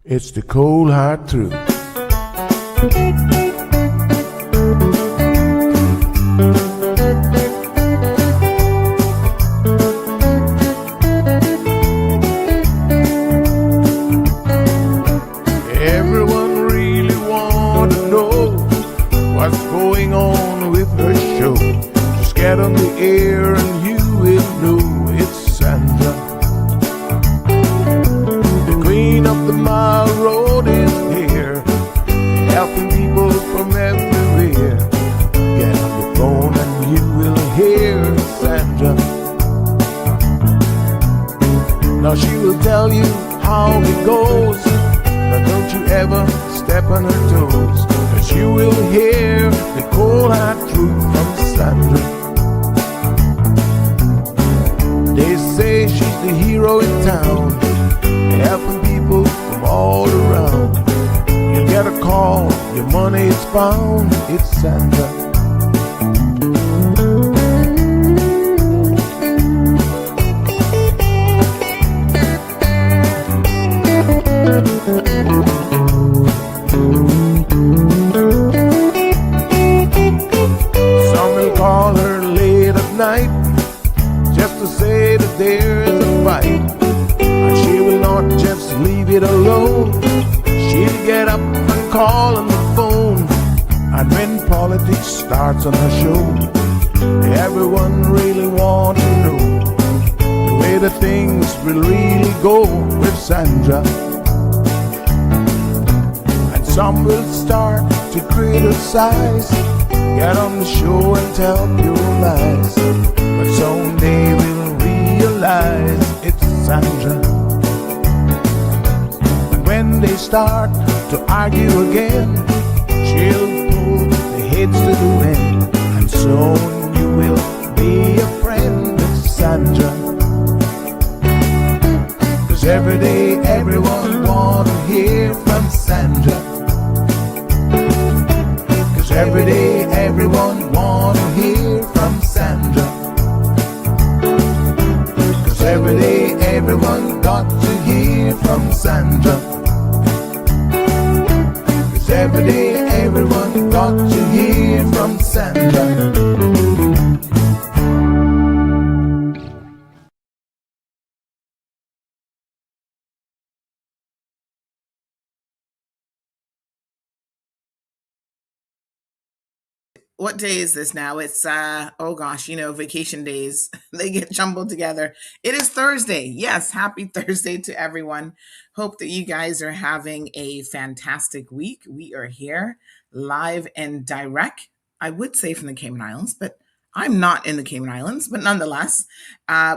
It's the cold hard truth. Everyone really want to know what's going on with her show. Just get on the air and you will know it's Sandra. The queen of the mile road is here, helping people from everywhere. Get on the phone and you will hear Sandra. Now she will tell you how it goes, but don't you ever step on her toes, 'cause you will hear the cold hard truth from Sandra. They say she's the hero in town, helping people from all around. You get a call, your money is found, it's Sandra. Some will call her late at night just to say that there is a fight, and she will not just leave it alone. She'll get up and call on the phone, and when politics starts on her show, everyone really wants to know the way the things will really go with Sandra. And some will start to criticize, get on the show and tell pure lies, but someday we'll realize it's Sandra. And when they start to argue again, she'll pull the heads to the wind, and soon you will be a friend of Sandra. 'Cause every day everyone wanna hear from Sandra. 'Cause every day everyone wanna hear from Sandra. 'Cause every day everyone got to hear from Sandra. 'Cause every day everyone got to hear from Sandra. What day is this now? It's oh gosh, vacation days. They get jumbled together. It is Thursday. Yes, happy Thursday to everyone. Hope that you guys are having a fantastic week. We are here live and direct. I would say from the Cayman Islands, but I'm not in the Cayman Islands, but nonetheless,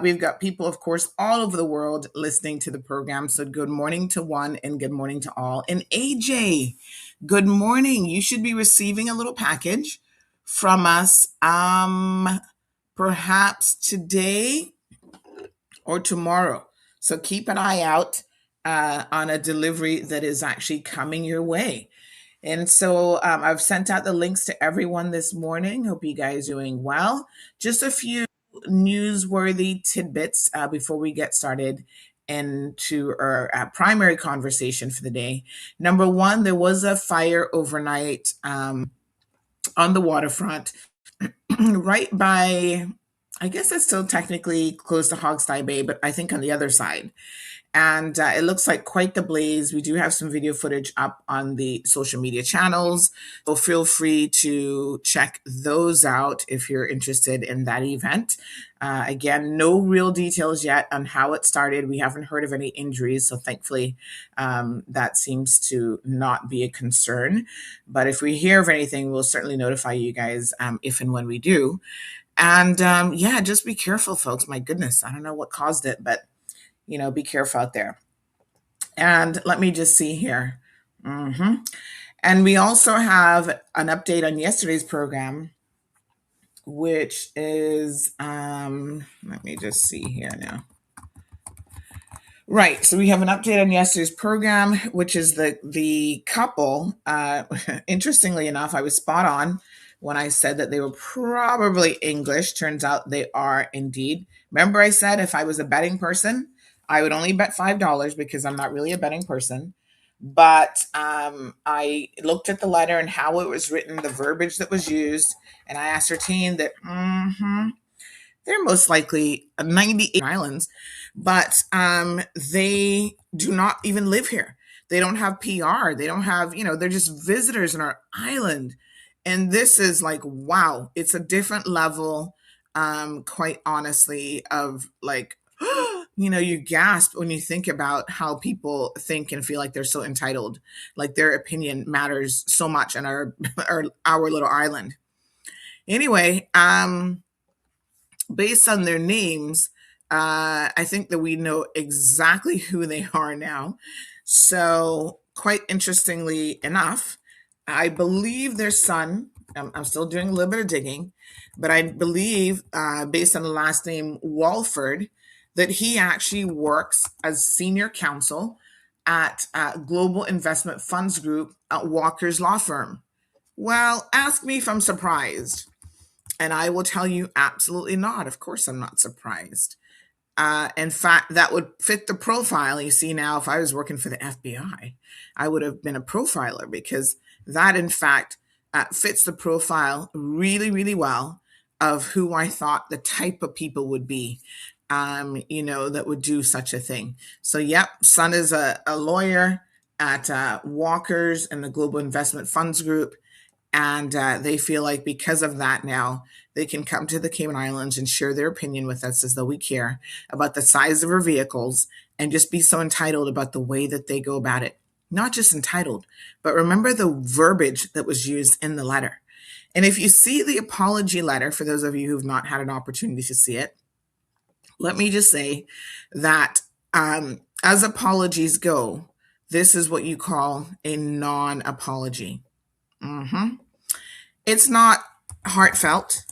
we've got people, of course, all over the world listening to the program. So good morning to one and good morning to all. And AJ, good morning. You should be receiving a little package from us perhaps today or tomorrow. So keep an eye out on a delivery that is actually coming your way. And so I've sent out the links to everyone this morning. Hope you guys are doing well. Just a few newsworthy tidbits before we get started into our primary conversation for the day. Number one, there was a fire overnight on the waterfront, right by, I guess it's still technically close to Hogstye Bay, but I think on the other side. And it looks like quite the blaze. We do have some video footage up on the social media channels. So feel free to check those out if you're interested in that event. Again, no real details yet on how it started. We haven't heard of any injuries, so thankfully that seems to not be a concern. But if we hear of anything, we'll certainly notify you guys if and when we do. And yeah, just be careful, folks. My goodness, I don't know what caused it, but be careful out there. And let me just see here. And we also have an update on yesterday's program, which is, let me just see here now. Right. So we have an update on yesterday's program, which is the couple. Interestingly enough, I was spot on when I said that they were probably English. Turns out they are indeed. Remember, I said if I was a betting person, I would only bet $5 because I'm not really a betting person. But I looked at the letter and how it was written, the verbiage that was used, and I ascertained that they're most likely 98 islands, but they do not even live here. They don't have PR. They don't have, they're just visitors on our island. And this is like, wow, it's a different level, quite honestly, of like, you gasp when you think about how people think and feel like they're so entitled, like their opinion matters so much on our little island. Anyway, based on their names, I think that we know exactly who they are now. So, quite interestingly enough, I believe their son, I'm still doing a little bit of digging, but I believe, based on the last name Walford, that he actually works as senior counsel at Global Investment Funds Group at Walker's Law Firm. Well, ask me if I'm surprised. And I will tell you, absolutely not. Of course, I'm not surprised. In fact, that would fit the profile. You see, now, if I was working for the FBI, I would have been a profiler because that, in fact, fits the profile really, really well of who I thought the type of people would be, that would do such a thing. So, yep, son is a lawyer at Walker's and the Global Investment Funds Group. And they feel like because of that now, they can come to the Cayman Islands and share their opinion with us as though we care about the size of our vehicles and just be so entitled about the way that they go about it. Not just entitled, but remember the verbiage that was used in the letter. And if you see the apology letter, for those of you who've not had an opportunity to see it, let me just say that as apologies go, this is what you call a non apology. It's not heartfelt.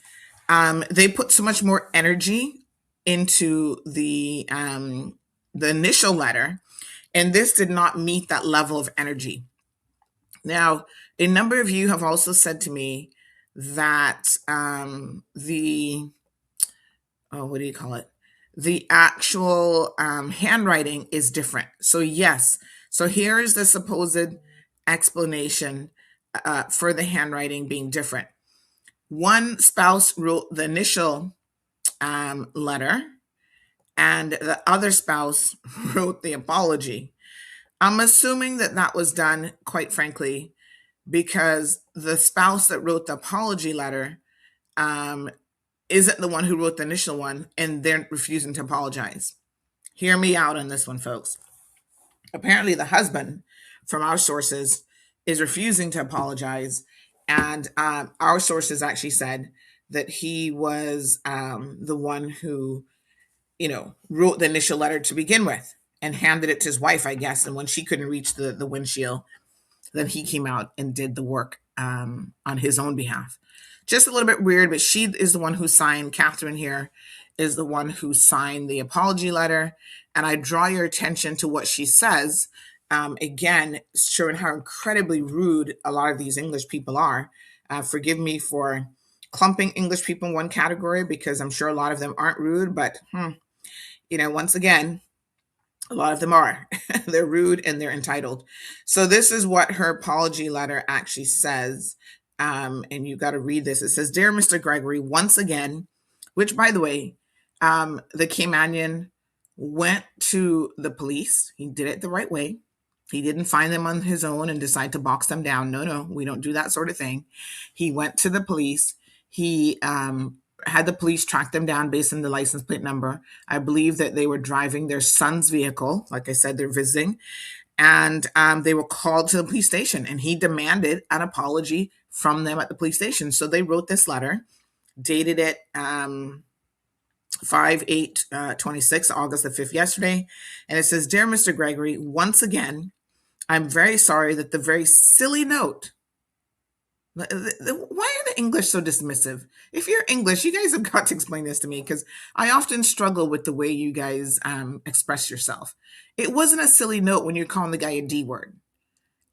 They put so much more energy into the initial letter, and this did not meet that level of energy. Now, a number of you have also said to me that what do you call it? The actual handwriting is different. So yes, so here is the supposed explanation for the handwriting being different. One spouse wrote the initial letter, and the other spouse wrote the apology. I'm assuming that that was done, quite frankly, because the spouse that wrote the apology letter isn't the one who wrote the initial one, and they're refusing to apologize. Hear me out on this one, folks. Apparently, the husband, from our sources, is refusing to apologize. And our sources actually said that he was the one who, wrote the initial letter to begin with and handed it to his wife, I guess. And when she couldn't reach the windshield, then he came out and did the work on his own behalf. Just a little bit weird, but she is the one who signed, Catherine here is the one who signed the apology letter. And I draw your attention to what she says. Again, showing how incredibly rude a lot of these English people are. Forgive me for clumping English people in one category because I'm sure a lot of them aren't rude, but once again, a lot of them are. They're rude and they're entitled. So this is what her apology letter actually says. And you got to read this. It says, "Dear Mr. Gregory, once again," which, by the way, the Caymanian went to the police. He did it the right way. He didn't find them on his own and decide to box them down. No, we don't do that sort of thing. He went to the police. He had the police track them down based on the license plate number. I believe that they were driving their son's vehicle. Like I said, they're visiting. And they were called to the police station, and he demanded an apology from them at the police station. So they wrote this letter, dated it 5/8/26, August the 5th, yesterday. And it says, "Dear Mr. Gregory, once again, I'm very sorry that the very silly note." Why are the English so dismissive? If you're English, you guys have got to explain this to me because I often struggle with the way you guys express yourself. It wasn't a silly note when you're calling the guy a D word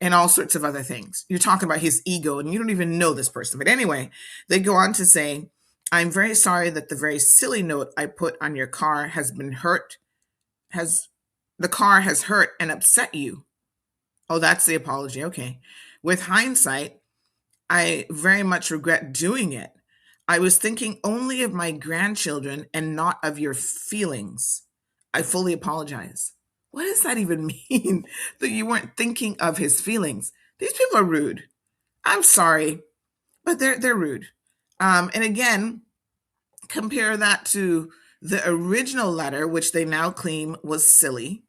and all sorts of other things. You're talking about his ego and you don't even know this person. But anyway, they go on to say, "I'm very sorry that the very silly note I put on your car has been hurt, the car has hurt and upset you." Oh, that's the apology. Okay. With hindsight, I very much regret doing it. I was thinking only of my grandchildren and not of your feelings. I fully apologize. What does that even mean? That you weren't thinking of his feelings? These people are rude. I'm sorry, but they're rude. And again, compare that to the original letter, which they now claim was silly,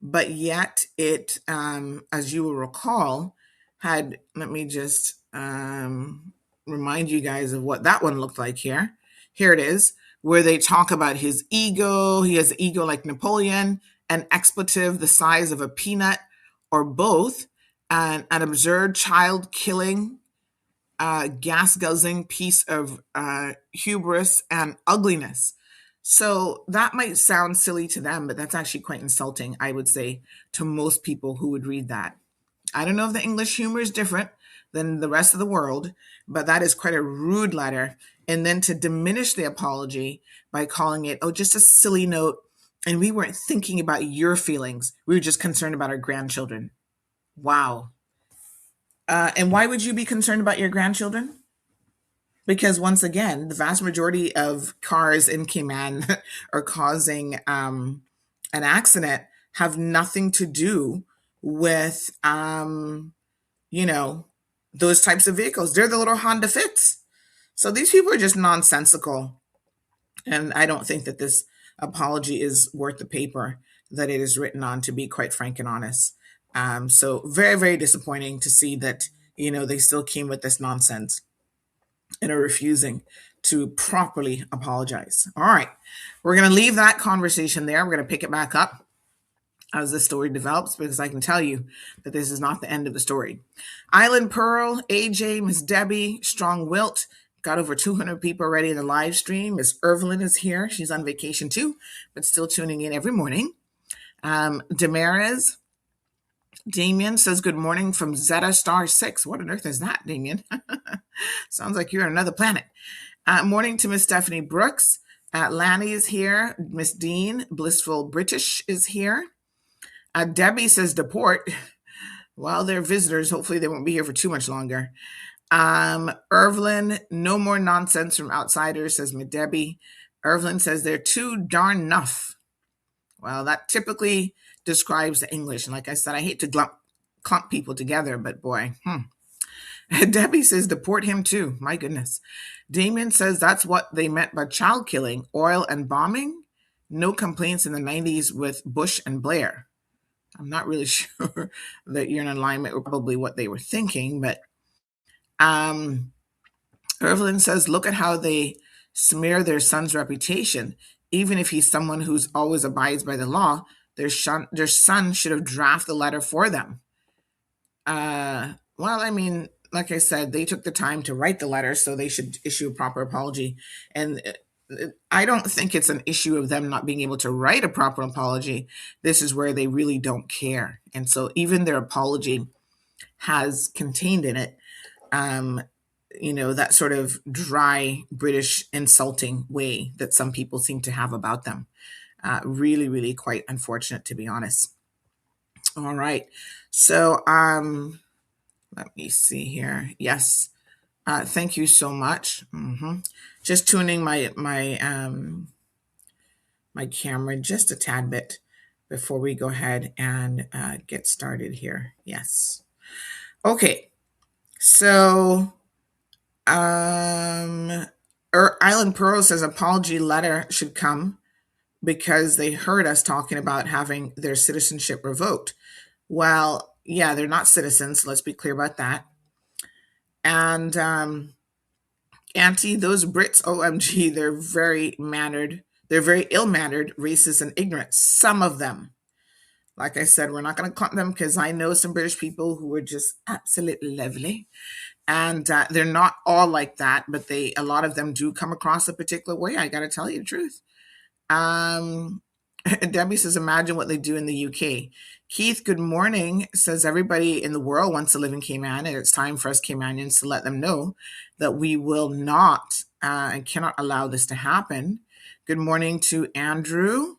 but yet it, as you will recall, had, let me just remind you guys of what that one looked like here. Here it is, where they talk about his ego. He has ego like Napoleon, an expletive the size of a peanut, or both, and an absurd child killing gas guzzling piece of hubris and ugliness. So that might sound silly to them, but that's actually quite insulting, I would say, to most people who would read that. I don't know if the English humor is different than the rest of the world, but that is quite a rude letter. And then to diminish the apology by calling it, oh, just a silly note. And we weren't thinking about your feelings. We were just concerned about our grandchildren. Wow. And why would you be concerned about your grandchildren? Because once again, the vast majority of cars in Cayman are causing an accident have nothing to do with you know those types of vehicles. They're the little Honda Fits. So these people are just nonsensical, and I don't think that this apology is worth the paper that it is written on. To be quite frank and honest, so very very disappointing to see that they still came with this nonsense and are refusing to properly apologize. All right, we're going to leave that conversation there. We're going to pick it back up as the story develops, because I can tell you that this is not the end of the story. Island Pearl, AJ, Miss Debbie, Strong Wilt, got over 200 people already in the live stream. Miss Evelyn is here. She's on vacation too, but still tuning in every morning. Damaris, Damien says, good morning from Zeta Star 6. What on earth is that, Damien? Sounds like you're on another planet. Morning to Miss Stephanie Brooks. Lanny is here. Miss Dean, Blissful British, is here. Debbie says, deport. Well, they're visitors. Hopefully they won't be here for too much longer. Irvlin, no more nonsense from outsiders, says Miss Debbie. Irvlin says, they're too darn enough. Well, that typically describes the English. And like I said, I hate to clump people together, but boy. Debbie says, deport him too. My goodness. Damien says that's what they meant by child killing, oil and bombing. No complaints in the 90s with Bush and Blair. I'm not really sure that you're in alignment with probably what they were thinking, but Evelyn says, look at how they smear their son's reputation. Even if he's someone who's always abides by the law, their son should have drafted the letter for them. Well, I mean, like I said, they took the time to write the letter, so they should issue a proper apology. And I don't think it's an issue of them not being able to write a proper apology. This is where they really don't care. And so even their apology has contained in it, that sort of dry British insulting way that some people seem to have about them. Really, really quite unfortunate, to be honest. All right. So let me see here. Yes. Thank you so much. Just tuning my camera just a tad bit before we go ahead and get started here. Yes. Okay. So Island Pearl says apology letter should come because they heard us talking about having their citizenship revoked. Well, yeah, they're not citizens. Let's be clear about that. And Auntie, those Brits, OMG, they're very mannered. They're very ill-mannered, racist, and ignorant. Some of them. Like I said, we're not going to count them because I know some British people who are just absolutely lovely. And they're not all like that, but a lot of them do come across a particular way. I got to tell you the truth. Debbie says, imagine what they do in the UK. Keith, good morning, says everybody in the world wants to live in Cayman, and it's time for us Caymanians to let them know that we will not and cannot allow this to happen. Good morning to Andrew.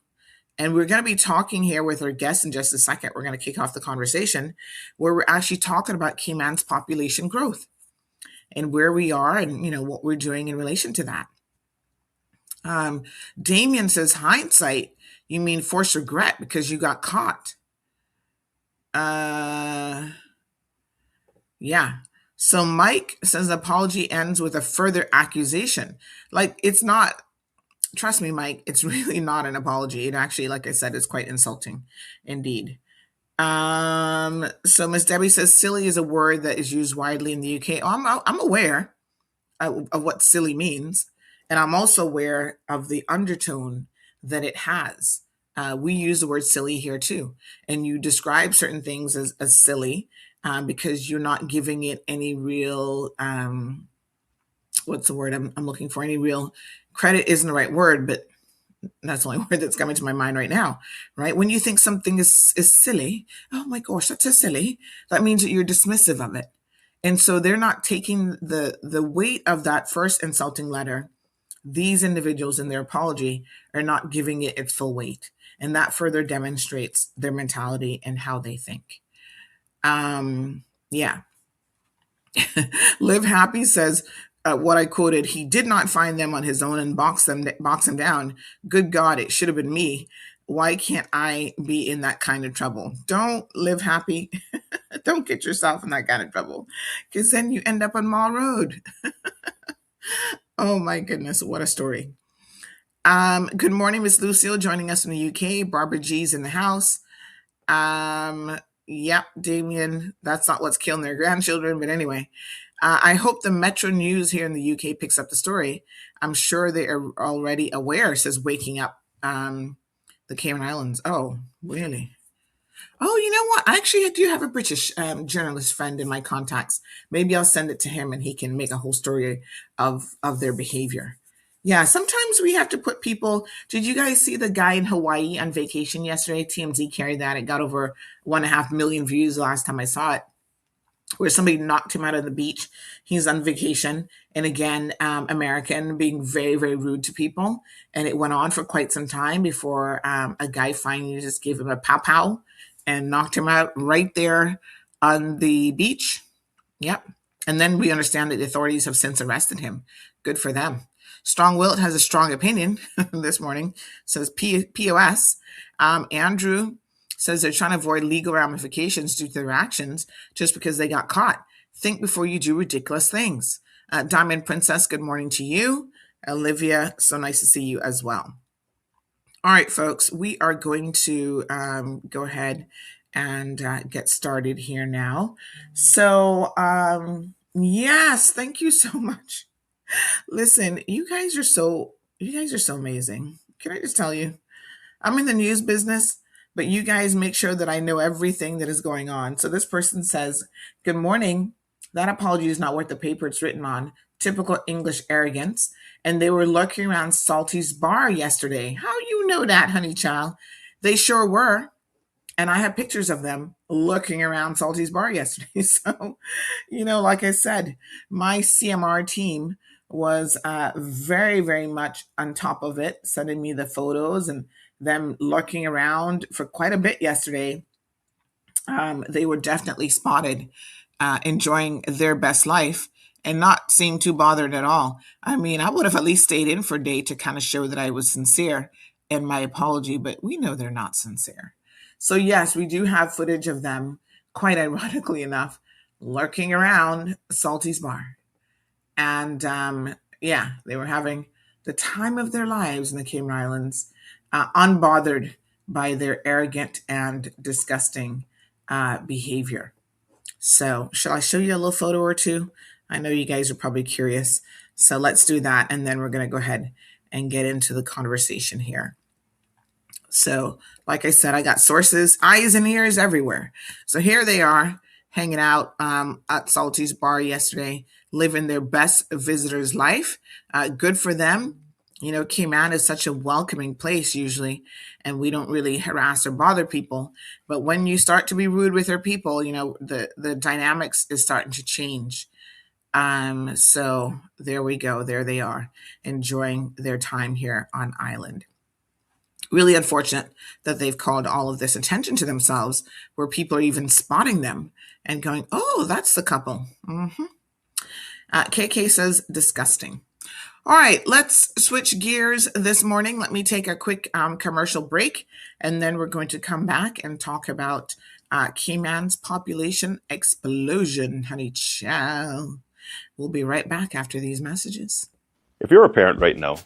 And we're going to be talking here with our guests in just a second. We're going to kick off the conversation where we're actually talking about Cayman's population growth and where we are and, what we're doing in relation to that. Damien says, hindsight, you mean forced regret because you got caught. Yeah. So Mike says apology ends with a further accusation. Like, it's not, trust me, Mike, it's really not an apology. It actually, like I said, is quite insulting indeed. So Miss Debbie says silly is a word that is used widely in the UK. Oh, I'm aware of what silly means. And I'm also aware of the undertone that it has. We use the word silly here too. And you describe certain things as silly because you're not giving it any real, what's the word I'm looking for? Any real credit isn't the right word, but that's the only word that's coming to my mind right now, right? When you think something is silly, oh my gosh, that's so silly. That means that you're dismissive of it. And so they're not taking the weight of that first insulting letter. These individuals in their apology are not giving it its full weight. And that further demonstrates their mentality and how they think. Yeah. Live Happy says, what I quoted, he did not find them on his own and box them down. Good God, it should have been me. Why can't I be in that kind of trouble? Don't Live Happy. Don't get yourself in that kind of trouble because then you end up on Mall Road. Oh my goodness, what a story. Good morning, Miss Lucille, joining us from the UK. Barbara G's in the house. Yep, Damien, that's not what's killing their grandchildren, but anyway. I hope the Metro News here in the UK picks up the story. I'm sure they are already aware, says Waking Up, the Cayman Islands. Oh, really? Oh, you know what? Actually, I do have a British journalist friend in my contacts. Maybe I'll send it to him and he can make a whole story of their behavior. Yeah, sometimes we have to put people. Did you guys see the guy in Hawaii on vacation yesterday? TMZ carried that. It got over 1.5 million views the last time I saw it, where somebody knocked him out on the beach. He's on vacation. And again, American being very, very rude to people. And it went on for quite some time before a guy finally just gave him a pow-pow and knocked him out right there on the beach. Yep. And then we understand that the authorities have since arrested him. Good for them. Strong Will has a strong opinion this morning, says POS. Andrew says they're trying to avoid legal ramifications due to their actions just because they got caught. Think before you do ridiculous things. Diamond Princess, good morning to you. Olivia, so nice to see you as well. All right, folks, we are going to go ahead and get started here now. So, yes, thank you so much. Listen, you guys are so amazing. Can I just tell you? I'm in the news business, but you guys make sure that I know everything that is going on. So this person says, "Good morning. That apology is not worth the paper it's written on. Typical English arrogance. And they were lurking around Salty's bar yesterday. How you know that, honey child? They sure were. And I have pictures of them looking around Salty's bar yesterday. So, like I said, my CMR team was very, very much on top of it, sending me the photos and them lurking around for quite a bit yesterday. They were definitely spotted enjoying their best life and not seem too bothered at all. I mean, I would have at least stayed in for a day to kind of show that I was sincere in my apology, but we know they're not sincere. So yes, we do have footage of them, quite ironically enough, lurking around Salty's bar. And yeah, they were having the time of their lives in the Cayman Islands, unbothered by their arrogant and disgusting behavior. So shall I show you a little photo or two? I know you guys are probably curious. So let's do that. And then we're going to go ahead and get into the conversation here. So like I said, I got sources, eyes and ears everywhere. So here they are hanging out at Salty's bar yesterday, living their best visitor's life. Good for them. Cayman is such a welcoming place usually, and we don't really harass or bother people. But when you start to be rude with your people, the dynamics is starting to change. So there we go. There they are, enjoying their time here on island. Really unfortunate that they've called all of this attention to themselves, where people are even spotting them and going, oh, that's the couple. KK says, disgusting. All right, let's switch gears this morning. Let me take a quick commercial break, and then we're going to come back and talk about Cayman's population explosion, honey child. We'll be right back after these messages. If you're a parent right now,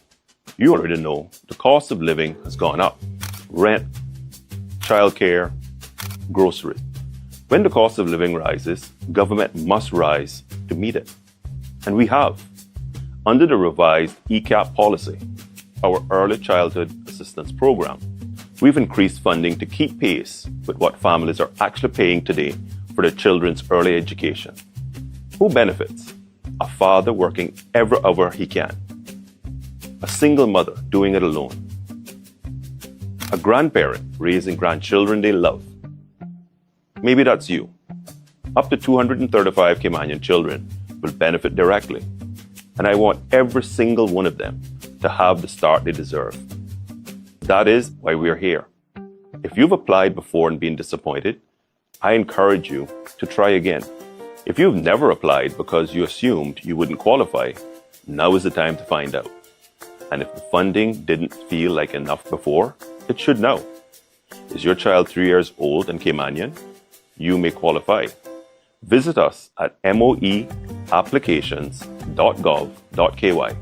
you already know the cost of living has gone up. Rent, childcare, groceries. When the cost of living rises, government must rise to meet it. And we have. Under the revised ECAP policy, our Early Childhood Assistance Program, we've increased funding to keep pace with what families are actually paying today for their children's early education. Who benefits? A father working every hour he can. A single mother doing it alone. A grandparent raising grandchildren they love. Maybe that's you. Up to 235 Caymanian children will benefit directly. And I want every single one of them to have the start they deserve. That is why we're here. If you've applied before and been disappointed, I encourage you to try again. If you've never applied because you assumed you wouldn't qualify, now is the time to find out. And if the funding didn't feel like enough before, it should now. Is your child 3 years old and Caymanian? You may qualify. Visit us at moeapplications.gov.ky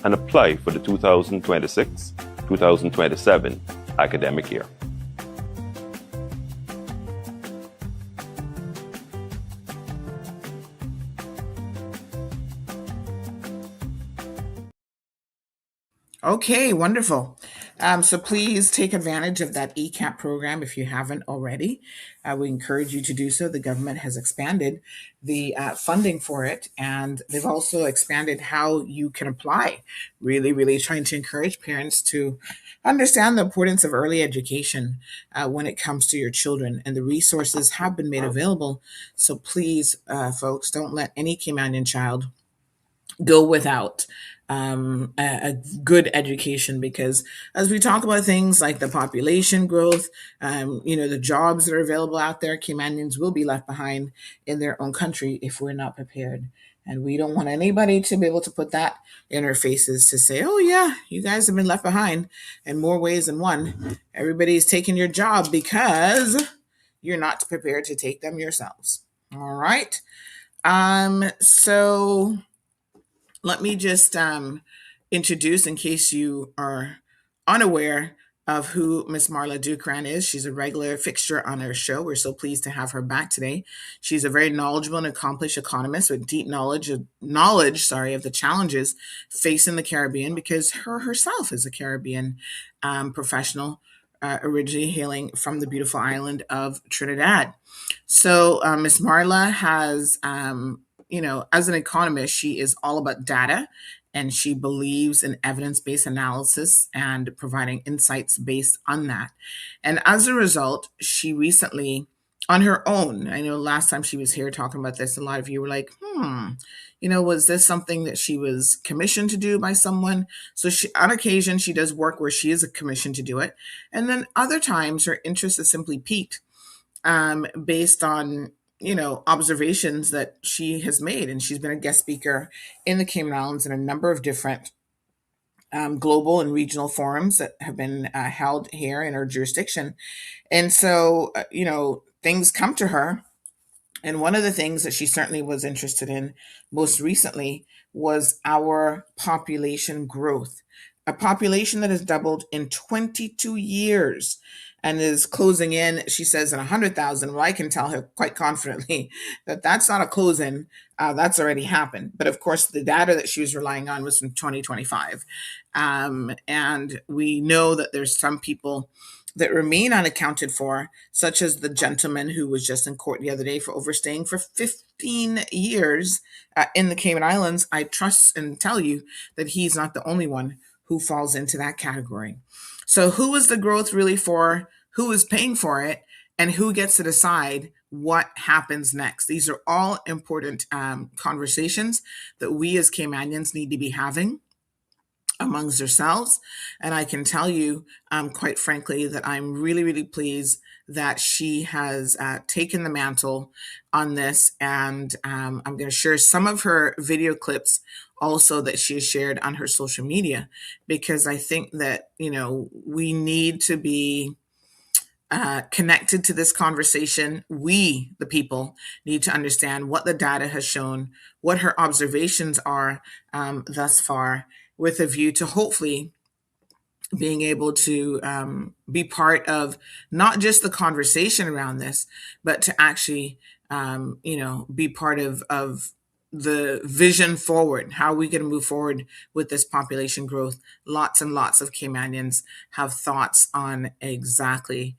and apply for the 2026-2027 academic year. Okay, wonderful. So please take advantage of that ECAP program if you haven't already. We encourage you to do so. The government has expanded the funding for it, and they've also expanded how you can apply. Really, really trying to encourage parents to understand the importance of early education when it comes to your children, and the resources have been made available. So please, folks, don't let any Caymanian child go without a good education, because as we talk about things like the population growth, the jobs that are available out there, Caymanians will be left behind in their own country if we're not prepared. And we don't want anybody to be able to put that in our faces to say, oh yeah, you guys have been left behind in more ways than one. Everybody's taking your job because you're not prepared to take them yourselves. All right. So let me just introduce, in case you are unaware of who Miss Marla Dukharan is. She's a regular fixture on our show. We're so pleased to have her back today. She's a very knowledgeable and accomplished economist with deep knowledge of the challenges facing the Caribbean, because herself is a Caribbean professional, originally hailing from the beautiful island of Trinidad. So Miss Marla has as an economist, she is all about data, and she believes in evidence-based analysis and providing insights based on that. And as a result, she recently, on her own, I know last time she was here talking about this, a lot of you were like, was this something that she was commissioned to do by someone? So she, on occasion, she does work where she is commissioned to do it. And then other times her interest is simply piqued based on observations that she has made. And she's been a guest speaker in the Cayman Islands in a number of different global and regional forums that have been held here in her jurisdiction. And so, things come to her. And one of the things that she certainly was interested in most recently was our population growth. A population that has doubled in 22 years and is closing in, she says, in 100,000. Well, I can tell her quite confidently that that's not a close-in. That's already happened. But of course, the data that she was relying on was from 2025. And we know that there's some people that remain unaccounted for, such as the gentleman who was just in court the other day for overstaying for 15 years in the Cayman Islands. I trust and tell you that he's not the only one who falls into that category. So who is the growth really for? Who is paying for it? And who gets to decide what happens next? These are all important conversations that we as Caymanians need to be having. amongst ourselves. And I can tell you, quite frankly, that I'm really, really pleased that she has taken the mantle on this. And I'm going to share some of her video clips also that she has shared on her social media, because I think that, we need to be connected to this conversation. We, the people, need to understand what the data has shown, what her observations are thus far, with a view to hopefully being able to be part of not just the conversation around this, but to actually, be part of the vision forward. How are we going to move forward with this population growth? Lots and lots of Caymanians have thoughts on exactly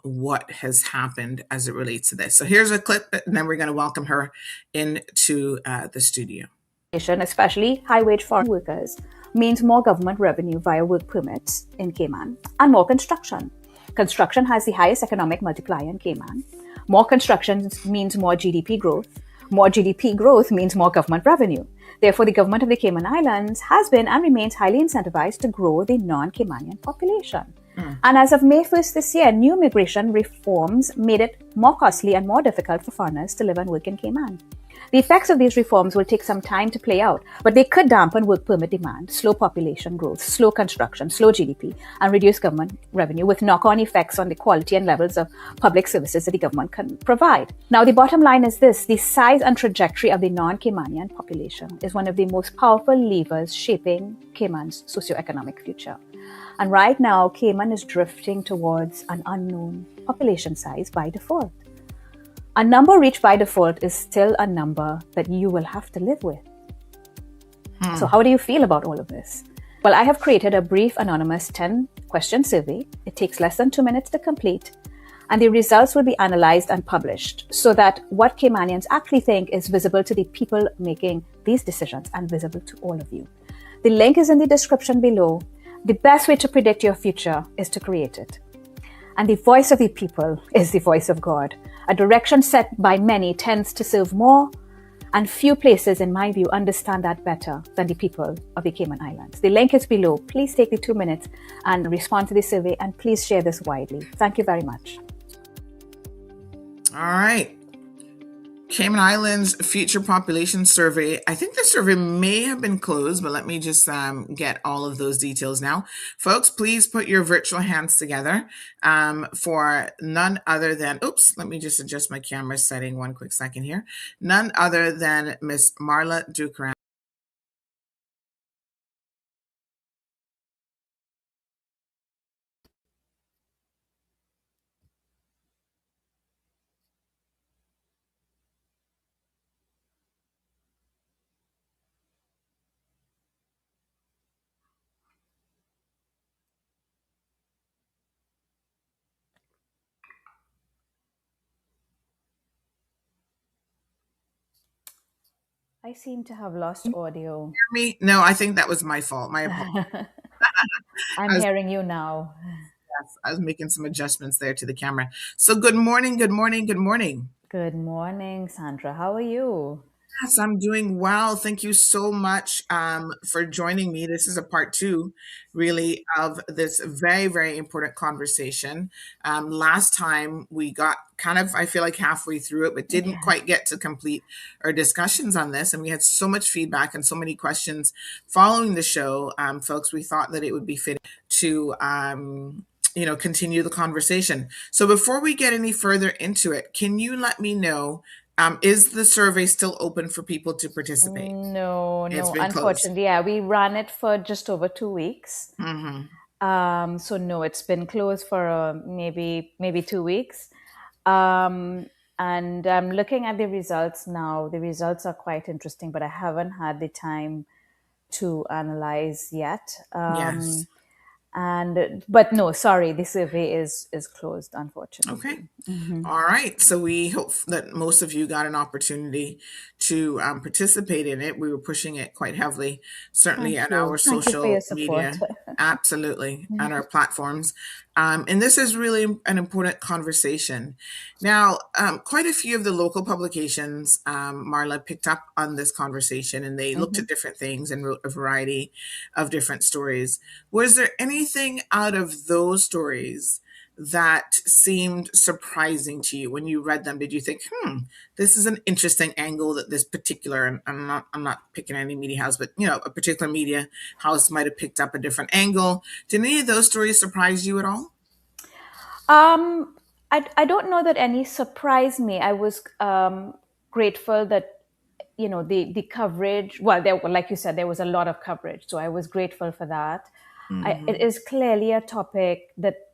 what has happened as it relates to this. So here's a clip, and then we're going to welcome her into the studio. Especially high-wage foreign workers, means more government revenue via work permits in Cayman and more construction. Construction has the highest economic multiplier in Cayman. More construction means more GDP growth. More GDP growth means more government revenue. Therefore, the government of the Cayman Islands has been and remains highly incentivized to grow the non-Caymanian population. And as of May 1st this year, new immigration reforms made it more costly and more difficult for foreigners to live and work in Cayman. The effects of these reforms will take some time to play out, but they could dampen work permit demand, slow population growth, slow construction, slow GDP, and reduce government revenue, with knock-on effects on the quality and levels of public services that the government can provide. Now, the bottom line is this: the size and trajectory of the non-Caymanian population is one of the most powerful levers shaping Cayman's socioeconomic future. And right now, Cayman is drifting towards an unknown population size by default. A number reached by default is still a number that you will have to live with. So how do you feel about all of this? Well, I have created a brief, anonymous 10-question survey. It takes less than 2 minutes to complete, and the results will be analyzed and published so that what Caymanians actually think is visible to the people making these decisions and visible to all of you. The link is in the description below. The best way to predict your future is to create it. And the voice of the people is the voice of God. A direction set by many tends to serve more, and few places, in my view, understand that better than the people of the Cayman Islands. The link is below. Please take the 2 minutes and respond to the survey, and please share this widely. Thank you very much. All right. Cayman Islands Future Population Survey. I think the survey may have been closed, but let me just get all of those details now. Folks, please put your virtual hands together for none other than, let me just adjust my camera setting 1 quick second here. None other than Miss Marla Dukharan. I seem to have lost audio. Hear me? No, I think that was my fault. My apologies. I'm hearing you now. Yes, I was making some adjustments there to the camera. So good morning, good morning, good morning. Good morning, Sandra. How are you? Yes, I'm doing well. Thank you so much for joining me. This is a part 2, really, of this very, very important conversation. Last time we got kind of, I feel like, halfway through it, but didn't quite get to complete our discussions on this. And we had so much feedback and so many questions following the show, folks. We thought that it would be fitting to continue the conversation. So before we get any further into it, can you let me know, is the survey still open for people to participate? No, unfortunately. Closed. Yeah, we ran it for just over 2 weeks. Mm-hmm. So no, it's been closed for maybe 2 weeks. And I'm looking at the results now. The results are quite interesting, but I haven't had the time to analyze yet. Yes. But no, sorry, the survey is closed, unfortunately. Okay. All right. So we hope that most of you got an opportunity to participate in it. We were pushing it quite heavily, certainly on our social media. Absolutely, on our platforms. And this is really an important conversation. Now, quite a few of the local publications, Marla, picked up on this conversation, and they looked at different things and wrote a variety of different stories. Was there anything out of those stories that seemed surprising to you when you read them? Did you think, this is an interesting angle that this particular, and I'm not picking any media house, but a particular media house might have picked up a different angle. Did any of those stories surprise you at all? I don't know that any surprised me. I was grateful that the coverage. Well, there, like you said, there was a lot of coverage, so I was grateful for that. It is clearly a topic that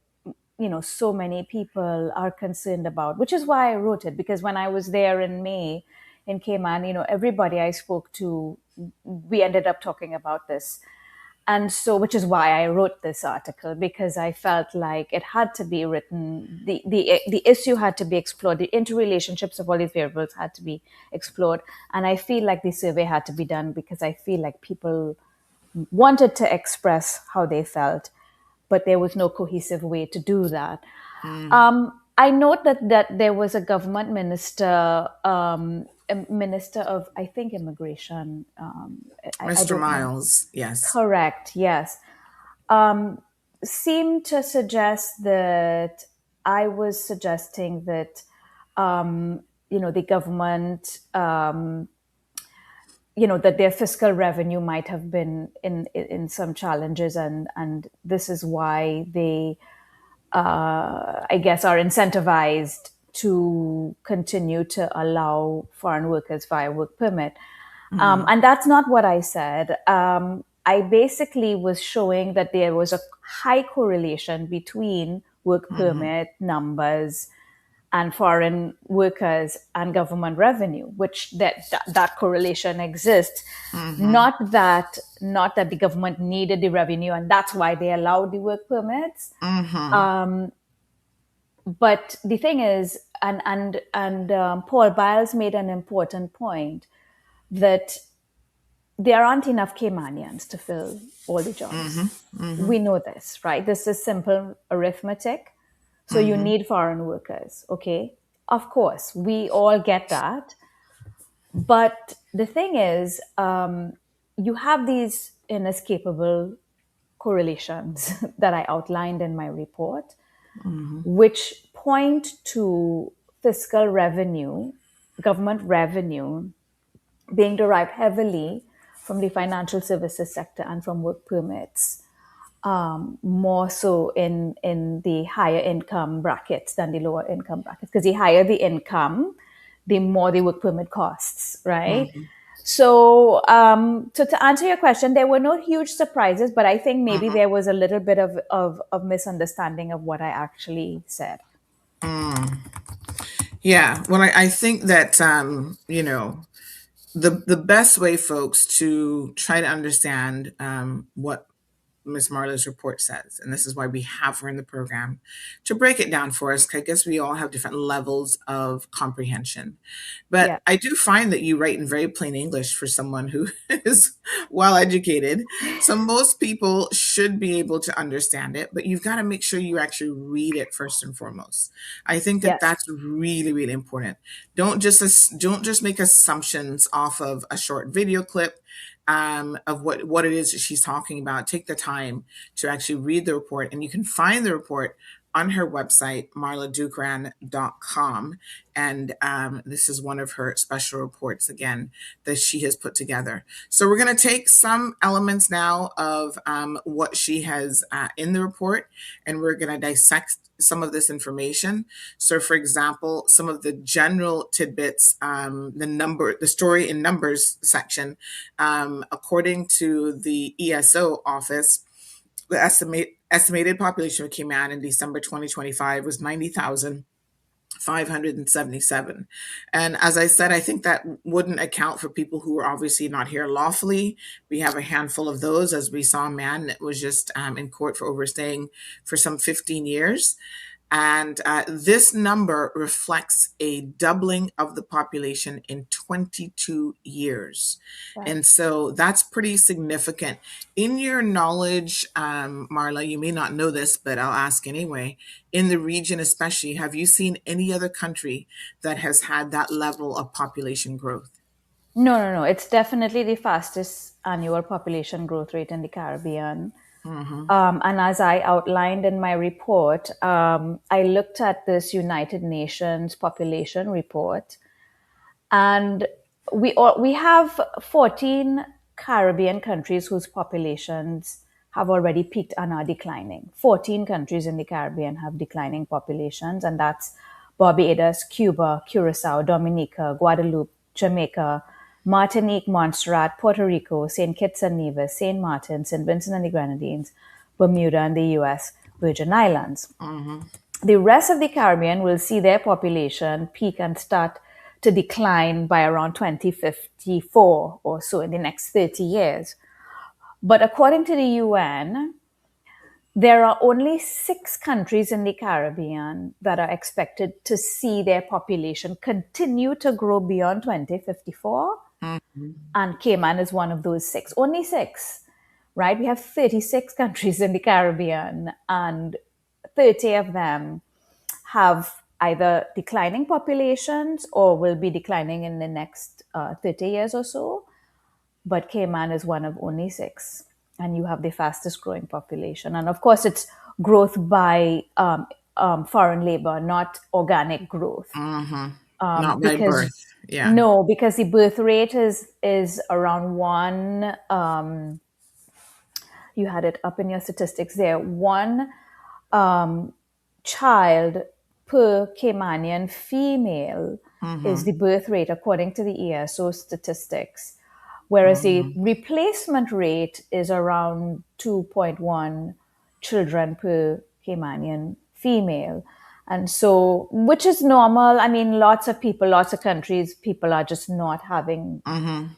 so many people are concerned about, which is why I wrote it. Because when I was there in May in Cayman, everybody I spoke to, we ended up talking about this. And so, which is why I wrote this article, because I felt like it had to be written. The issue had to be explored. The interrelationships of all these variables had to be explored. And I feel like the survey had to be done because I feel like people wanted to express how they felt, but there was no cohesive way to do that. I note that there was a government minister, a minister of, I think, immigration. I Mr. don't know. Miles, yes. Correct, yes. Seemed to suggest that I was suggesting that, the government, that their fiscal revenue might have been in some challenges, and this is why they, I guess, are incentivized to continue to allow foreign workers via work permit. And that's not what I said. I basically was showing that there was a high correlation between work permit numbers and foreign workers and government revenue, which that correlation exists. Not that the government needed the revenue and that's why they allowed the work permits. But the thing is, and Paul Biles made an important point, that there aren't enough Caymanians to fill all the jobs. We know this, right? This is simple arithmetic. So you need foreign workers, okay? Of course, we all get that. But the thing is, you have these inescapable correlations that I outlined in my report, which point to fiscal revenue, government revenue, being derived heavily from the financial services sector and from work permits, more so in the higher income brackets than the lower income brackets. Because the higher the income, the more the work permit costs, right? So, to answer your question, there were no huge surprises, but I think maybe there was a little bit of misunderstanding of what I actually said. Yeah, well, I think that the best way, folks, to try to understand what Ms. Marla's report says, and this is why we have her in the program, to break it down for us, 'cause I guess we all have different levels of comprehension. But Yeah. I do find that you write in very plain English for someone who is well educated. So most people should be able to understand it, but you've got to make sure you actually read it first and foremost. I think that Yes. that's really, really important. Don't just make assumptions off of a short video clip of what it is that she's talking about. Take the time to actually read the report, and you can find the report on her website, marladukharan.com. And this is one of her special reports, again, that she has put together. So we're going to take some elements now of what she has in the report, and we're going to dissect some of this information. So, for example, some of the general tidbits, the story in numbers section, according to the ESO office, the estimated population of Cayman in December 2025 was 90,577. And as I said, I think that wouldn't account for people who are obviously not here lawfully. We have a handful of those, as we saw a man that was just in court for overstaying for some 15 years. And this number reflects a doubling of the population in 22 years. Right. And so that's pretty significant. In your knowledge, Marla, you may not know this, but I'll ask anyway. In the region, especially, have you seen any other country that has had that level of population growth? No. It's definitely the fastest annual population growth rate in the Caribbean. And as I outlined in my report, I looked at this United Nations population report, and we have 14 Caribbean countries whose populations have already peaked and are declining. 14 countries in the Caribbean have declining populations, and that's Barbados, Cuba, Curacao, Dominica, Guadeloupe, Jamaica, Martinique, Montserrat, Puerto Rico, St. Kitts and Nevis, St. Martin, St. Vincent and the Grenadines, Bermuda, and the US Virgin Islands. The rest of the Caribbean will see their population peak and start to decline by around 2054 or so in the next 30 years. But according to the UN, there are only 6 countries in the Caribbean that are expected to see their population continue to grow beyond 2054. And Cayman is one of those 6. Only 6, right? We have 36 countries in the Caribbean, and 30 of them have either declining populations or will be declining in the next 30 years or so. But Cayman is one of only 6. And you have the fastest growing population. And of course, it's growth by foreign labor, not organic growth. Not by birth. Yeah. No, because the birth rate is around 1. You had it up in your statistics there. 1 child per Caymanian female is the birth rate according to the ESO statistics, whereas the replacement rate is around 2.1 children per Caymanian female. And so, which is normal. I mean, lots of countries, people are just not having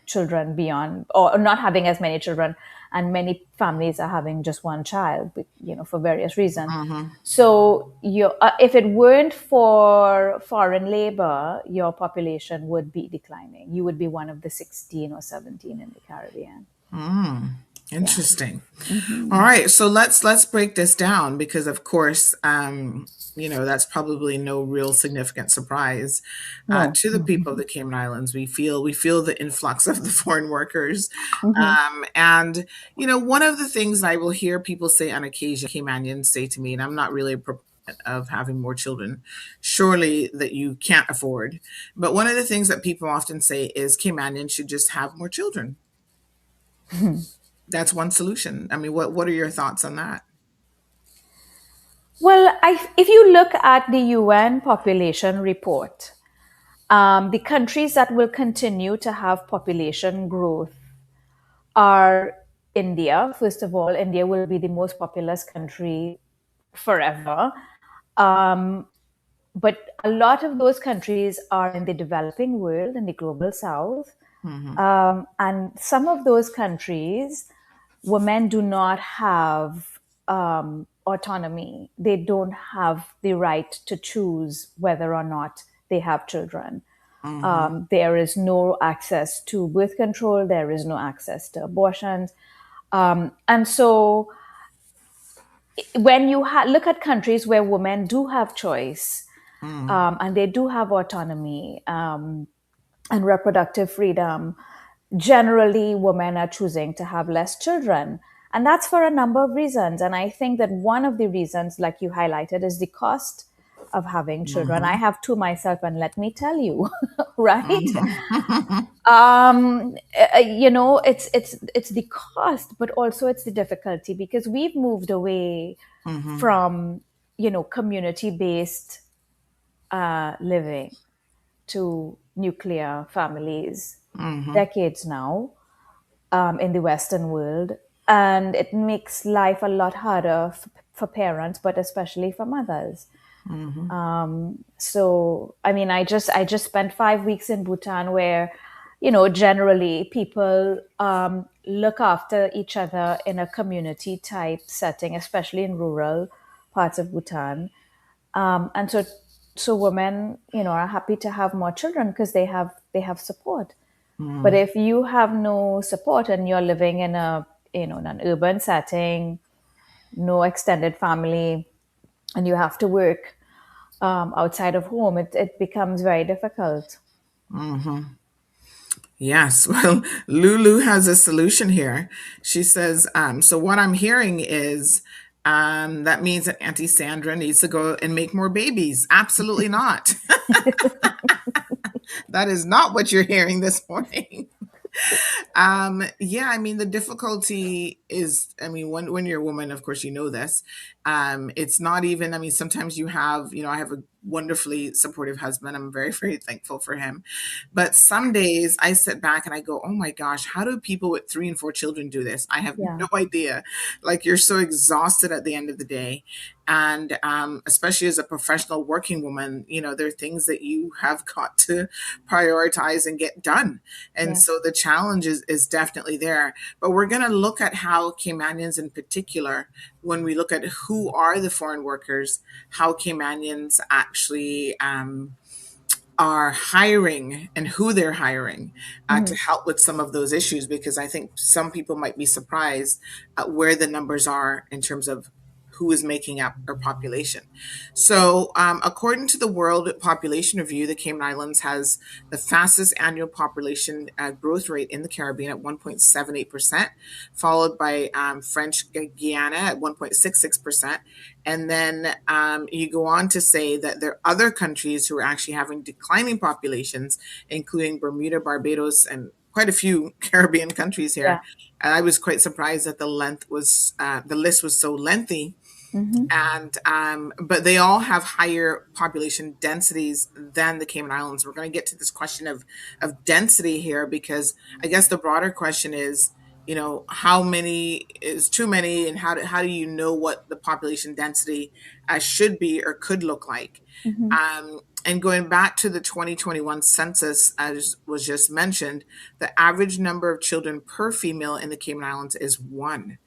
children beyond, or not having as many children. And many families are having just 1 child, for various reasons. So if it weren't for foreign labor, your population would be declining. You would be one of the 16 or 17 in the Caribbean. Interesting. All right, so let's break this down, because of course, that's probably no real significant surprise to the people of the Cayman Islands. We feel the influx of the foreign workers, and one of the things I will hear people say on occasion, Caymanians say to me, and I'm not really of having more children, surely that you can't afford. But one of the things that people often say is Caymanians should just have more children. That's one solution. I mean, what are your thoughts on that? Well, if you look at the UN population report, the countries that will continue to have population growth are India. First of all, India will be the most populous country forever. But a lot of those countries are in the developing world, in the global south. And some of those countries, women do not have autonomy. They don't have the right to choose whether or not they have children. There is no access to birth control. There is no access to abortions. And so when you look at countries where women do have choice and they do have autonomy and reproductive freedom, generally women are choosing to have less children. And that's for a number of reasons. And I think that one of the reasons, like you highlighted, is the cost of having children. I have 2 myself, and let me tell you, right? It's the cost, but also it's the difficulty, because we've moved away from, community-based living to nuclear families decades now in the Western world. And it makes life a lot harder for parents, but especially for mothers. So, I mean, I just spent 5 weeks in Bhutan where, generally people look after each other in a community type setting, especially in rural parts of Bhutan. And so women, are happy to have more children because they have support. But if you have no support and you're living in in an urban setting, no extended family, and you have to work outside of home, it becomes very difficult. Yes. Well, Lulu has a solution here. She says, so what I'm hearing is that means that Auntie Sandra needs to go and make more babies. Absolutely not. That is not what you're hearing this morning. Yeah, I mean, the difficulty is, I mean, when you're a woman, of course, you know this. It's not even, I mean, sometimes you have, I have a wonderfully supportive husband. I'm very, very thankful for him. But some days I sit back and I go, oh my gosh, how do people with 3 and 4 children do this? I have Yeah, no idea. Like, you're so exhausted at the end of the day. And especially as a professional working woman, there are things that you have got to prioritize and get done. And yeah, so the challenge is definitely there. But we're going to look at how Caymanians in particular, when we look at who are the foreign workers, how Caymanians actually are hiring and who they're hiring to help with some of those issues, because I think some people might be surprised at where the numbers are in terms of who is making up our population. So, according to the World Population Review, the Cayman Islands has the fastest annual population growth rate in the Caribbean at 1.78%, followed by French Guiana at 1.66%. And then you go on to say that there are other countries who are actually having declining populations, including Bermuda, Barbados, and quite a few Caribbean countries yeah. here. And I was quite surprised that the list was so lengthy. And but they all have higher population densities than the Cayman Islands. We're going to get to this question of density here, because I guess the broader question is, how many is too many, and how do you know what the population density should be or could look like? And going back to the 2021 census, as was just mentioned, the average number of children per female in the Cayman Islands is one,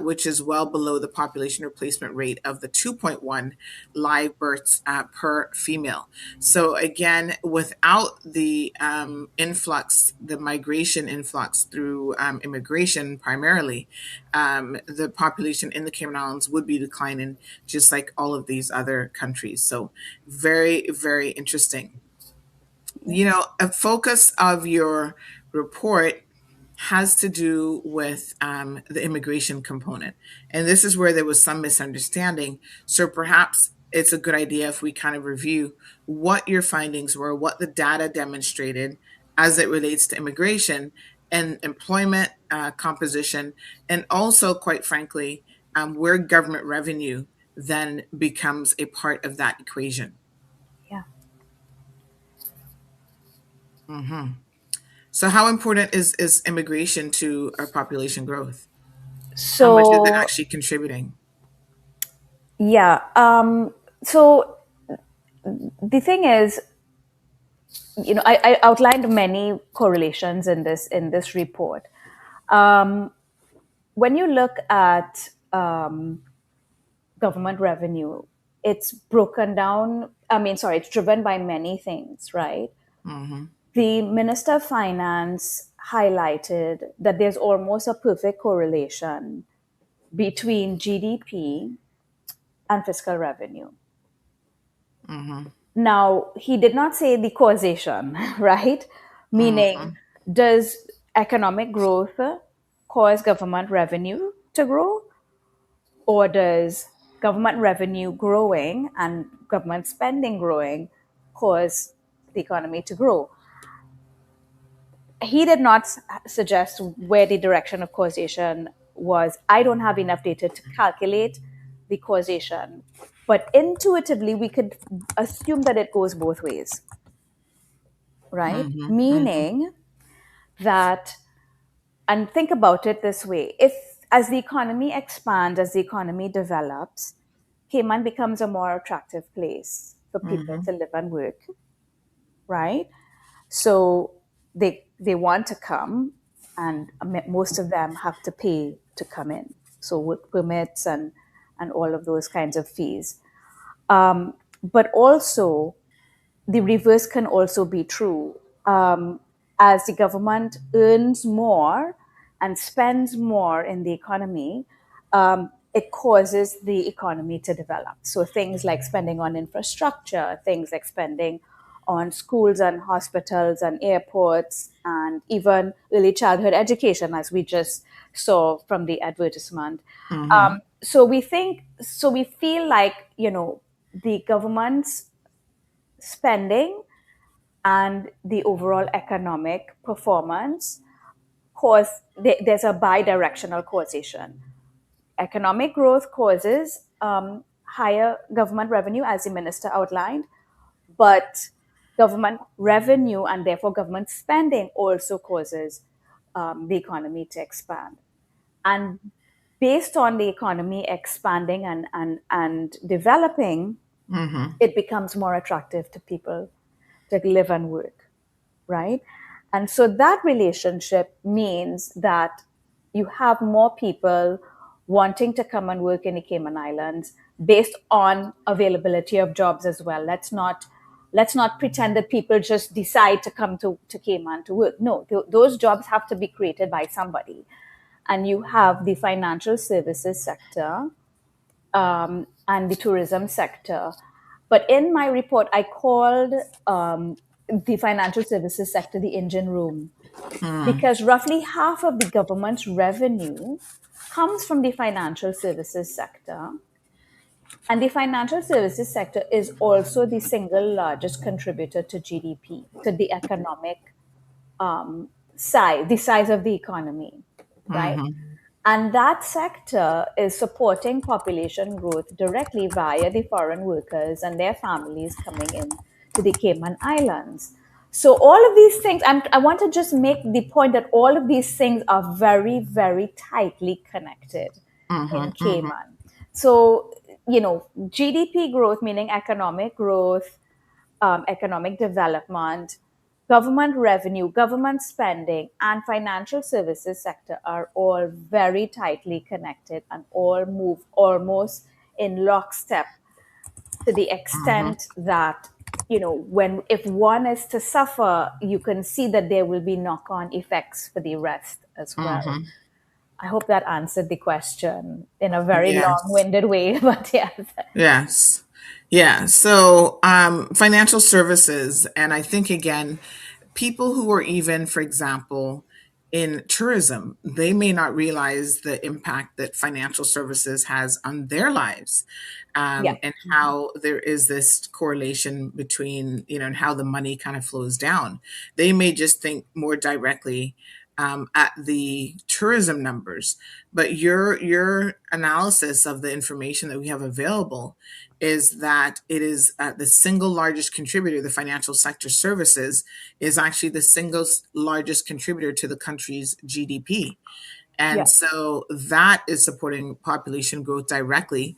which is well below the population replacement rate of the 2.1 live births per female. So again, without the the migration influx through immigration primarily, the population in the Cayman Islands would be declining, just like all of these other countries. So very, very interesting. A focus of your report has to do with the immigration component. And this is where there was some misunderstanding. So perhaps it's a good idea if we kind of review what your findings were, what the data demonstrated as it relates to immigration and employment composition, and also, quite frankly, where government revenue then becomes a part of that equation. Yeah. So, how important is immigration to our population growth? How much is it So actually contributing? yeah. So the thing is, I outlined many correlations in this report. Um, when you look at government revenue, it's broken down. I mean, sorry, it's driven by many things, right? Hmm. The Minister of Finance highlighted that there's almost a perfect correlation between GDP and fiscal revenue. Hmm. Now, he did not say the causation, right? Meaning, Hmm. does economic growth cause government revenue to grow? Or does government revenue growing and government spending growing cause the economy to grow? He did not suggest where the direction of causation was. I don't have enough data to calculate the causation, but intuitively we could assume that it goes both ways, right? Hmm. Hmm. Meaning that, and think about it this way, if as the economy expands, as the economy develops, Cayman becomes a more attractive place for people Hmm. to live and work, right? So they want to come, and most of them have to pay to come in. So work permits and all of those kinds of fees. But also, the reverse can also be true. As the government earns more and spends more in the economy, it causes the economy to develop. So things like spending on infrastructure, things like spending on schools and hospitals and airports, and even early childhood education, as we just saw from the advertisement. Mm-hmm. So we feel like, the government's spending and the overall economic performance there's a bi-directional causation. Economic growth causes higher government revenue, as the minister outlined, but government revenue and therefore government spending also causes the economy to expand. And based on the economy expanding and developing, Mm-hmm. it becomes more attractive to people to live and work, right? And so that relationship means that you have more people wanting to come and work in the Cayman Islands based on availability of jobs as well. Let's not pretend that people just decide to come to Cayman to work. No, those jobs have to be created by somebody. And you have the financial services sector, and the tourism sector. But in my report, I called the financial services sector the engine room, because roughly half of the government's revenue comes from the financial services sector. And the financial services sector is also the single largest contributor to GDP, to the economic size, the size of the economy, right? Mm-hmm. And that sector is supporting population growth directly via the foreign workers and their families coming in to the Cayman Islands. So all of these things, I want to just make the point that all of these things are very, very tightly connected in Mm-hmm. Cayman. So, GDP growth, meaning economic growth, economic development, government revenue, government spending, and financial services sector are all very tightly connected and all move almost in lockstep, to the Mm-hmm. extent that, when if one is to suffer, you can see that there will be knock-on effects for the rest as well. Mm-hmm. I hope that answered the question in a very Yes. long-winded way, but yes. Yes. Yeah. So, financial services, and I think again, people who are even, for example, in tourism, they may not realize the impact that financial services has on their lives, Yeah. and how there is this correlation between, and how the money kind of flows down. They may just think more directly at the tourism numbers, but your analysis of the information that we have available is that it is the single largest contributor. The financial sector services is actually the single largest contributor to the country's GDP. Yeah. And so that is supporting population growth directly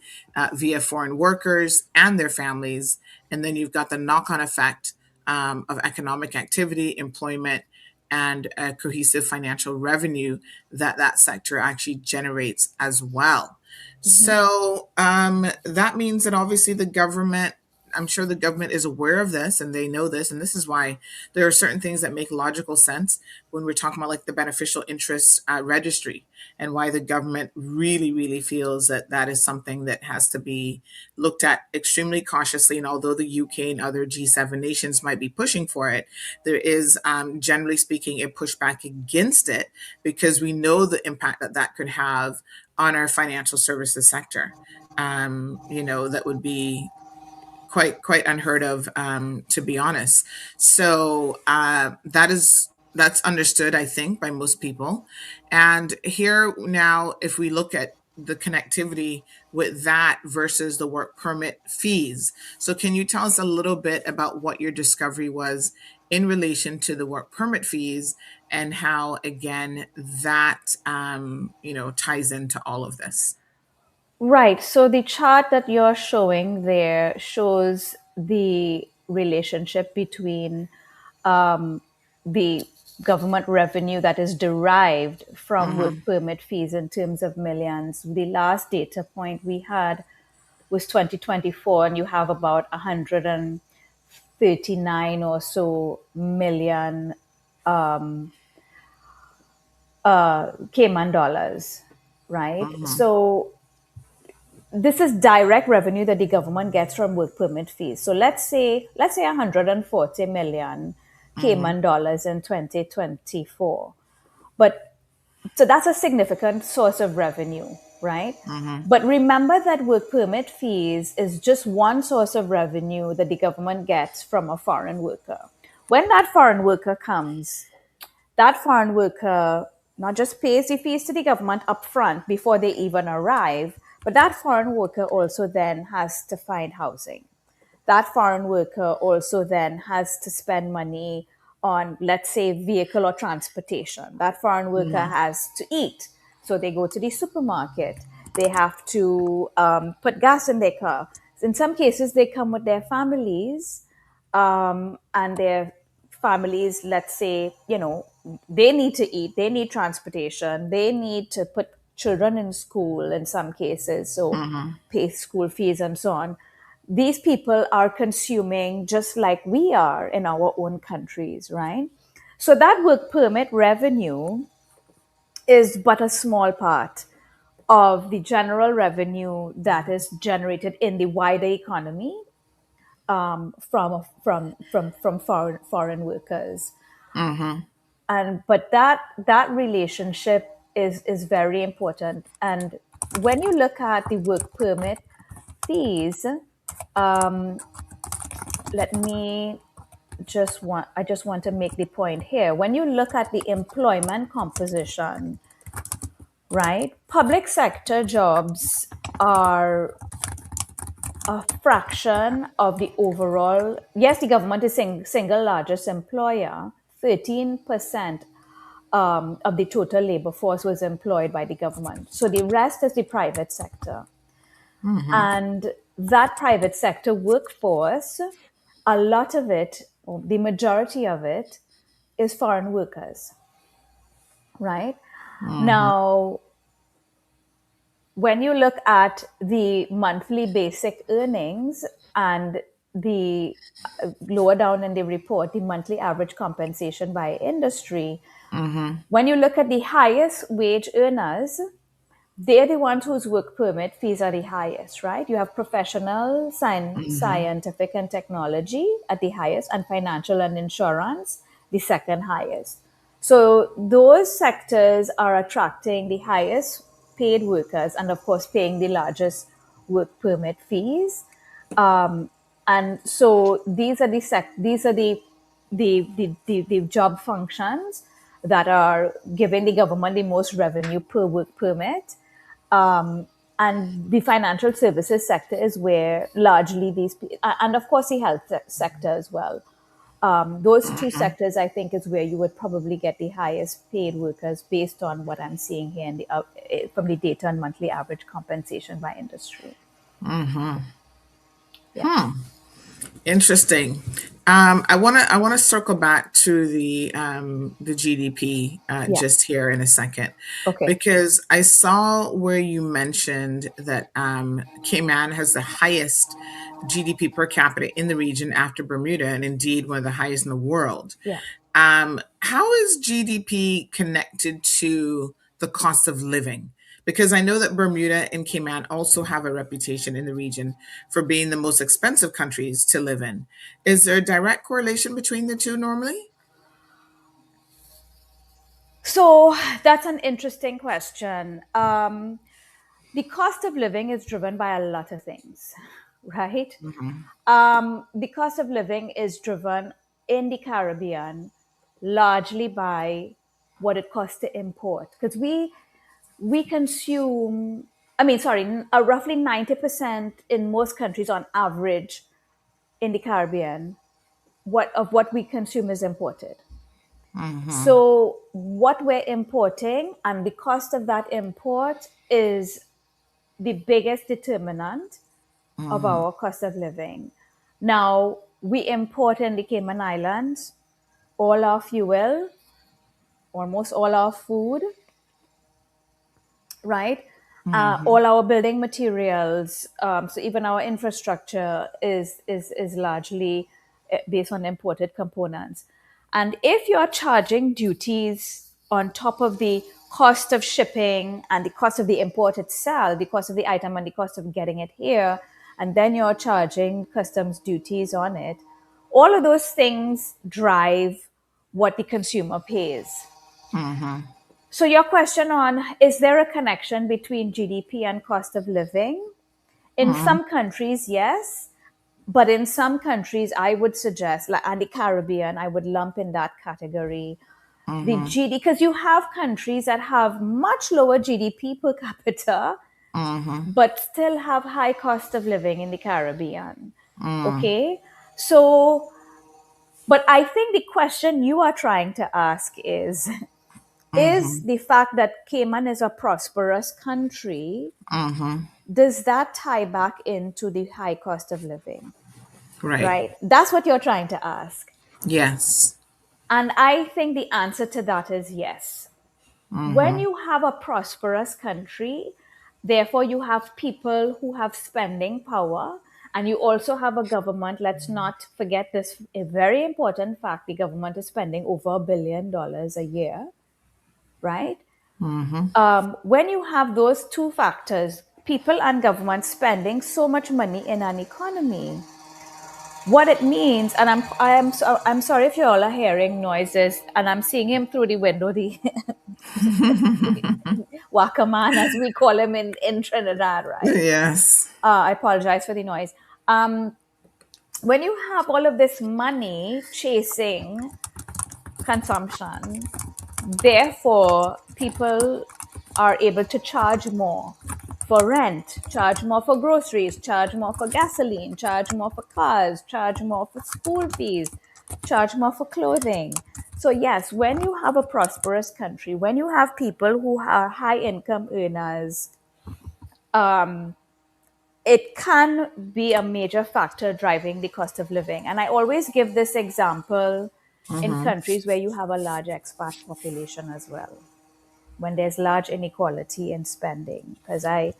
via foreign workers and their families. And then you've got the knock on effect of economic activity, employment, and cohesive financial revenue that that sector actually generates as well. Mhm. So that means that obviously the government, I'm sure the government is aware of this and they know this. And this is why there are certain things that make logical sense when we're talking about like the beneficial interest registry, and why the government really, really feels that that is something that has to be looked at extremely cautiously. And although the UK and other G7 nations might be pushing for it, there is, generally speaking, a pushback against it because we know the impact that that could have on our financial services sector. That would be quite unheard of, to be honest. So that's understood, I think, by most people. And here now, if we look at the connectivity with that versus the work permit fees, so can you tell us a little bit about what your discovery was in relation to the work permit fees, and how again that ties into all of this? Right. So the chart that you're showing there shows the relationship between the government revenue that is derived from work Mm-hmm. permit fees in terms of millions. The last data point we had was 2024, and you have about 139 or so million Cayman dollars, right? So this is direct revenue that the government gets from work permit fees. So let's say 140 million Cayman dollars in 2024. But so that's a significant source of revenue, right? But remember that work permit fees is just one source of revenue that the government gets from a foreign worker. When that foreign worker comes, that foreign worker not just pays the fees to the government upfront before they even arrive, but that foreign worker also then has to find housing. That foreign worker also then has to spend money on, let's say, vehicle or transportation. That foreign worker has to eat. So they go to the supermarket. They have to put gas in their car. In some cases, they come with their families, and their families, let's say, they need to eat, they need transportation, they need to put children in school in some cases, so pay school fees and so on. These people are consuming just like we are in our own countries, right? So that work permit revenue is but a small part of the general revenue that is generated in the wider economy, from foreign workers. And but that relationship is very important. And when you look at the work permit fees, let me I just want to make the point here. When you look at the employment composition, right? Public sector jobs are a fraction of the overall. Yes, the government is single largest employer. 13% of the total labor force was employed by the government. So the rest is the private sector. And that private sector workforce, a lot of it, or the majority of it, is foreign workers, right? Now, when you look at the monthly basic earnings and the lower down in the report, the monthly average compensation by industry, when you look at the highest wage earners, they're the ones whose work permit fees are the highest, right? You have professional, scientific, and technology at the highest, and financial and insurance, the second highest. So those sectors are attracting the highest paid workers and, of course, paying the largest work permit fees. And so these are the job functions that are giving the government the most revenue per work permit. And the financial services sector is where largely and of course the health sector as well. Those two sectors, I think, is where you would probably get the highest paid workers based on what I'm seeing here in from the data on monthly average compensation by industry. Yeah. Interesting. I want to circle back to the GDP just here in a second, Okay. because I saw where you mentioned that Cayman has the highest GDP per capita in the region after Bermuda, and indeed one of the highest in the world. Yeah. How is GDP connected to the cost of living? Because I know that Bermuda and Cayman also have a reputation in the region for being the most expensive countries to live in. Is there a direct correlation between the two normally? So that's an interesting question. The cost of living is driven by a lot of things, right? The cost of living is driven in the Caribbean largely by what it costs to import, because we consume. I mean, sorry, roughly 90% in most countries on average in the Caribbean, what we consume is imported. So what we're importing and the cost of that import is the biggest determinant of our cost of living. Now, we import in the Cayman Islands all our fuel, almost all our food, right? All our building materials, so even our infrastructure is largely based on imported components. And if you're charging duties on top of the cost of shipping and the cost of the import itself, the cost of the item and the cost of getting it here, and then you're charging customs duties on it, all of those things drive what the consumer pays. So your question on, is there a connection between GDP and cost of living? In some countries, yes. But in some countries, I would suggest, like, and the Caribbean, I would lump in that category. The GDP, because you have countries that have much lower GDP per capita, but still have high cost of living in the Caribbean. Okay? So, but I think the question you are trying to ask is the fact that Cayman is a prosperous country, does that tie back into the high cost of living? Right? That's what you're trying to ask. Yes. And I think the answer to that is yes. When you have a prosperous country, therefore you have people who have spending power, and you also have a government. Let's not forget this, a very important fact: the government is spending over $1 billion a year, right? When you have those two factors, people and government spending so much money in an economy, what it means, and I'm sorry if you all are hearing noises, and I'm seeing him through the window, the Wakaman, as we call him in Trinidad, right? Yes. I apologize for the noise. When you have all of this money chasing consumption, therefore people are able to charge more for rent, charge more for groceries, charge more for gasoline, charge more for cars, charge more for school fees, charge more for clothing. So yes, when you have a prosperous country, when you have people who are high income earners, it can be a major factor driving the cost of living. And I always give this example in countries where you have a large expat population as well, when there's large inequality in spending. Because I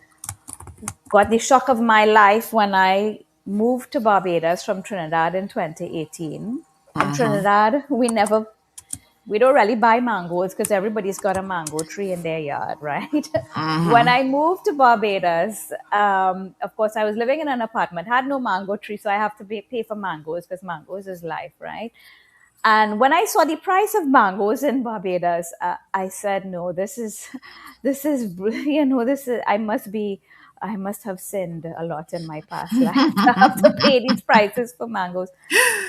got the shock of my life when I moved to Barbados from Trinidad in 2018. In Trinidad, we don't really buy mangoes because everybody's got a mango tree in their yard, right? When I moved to Barbados, of course, I was living in an apartment, had no mango tree, so I have to pay for mangoes because mangoes is life, right? And when I saw the price of mangoes in Barbados, I said, no, this is, I must have sinned a lot in my past life to have to pay these prices for mangoes.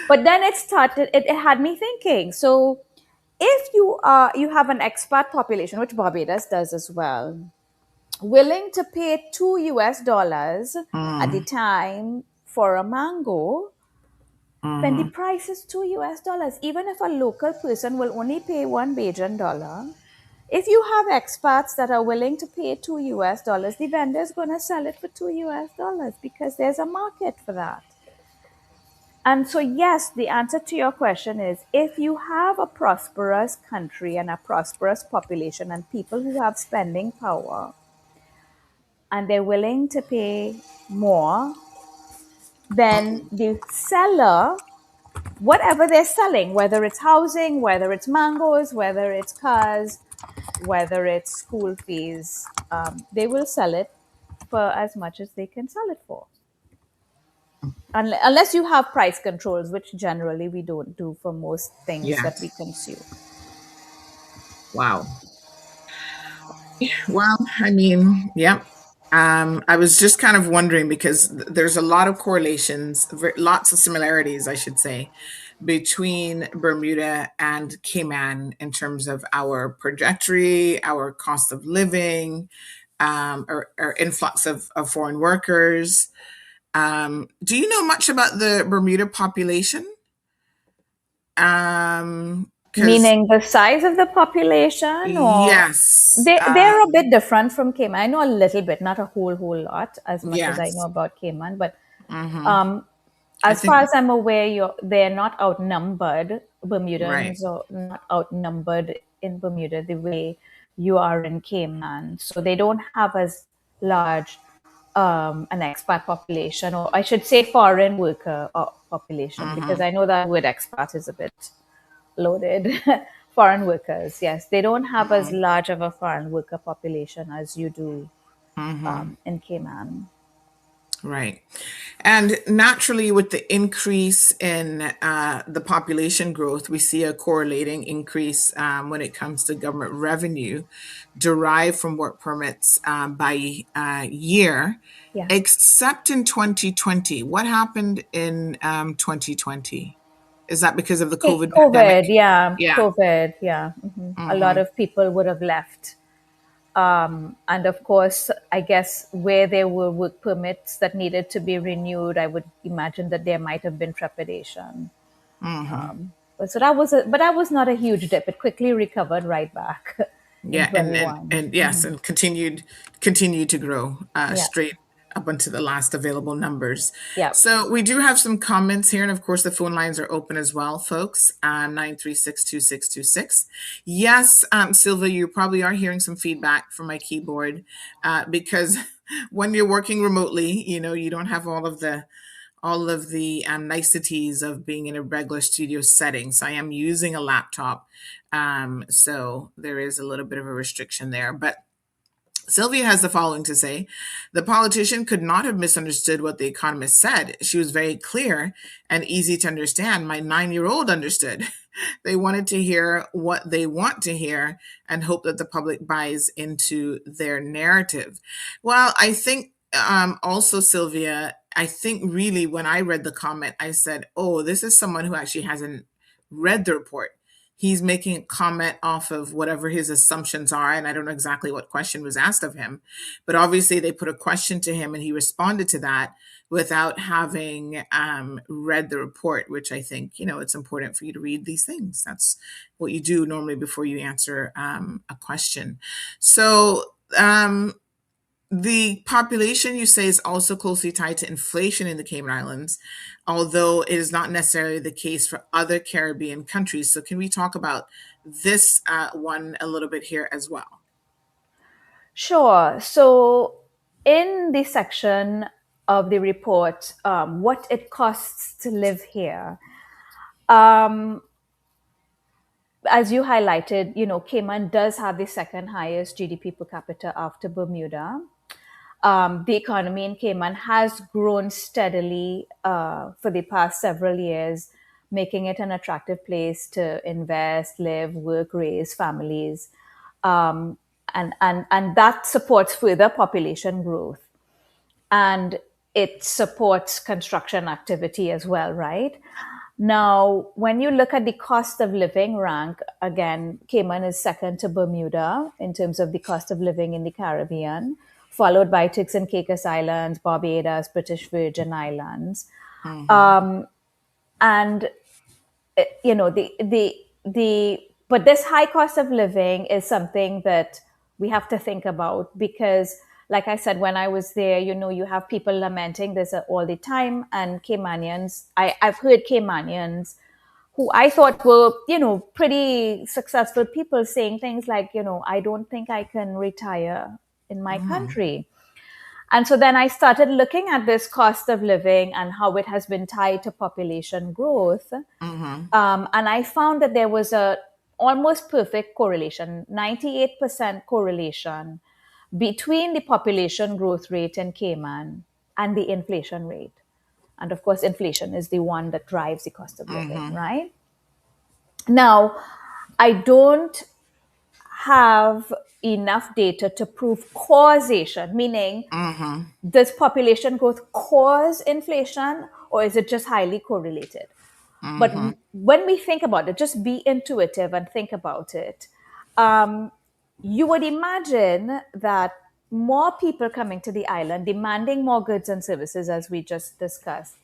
But then it had me thinking. So if you have an expat population, which Barbados does as well, willing to pay $2 at the time for a mango, then the price is $2. Even if a local person will only pay $1 Bajan dollar, if you have expats that are willing to pay $2, the vendor is going to sell it for $2 because there's a market for that. And so, yes, the answer to your question is, if you have a prosperous country and a prosperous population and people who have spending power and they're willing to pay more, then the seller, whatever they're selling, whether it's housing, whether it's mangoes, whether it's cars, whether it's school fees, they will sell it for as much as they can sell it for. Unless you have price controls, which generally we don't do for most things that we consume. Wow. Well, I mean, yeah. I was just kind of wondering because there's a lot of correlations, lots of similarities, I should say, between Bermuda and Cayman in terms of our trajectory, our cost of living, our influx of foreign workers. Do you know much about the Bermuda population? Meaning the size of the population, or yes, they're a bit different from Cayman. I know a little bit, not a whole lot, as much as I yes. know about Cayman. But as far as I'm aware, they're not outnumbered. Bermudans are not outnumbered in Bermuda the way you are in Cayman. So they don't have as large an expat population, or I should say foreign worker population, because I know that word expat is a bit loaded. Foreign workers, yes, they don't have as large of a foreign worker population as you do in Cayman. Right. And naturally, with the increase in the population growth, we see a correlating increase when it comes to government revenue derived from work permits by year, Yeah. except in 2020. What happened in 2020? Is that because of the COVID COVID, pandemic? yeah, Yeah. COVID, yeah. A lot of people would have left. And of course, I guess where there were work permits that needed to be renewed, I would imagine that there might have been trepidation. So but that was not a huge dip. It quickly recovered right back in Yeah, '21. and yes, and continued to grow Yeah, straight up until the last available numbers. yeah. So we do have some comments here, and of course the phone lines are open as well, folks. 936-2626. Yes, Silva, you probably are hearing some feedback from my keyboard because when you're working remotely, you don't have all of the niceties of being in a regular studio setting. So I am using a laptop. So there is a little bit of a restriction there. But Sylvia has the following to say. The politician could not have misunderstood what the economist said. She was very clear and easy to understand. My 9-year-old understood. They wanted to hear what they want to hear and hope that the public buys into their narrative. Well, I think also, Sylvia, I think really when I read the comment, I said, oh, this is someone who actually hasn't read the report. He's making a comment off of whatever his assumptions are. And I don't know exactly what question was asked of him, but obviously they put a question to him and he responded to that without having read the report, which I think, it's important for you to read these things. That's what you do normally before you answer a question. So, the population, you say, is also closely tied to inflation in the Cayman Islands, although it is not necessarily the case for other Caribbean countries. So, can we talk about this one a little bit here as well? Sure. So, in the section of the report, what it costs to live here, as you highlighted, Cayman does have the second highest GDP per capita after Bermuda. The economy in Cayman has grown steadily for the past several years, making it an attractive place to invest, live, work, raise families. Um, and that supports further population growth. And it supports construction activity as well, right? Now, when you look at the cost of living rank, again, Cayman is second to Bermuda in terms of the cost of living in the Caribbean, followed by Turks and Caicos Islands, Barbados, British Virgin Islands. And but this high cost of living is something that we have to think about because, like I said, when I was there, you have people lamenting this all the time. And Caymanians, I've heard Caymanians who I thought were, pretty successful people saying things like, I don't think I can retire in my country. And so then I started looking at this cost of living and how it has been tied to population growth. And I found that there was a almost perfect correlation, 98% correlation between the population growth rate in Cayman and the inflation rate. And of course, inflation is the one that drives the cost of living, right? Now, I don't have enough data to prove causation, meaning does population growth cause inflation or is it just highly correlated? But when we think about it, just be intuitive and think about it. You would imagine that more people coming to the island, demanding more goods and services, as we just discussed,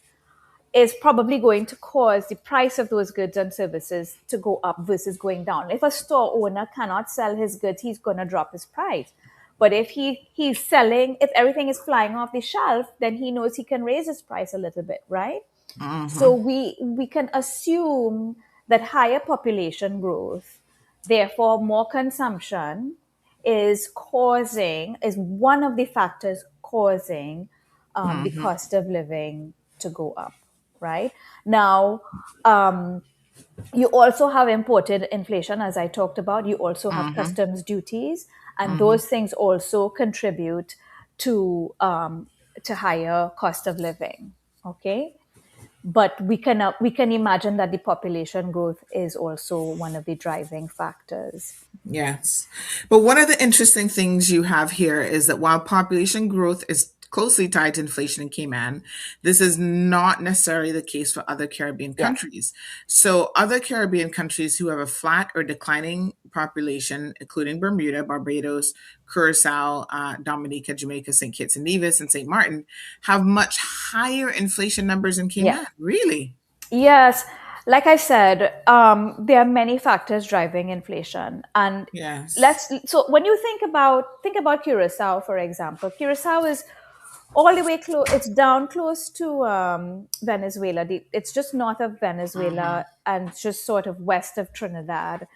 is probably going to cause the price of those goods and services to go up versus going down. If a store owner cannot sell his goods, he's going to drop his price. But if he's selling, if everything is flying off the shelf, then he knows he can raise his price a little bit, right? So we can assume that higher population growth, therefore more consumption, is one of the factors causing the cost of living to go up, right? Now, you also have imported inflation, as I talked about. You also have customs duties, and those things also contribute to higher cost of living. Okay, but we can imagine that the population growth is also one of the driving factors. Yes. But one of the interesting things you have here is that while population growth is closely tied to inflation in Cayman, this is not necessarily the case for other Caribbean Yes. countries. So, other Caribbean countries who have a flat or declining population, including Bermuda, Barbados, Curacao, Dominica, Jamaica, St. Kitts and Nevis, and St. Martin, have much higher inflation numbers in Cayman. Yeah. Really? Yes, like I said, there are many factors driving inflation, and Yes. so when you think about Curacao, for example. Curacao is all the way close. It's down close to Venezuela. It's just north of Venezuela and just sort of west of Trinidad.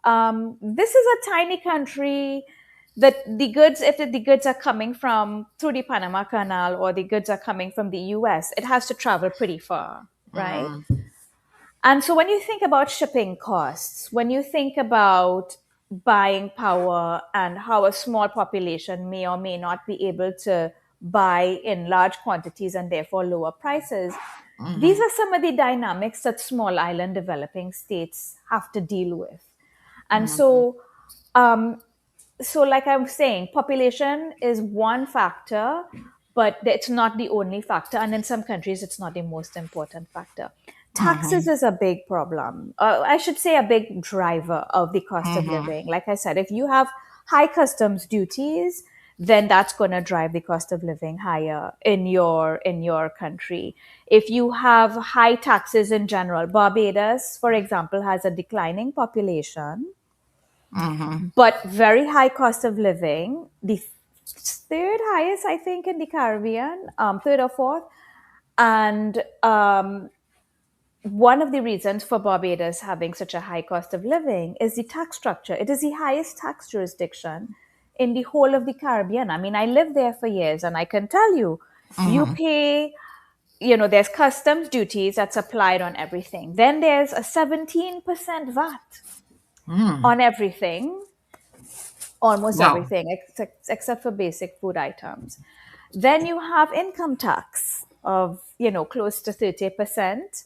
This is a tiny country that if the goods are coming from through the Panama Canal, or the goods are coming from the US, it has to travel pretty far, right? And so when you think about shipping costs, when you think about buying power and how a small population may or may not be able to buy in large quantities and therefore lower prices, these are some of the dynamics that small island developing states have to deal with. And so like I was saying, population is one factor, but it's not the only factor. And in some countries, it's not the most important factor. Taxes is a big problem. I should say a big driver of the cost of living. Like I said, if you have high customs duties, then that's going to drive the cost of living higher in your country. If you have high taxes in general, Barbados, for example, has a declining population, but very high cost of living, the third highest, I think, in the Caribbean, third or fourth. And one of the reasons for Barbados having such a high cost of living is the tax structure. It is the highest tax jurisdiction in the whole of the Caribbean. I mean, I lived there for years, and I can tell you, you pay, there's customs duties that's applied on everything. Then there's a 17% VAT on everything, almost Wow. everything, except for basic food items. Then you have income tax of, close to 30%.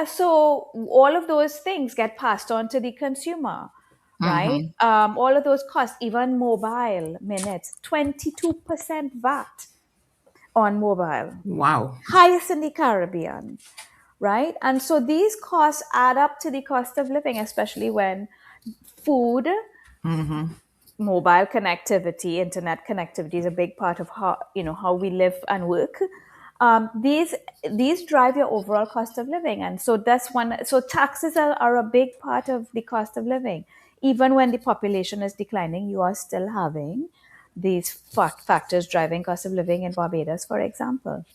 So all of those things get passed on to the consumer, right? All of those costs, even mobile minutes, 22% VAT on mobile, Wow. highest in the Caribbean, right? And so these costs add up to the cost of living, especially when food, mobile connectivity, internet connectivity is a big part of how we live and work. These drive your overall cost of living, and so that's one. So taxes are a big part of the cost of living. Even when the population is declining, you are still having these factors driving cost of living in Barbados, for example.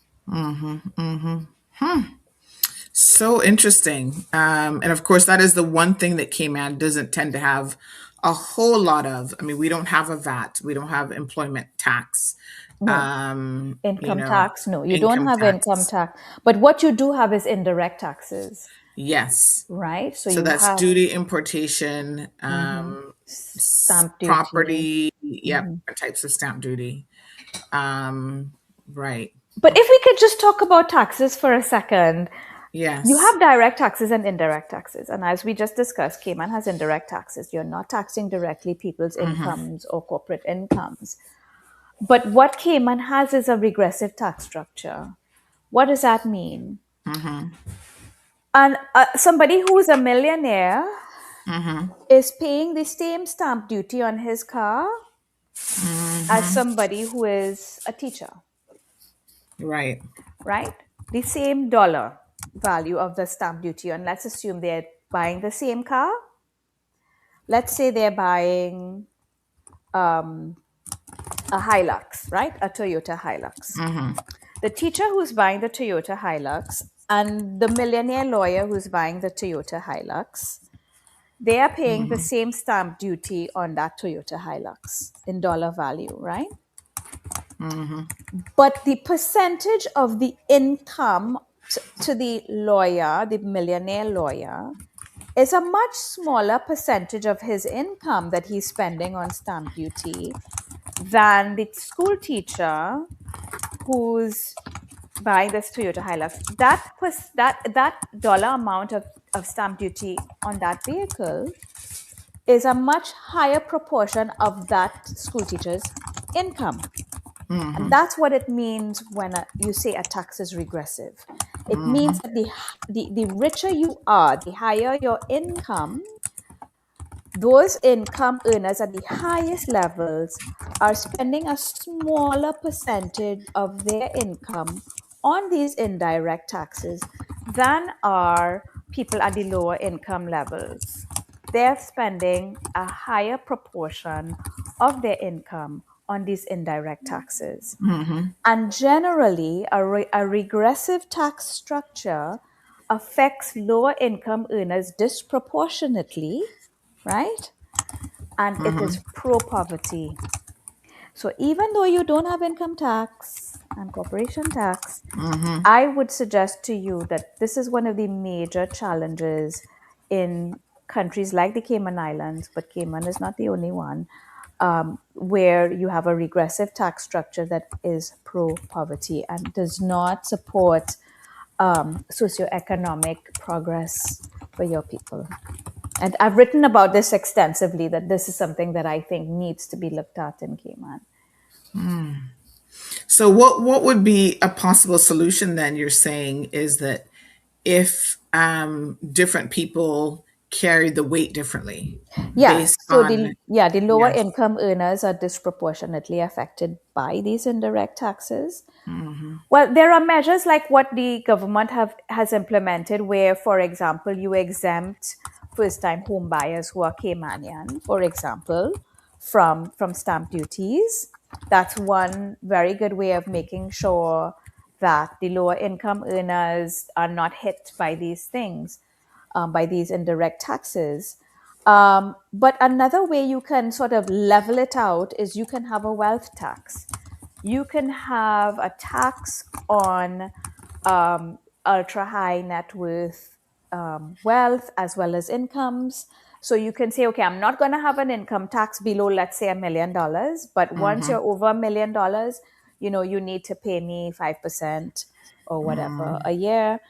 So interesting. And of course, that is the one thing that Cayman doesn't tend to have a whole lot of. I mean, we don't have a VAT, we don't have employment tax. Income tax? No, you don't income have income tax. tax. But what you do have is indirect taxes, Yes. right? So So you that's have duty, importation, stamp duty. property, different types of stamp duty. Right. But if we could just talk about taxes for a second. Yes. You have direct taxes and indirect taxes. And as we just discussed, Cayman has indirect taxes. You're not taxing directly people's incomes or corporate incomes. But what Cayman has is a regressive tax structure. What does that mean? And somebody who's a millionaire is paying the same stamp duty on his car as somebody who is a teacher. Right. Right? The same dollar value of the stamp duty. And let's assume they're buying the same car. Let's say they're buying a Hilux, right? A Toyota Hilux. The teacher who's buying the Toyota Hilux and the millionaire lawyer who's buying the Toyota Hilux, they are paying the same stamp duty on that Toyota Hilux in dollar value, right? But the percentage of the income to the lawyer, the millionaire lawyer, is a much smaller percentage of his income that he's spending on stamp duty than the school teacher who's buying this Toyota Hilux. That dollar amount of stamp duty on that vehicle is a much higher proportion of that school teacher's income. And that's what it means when you say a tax is regressive. It means that the richer you are, the higher your income, those income earners at the highest levels are spending a smaller percentage of their income on these indirect taxes than are people at the lower income levels. They're spending a higher proportion of their income on these indirect taxes. And generally, a regressive tax structure affects lower income earners disproportionately, right? And it is pro-poverty. So even though you don't have income tax and corporation tax, I would suggest to you that this is one of the major challenges in countries like the Cayman Islands, but Cayman is not the only one, where you have a regressive tax structure that is pro-poverty and does not support socioeconomic progress for your people. And I've written about this extensively, that this is something that I think needs to be looked at in Cayman. So what would be a possible solution then? You're saying is that if different people carry the weight differently, Yeah. based So on the lower yes. income earners are disproportionately affected by these indirect taxes. Well, there are measures like what the government has implemented, where, for example, you exempt first-time home buyers who are Caymanian, for example, from stamp duties. That's one very good way of making sure that the lower income earners are not hit by these things, by these indirect taxes. But another way you can sort of level it out is you can have a wealth tax. You can have a tax on ultra high net worth wealth as well as incomes. So you can say, okay, I'm not going to have an income tax below, let's say, $1 million. But once you're over $1 million, you need to pay me 5% or whatever a year.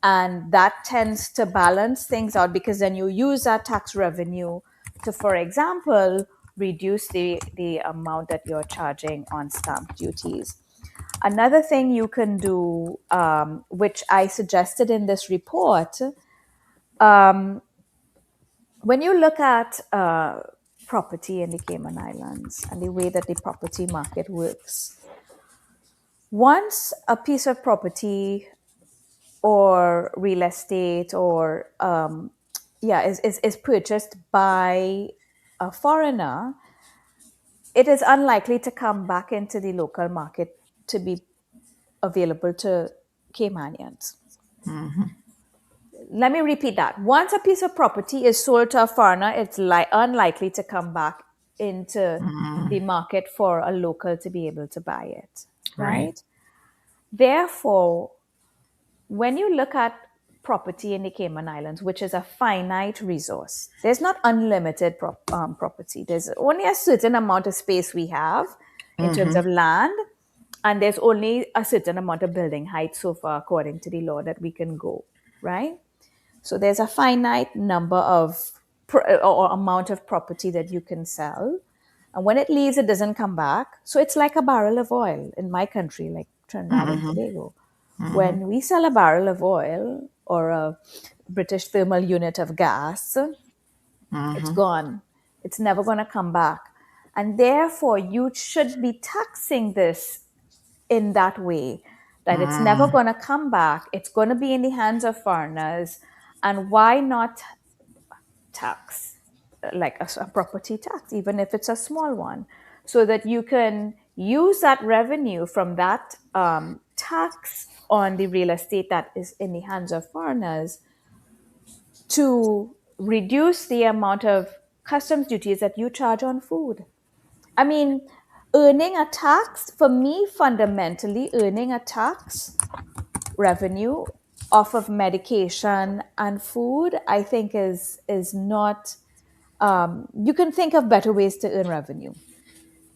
And that tends to balance things out, because then you use that tax revenue to, for example, reduce the amount that you're charging on stamp duties. Another thing you can do, which I suggested in this report, when you look at property in the Cayman Islands and the way that the property market works, once a piece of property or real estate or is purchased by a foreigner, it is unlikely to come back into the local market to be available to Caymanians. Let me repeat that. Once a piece of property is sold to a foreigner, it's unlikely to come back into the market for a local to be able to buy it, right? Therefore, when you look at property in the Cayman Islands, which is a finite resource, there's not unlimited property. There's only a certain amount of space we have in terms of land, and there's only a certain amount of building height so far, according to the law, that we can go, right? So there's a finite number of or amount of property that you can sell. And when it leaves, it doesn't come back. So it's like a barrel of oil in my country, like Trinidad and Tobago. When we sell a barrel of oil or a British thermal unit of gas, it's gone. It's never going to come back. And therefore, you should be taxing this in that way, that it's never going to come back. It's going to be in the hands of foreigners. And why not tax, like a property tax, even if it's a small one, so that you can use that revenue from that tax on the real estate that is in the hands of foreigners to reduce the amount of customs duties that you charge on food. I mean, earning a tax, for me, fundamentally, earning a tax revenue off of medication and food, I think is not. You can think of better ways to earn revenue.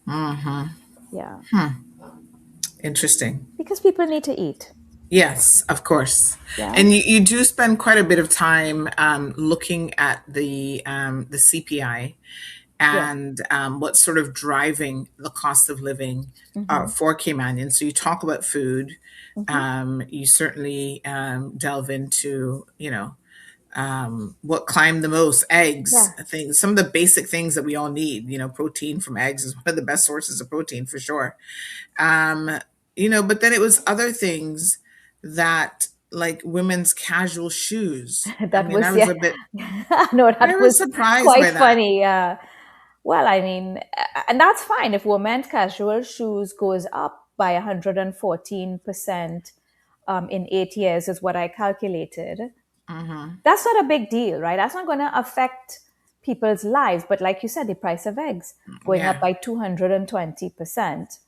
Yeah, Interesting. because people need to eat. Yes, of course. Yeah, And you do spend quite a bit of time looking at the CPI yeah. and what's sort of driving the cost of living for Caymanians. So you talk about food. You certainly delve into, what climb the most, eggs, Yes. things, some of the basic things that we all need. Protein from eggs is one of the best sources of protein for sure. Um, but then it was other things that, like women's casual shoes. I That mean, I was, was yeah. a bit, No, I that was was surprised quite by that. funny. Well, I mean, and that's fine if women's casual shoes goes up by 114% in 8 years, is what I calculated. That's not a big deal, right? That's not going to affect people's lives. But like you said, the price of eggs going up Yeah. by 220%,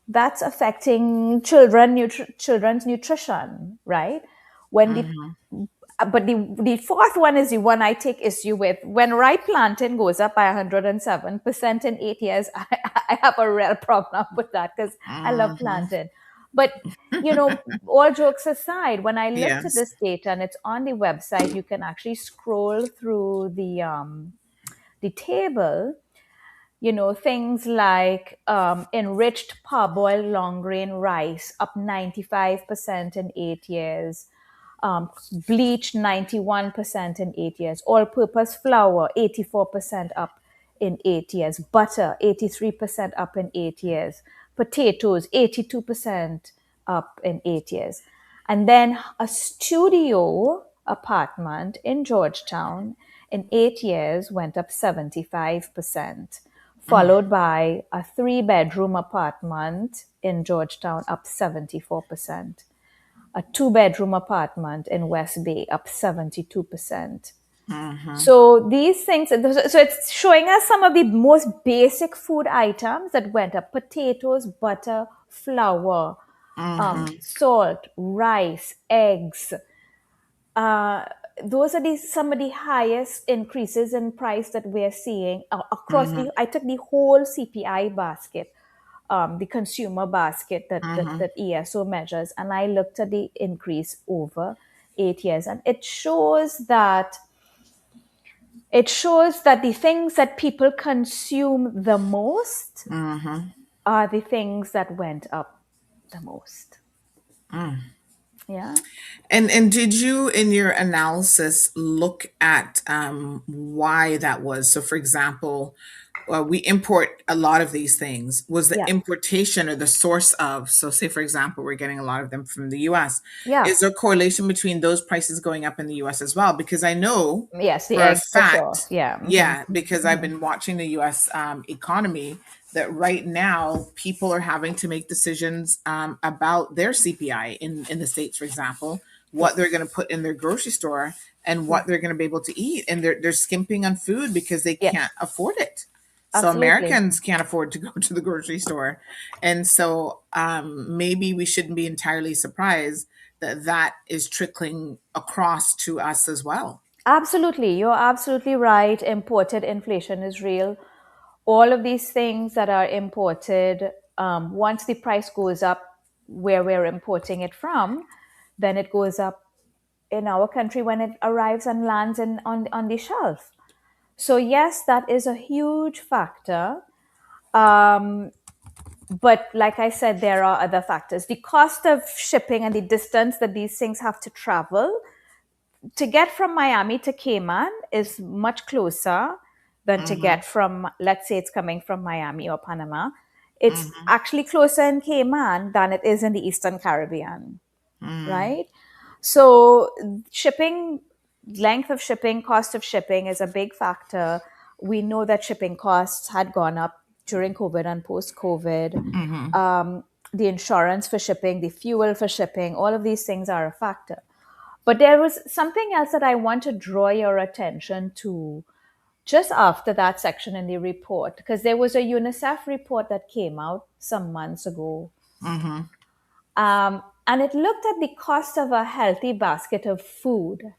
that's affecting children's nutrition, right? When the but the fourth one is the one I take issue with. When rye planting goes up by 107% in 8 years, I have a real problem with that because I love planting. But all jokes aside, when I looked at Yes. this data and it's on the website, you can actually scroll through the table. Things like enriched parboiled long grain rice up 95% in 8 years, bleach 91% in 8 years, all purpose flour 84% up in 8 years, butter 83% up in 8 years, potatoes 82% up in 8 years. And then a studio apartment in Georgetown in 8 years went up 75%, followed by a 3-bedroom apartment in Georgetown up 74%, a 2-bedroom apartment in West Bay up 72%. So these things, so it's showing us some of the most basic food items that went up: potatoes, butter, flour, salt, rice, eggs. Those are some of the highest increases in price that we're seeing across I took the whole CPI basket, the consumer basket that ESO measures, and I looked at the increase over 8 years, and it shows that the things that people consume the most are the things that went up the most. Yeah. And did you, in your analysis, look at why that was? So, for example, we import a lot of these things. Was the Yeah. importation or the source of? So, say for example, we're getting a lot of them from the U.S. Yeah. Is there a correlation between those prices going up in the U.S. as well? Because I know Yes, the for a eggs for sure. fact, Yeah. yeah, because I've been watching the U.S. Economy, that right now people are having to make decisions about their CPI in the States, for example, what they're going to put in their grocery store and what they're going to be able to eat. And they're skimping on food because they Yes. can't afford it. So Absolutely. Americans can't afford to go to the grocery store. And so maybe we shouldn't be entirely surprised that that is trickling across to us as well. Absolutely. You're absolutely right. Imported inflation is real. All of these things that are imported, once the price goes up where we're importing it from, then it goes up in our country when it arrives and lands on the shelf. So, yes, that is a huge factor. But like I said, there are other factors. The cost of shipping and the distance that these things have to travel to get from Miami to Cayman is much closer than to get from, let's say it's coming from Miami or Panama. It's actually closer in Cayman than it is in the Eastern Caribbean, right? So shipping, length of shipping, cost of shipping is a big factor. We know that shipping costs had gone up during COVID and post-COVID. The insurance for shipping, the fuel for shipping, all of these things are a factor. But there was something else that I want to draw your attention to just after that section in the report, because there was a UNICEF report that came out some months ago. Mm-hmm. And it looked at the cost of a healthy basket of food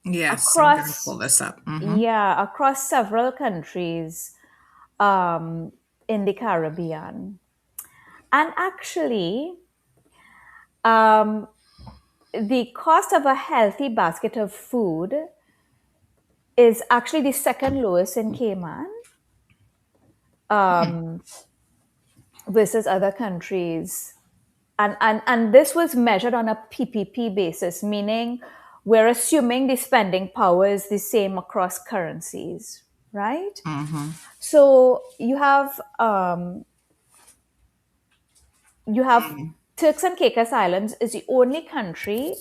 Yes, I'm going to pull across, this up. Mm-hmm. yeah, across several countries in the Caribbean. And actually, um, the cost of a healthy basket of food is actually the second lowest in Cayman versus other countries. And this was measured on a PPP basis, meaning we're assuming the spending power is the same across currencies, right? Mm-hmm. So you have Turks and Caicos Islands is the only country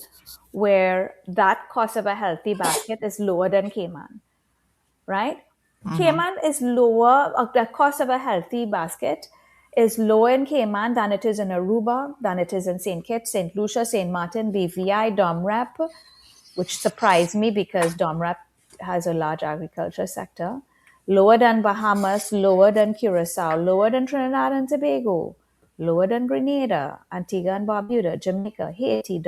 where that cost of a healthy basket is lower than Cayman, right? Mm-hmm. Cayman is lower, the cost of a healthy basket is lower in Cayman than it is in Aruba, than it is in St. Kitts, St. Lucia, St. Martin, BVI, Domrep, which surprised me because Domrep has a large agriculture sector. Lower than Bahamas, lower than Curacao, lower than Trinidad and Tobago, lower than Grenada, Antigua and Barbuda, Jamaica, Haiti,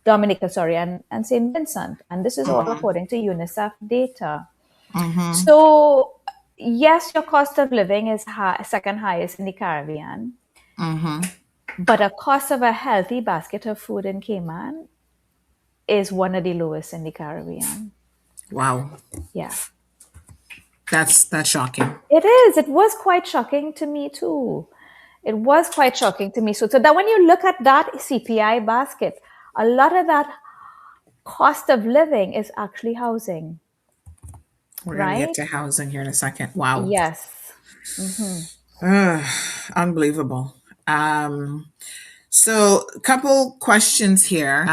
and St. Vincent. And this is all Mm-hmm. according to UNICEF data. Mm-hmm. So, yes, your cost of living is second highest in the Caribbean, Mm-hmm. but a cost of a healthy basket of food in Cayman is one of the lowest in the Caribbean. Wow, Yeah. that's shocking. It is. It was quite shocking to me too. It was quite shocking to me. So that when you look at that CPI basket, a lot of that cost of living is actually housing, We're going to get right? to housing here in a second. Wow. Yes. Mm-hmm. Unbelievable. So a couple questions here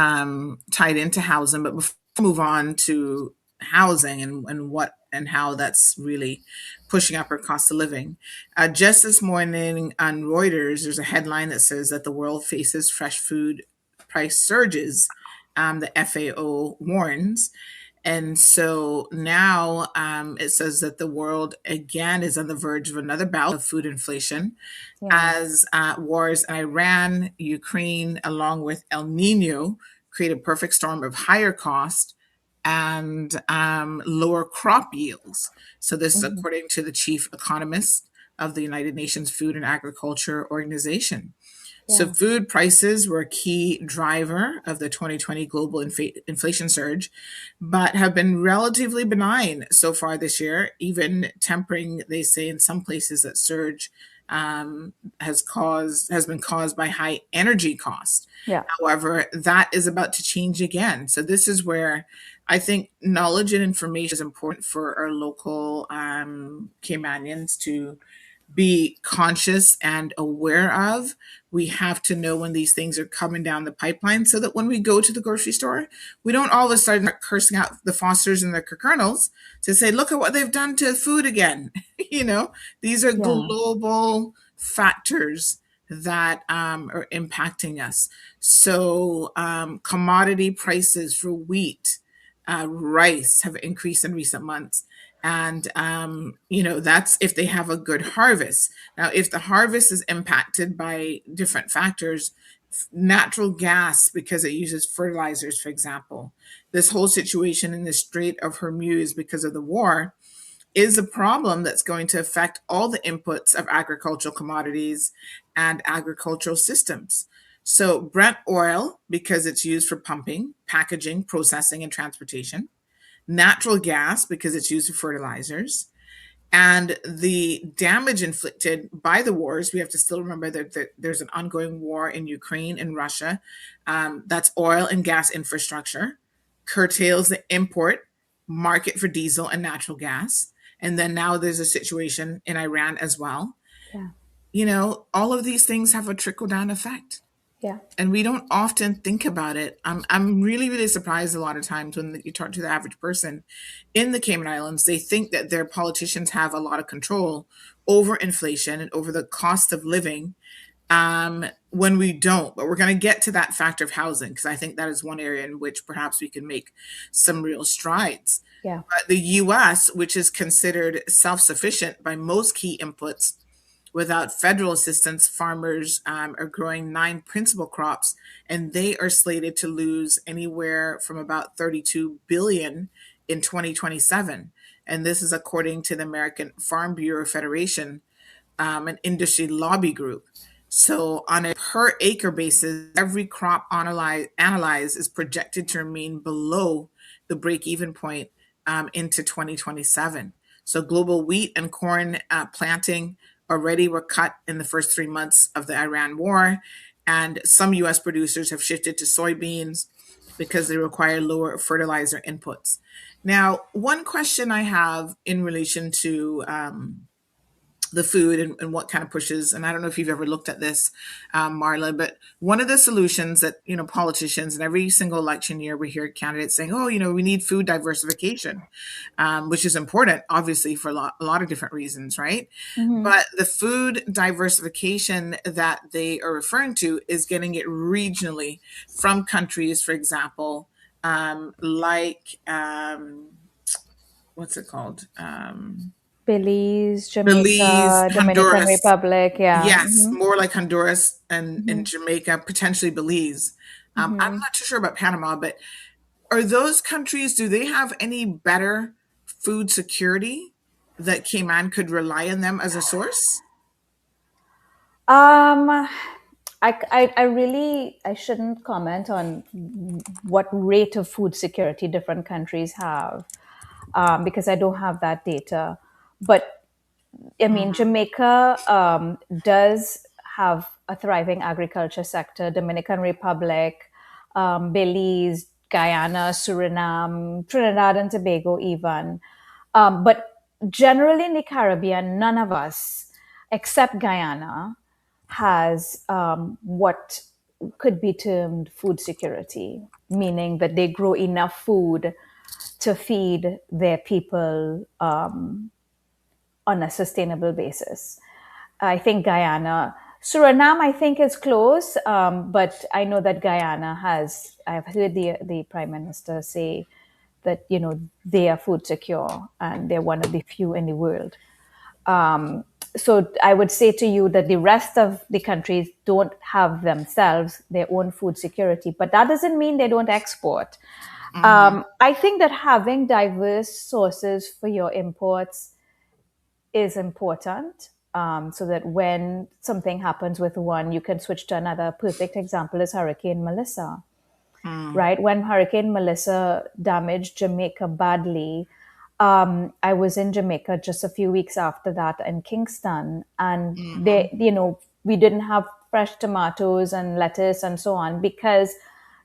tied into housing, but before we move on to housing and what and how that's really pushing up our cost of living. Just this morning on Reuters, there's a headline that says that the world faces fresh food price surges. The FAO warns. And so now it says that the world again is on the verge of another bout of food inflation Yeah. as wars in Iran, Ukraine, along with El Nino, create a perfect storm of higher cost and lower crop yields. So, this is Mm-hmm. according to the chief economist of the United Nations Food and Agriculture Organization. So, Yeah. food prices were a key driver of the 2020 global inflation surge, but have been relatively benign so far this year, even tempering, they say, in some places that surge has been caused by high energy costs. Yeah. However, that is about to change again. So this is where I think knowledge and information is important for our local Caymanians to be conscious and aware of. We have to know when these things are coming down the pipeline so that when we go to the grocery store, we don't all of a sudden start cursing out the Fosters and the Colonels to say, look at what they've done to food again. These are Yeah. global factors that are impacting us. So, commodity prices for wheat, rice have increased in recent months. And, that's if they have a good harvest. Now, if the harvest is impacted by different factors, natural gas, because it uses fertilizers, for example, this whole situation in the Strait of Hormuz because of the war is a problem that's going to affect all the inputs of agricultural commodities and agricultural systems. So, Brent oil, because it's used for pumping, packaging, processing, and transportation, natural gas, because it's used for fertilizers, and the damage inflicted by the wars. We have to still remember that there's an ongoing war in Ukraine and Russia. That's oil and gas infrastructure, curtails the import market for diesel and natural gas. And then now there's a situation in Iran as well. Yeah. All of these things have a trickle down effect. Yeah. And we don't often think about it. I'm really, really surprised a lot of times when you talk to the average person in the Cayman Islands, they think that their politicians have a lot of control over inflation and over the cost of living. when we don't. But we're going to get to that factor of housing, because I think that is one area in which perhaps we can make some real strides. Yeah. But the US, which is considered self-sufficient by most key inputs, without federal assistance, farmers are growing 9 principal crops, and they are slated to lose anywhere from about 32 billion in 2027. And this is according to the American Farm Bureau Federation, an industry lobby group. So, on a per acre basis, every crop analyzed is projected to remain below the break even point into 2027. So, global wheat and corn planting already were cut in the first 3 months of the Iran war. And some US producers have shifted to soybeans because they require lower fertilizer inputs. Now, one question I have in relation to the food and what kind of pushes. And I don't know if you've ever looked at this, Marla, but one of the solutions that, politicians, and every single election year we hear candidates saying, oh, we need food diversification, which is important, obviously, for a lot of different reasons, right? Mm-hmm. But the food diversification that they are referring to is getting it regionally from countries, for example, like, what's it called? Belize, Belize, Jamaica, Dominican Honduras. Republic, yeah. Yes, Mm-hmm. more like Honduras and Jamaica, potentially Belize. I'm not too sure about Panama, but are those countries, do they have any better food security that Cayman could rely on them as a source? I shouldn't comment on what rate of food security different countries have, because I don't have that data. But I mean, Jamaica does have a thriving agriculture sector. Dominican Republic, Belize, Guyana, Suriname, Trinidad and Tobago, even. But generally in the Caribbean, none of us, except Guyana, has what could be termed food security, meaning that they grow enough food to feed their people on a sustainable basis. I think Guyana, Suriname, I think is close, but I know that Guyana has. I've heard the Prime Minister say that they are food secure and they're one of the few in the world. So I would say to you that the rest of the countries don't have themselves their own food security, but that doesn't mean they don't export. I think that having diverse sources for your imports is important, so that when something happens with one, you can switch to another. A perfect example is Hurricane Melissa, right? When Hurricane Melissa damaged Jamaica badly, I was in Jamaica just a few weeks after that in Kingston, and we didn't have fresh tomatoes and lettuce and so on because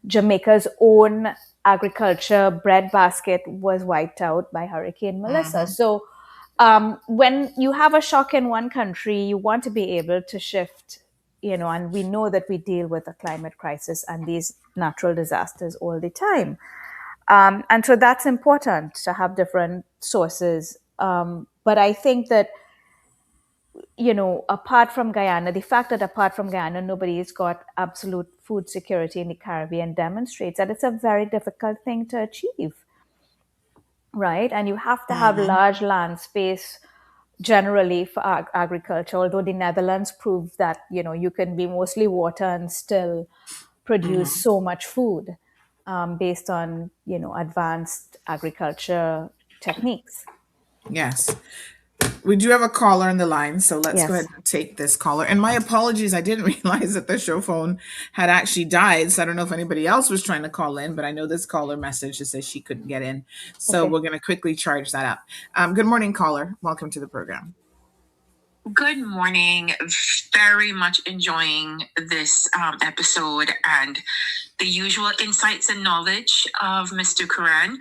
Jamaica's own agriculture breadbasket was wiped out by Hurricane Melissa. So when you have a shock in one country, you want to be able to shift, and we know that we deal with a climate crisis and these natural disasters all the time. And so that's important to have different sources. But I think that, apart from Guyana, the fact that apart from Guyana, nobody's got absolute food security in the Caribbean demonstrates that it's a very difficult thing to achieve, right? And you have to have large land space generally for agriculture, although the Netherlands proved that, you can be mostly water and still produce so much food. Based on advanced agriculture techniques. Yes. We do have a caller on the line, so let's go ahead and take this caller. And my apologies, I didn't realize that the show phone had actually died, so I don't know if anybody else was trying to call in, but I know this caller message that says she couldn't get in, so we're going to quickly charge that up. Good morning, caller. Welcome to the program. Good morning. Very much enjoying this episode and the usual insights and knowledge of Ms. Dukharan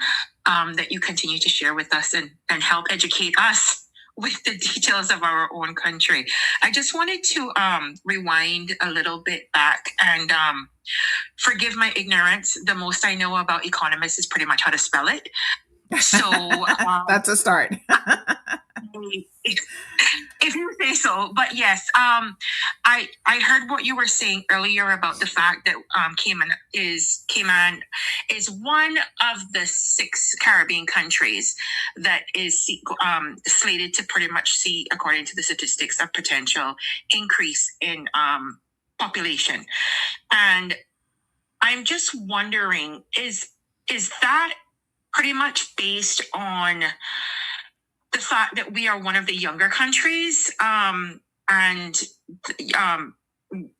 that you continue to share with us and help educate us with the details of our own country. I just wanted to rewind a little bit back and forgive my ignorance. The most I know about economists is pretty much how to spell it. So that's a start. If you say say so. But yes, I heard what you were saying earlier about the fact that Cayman is one of the 6 Caribbean countries that is slated to pretty much see, according to the statistics, a potential increase in population. And I'm just wondering, is that pretty much based on the fact that we are one of the younger countries, and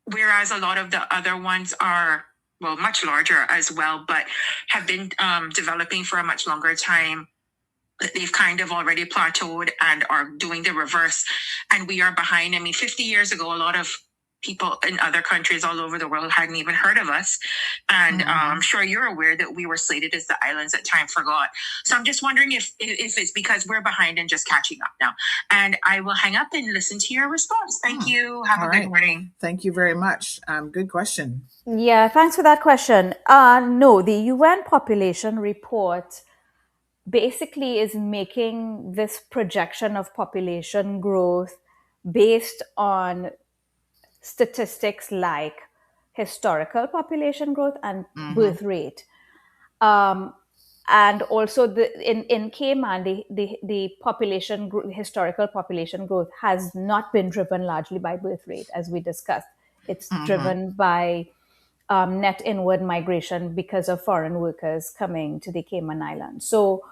whereas a lot of the other ones are, well, much larger as well, but have been developing for a much longer time, they've kind of already plateaued and are doing the reverse, and we are behind. I mean, 50 years ago, a lot of people in other countries all over the world hadn't even heard of us. And I'm sure you're aware that we were slated as the islands that time forgot. So I'm just wondering if it's because we're behind and just catching up now. And I will hang up and listen to your response. Thank you. Have a good morning. Thank you very much. Good question. Yeah, thanks for that question. No, the UN population report basically is making this projection of population growth based on statistics like historical population growth and birth rate. And also in Cayman, the historical population growth has not been driven largely by birth rate, as we discussed. It's driven by net inward migration because of foreign workers coming to the Cayman Islands. So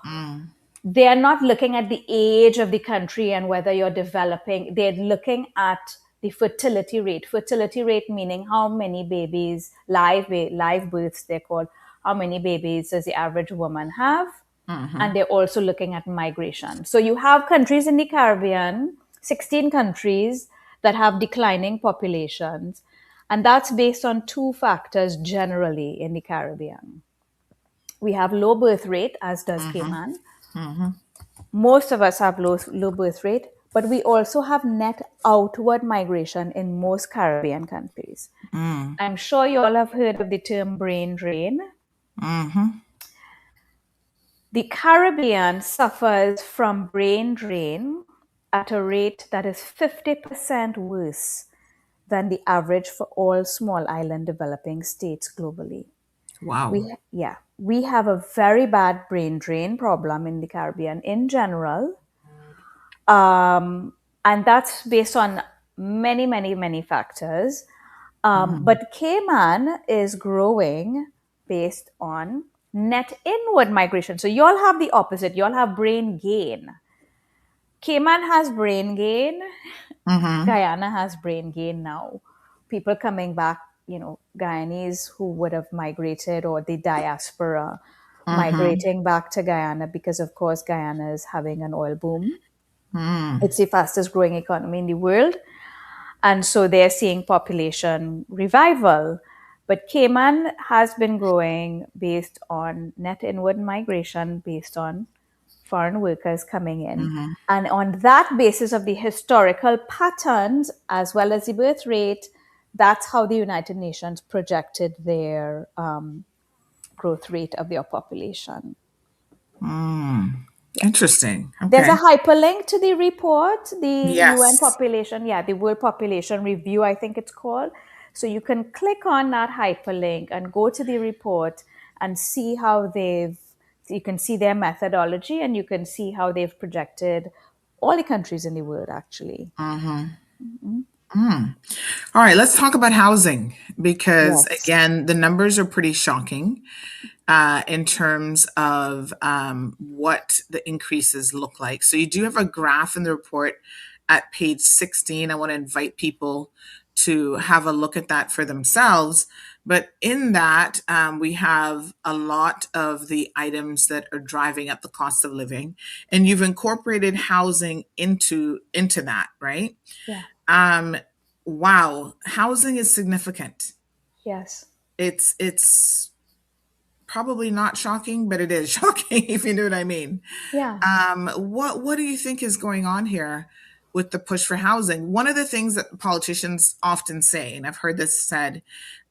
they are not looking at the age of the country and whether you're developing. They're looking at the fertility rate. Fertility rate meaning how many babies, live births they're called, how many babies does the average woman have? And they're also looking at migration. So you have countries in the Caribbean, 16 countries that have declining populations. And that's based on 2 factors generally in the Caribbean. We have low birth rate, as does Cayman. Most of us have low birth rate, but we also have net outward migration in most Caribbean countries. I'm sure you all have heard of the term brain drain. The Caribbean suffers from brain drain at a rate that is 50% worse than the average for all small island developing states globally. Wow. We have a very bad brain drain problem in the Caribbean in general. And that's based on many, many, many factors. But Cayman is growing based on net inward migration. So you all have the opposite. You all have brain gain. Cayman has brain gain. Guyana has brain gain now. People coming back, Guyanese who would have migrated, or the diaspora migrating back to Guyana because, of course, Guyana is having an oil boom. It's the fastest growing economy in the world. And so they're seeing population revival. But Cayman has been growing based on net inward migration, based on foreign workers coming in. And on that basis of the historical patterns, as well as the birth rate, that's how the United Nations projected their growth rate of their population. Interesting. Okay. There's a hyperlink to the report, the UN population, the World Population Review, I think it's called. So you can click on that hyperlink and go to the report and see how you can see their methodology, and you can see how they've projected all the countries in the world, actually. All right, let's talk about housing, because again, the numbers are pretty shocking in terms of what the increases look like. So you do have a graph in the report at page 16. I want to invite people to have a look at that for themselves. But in that, we have a lot of the items that are driving up the cost of living, and you've incorporated housing into that, right? Yeah. Wow, housing is significant. Yes. It's probably not shocking, but it is shocking, if you know what I mean. Yeah. What do you think is going on here with the push for housing? One of the things that politicians often say, and I've heard this said,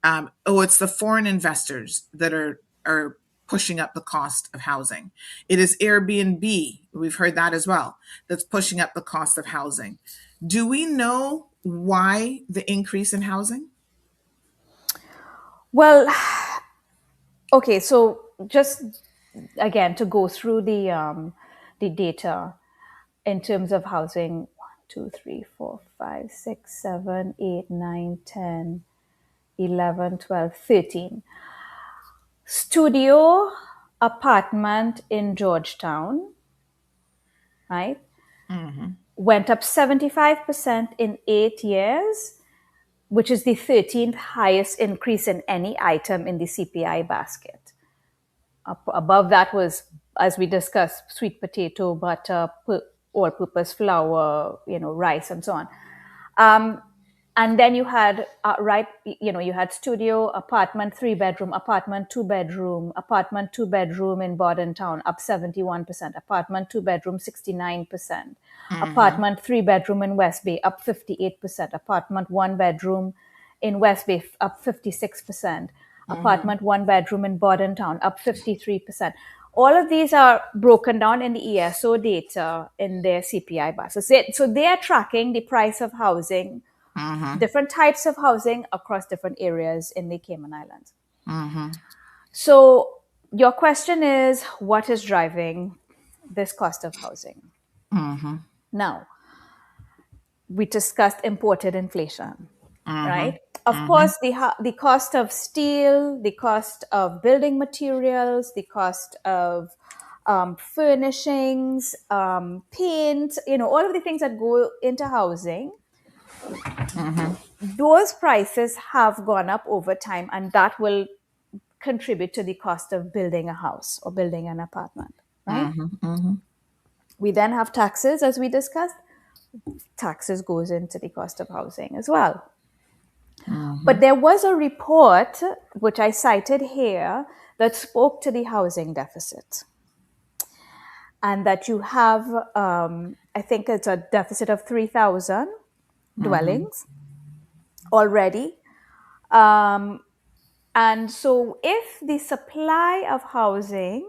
it's the foreign investors that are pushing up the cost of housing. It is Airbnb, we've heard that as well, that's pushing up the cost of housing. Do we know why the increase in housing? Well, okay, so just again to go through the data in terms of housing: 1, 2, 3, 4, 5, 6, 7, 8, 9, 10, 11, 12, 13. Studio apartment in Georgetown, right? Went up 75% in 8 years, which is the 13th highest increase in any item in the CPI basket. Above that was, as we discussed, sweet potato, butter, all-purpose flour, rice, and so on. And then you had you had studio, apartment, 3-bedroom, apartment, 2-bedroom, apartment, 2-bedroom in Bordentown, up 71%, apartment, 2-bedroom, 69%, apartment, 3-bedroom in West Bay, up 58%, apartment, 1-bedroom in West Bay, up 56%, apartment, 1-bedroom in Bordentown, up 53%. All of these are broken down in the ESO data in their CPI basket. So they are tracking the price of housing, different types of housing across different areas in the Cayman Islands. So your question is, what is driving this cost of housing? Now, we discussed imported inflation, right? Of course, the cost of steel, the cost of building materials, the cost of furnishings, paint, all of the things that go into housing, those prices have gone up over time, and that will contribute to the cost of building a house or building an apartment, right? We then have taxes, as we discussed. Taxes goes into the cost of housing as well. But there was a report, which I cited here, that spoke to the housing deficit. And that you have, I think it's a deficit of 3,000 dwellings already. And so if the supply of housing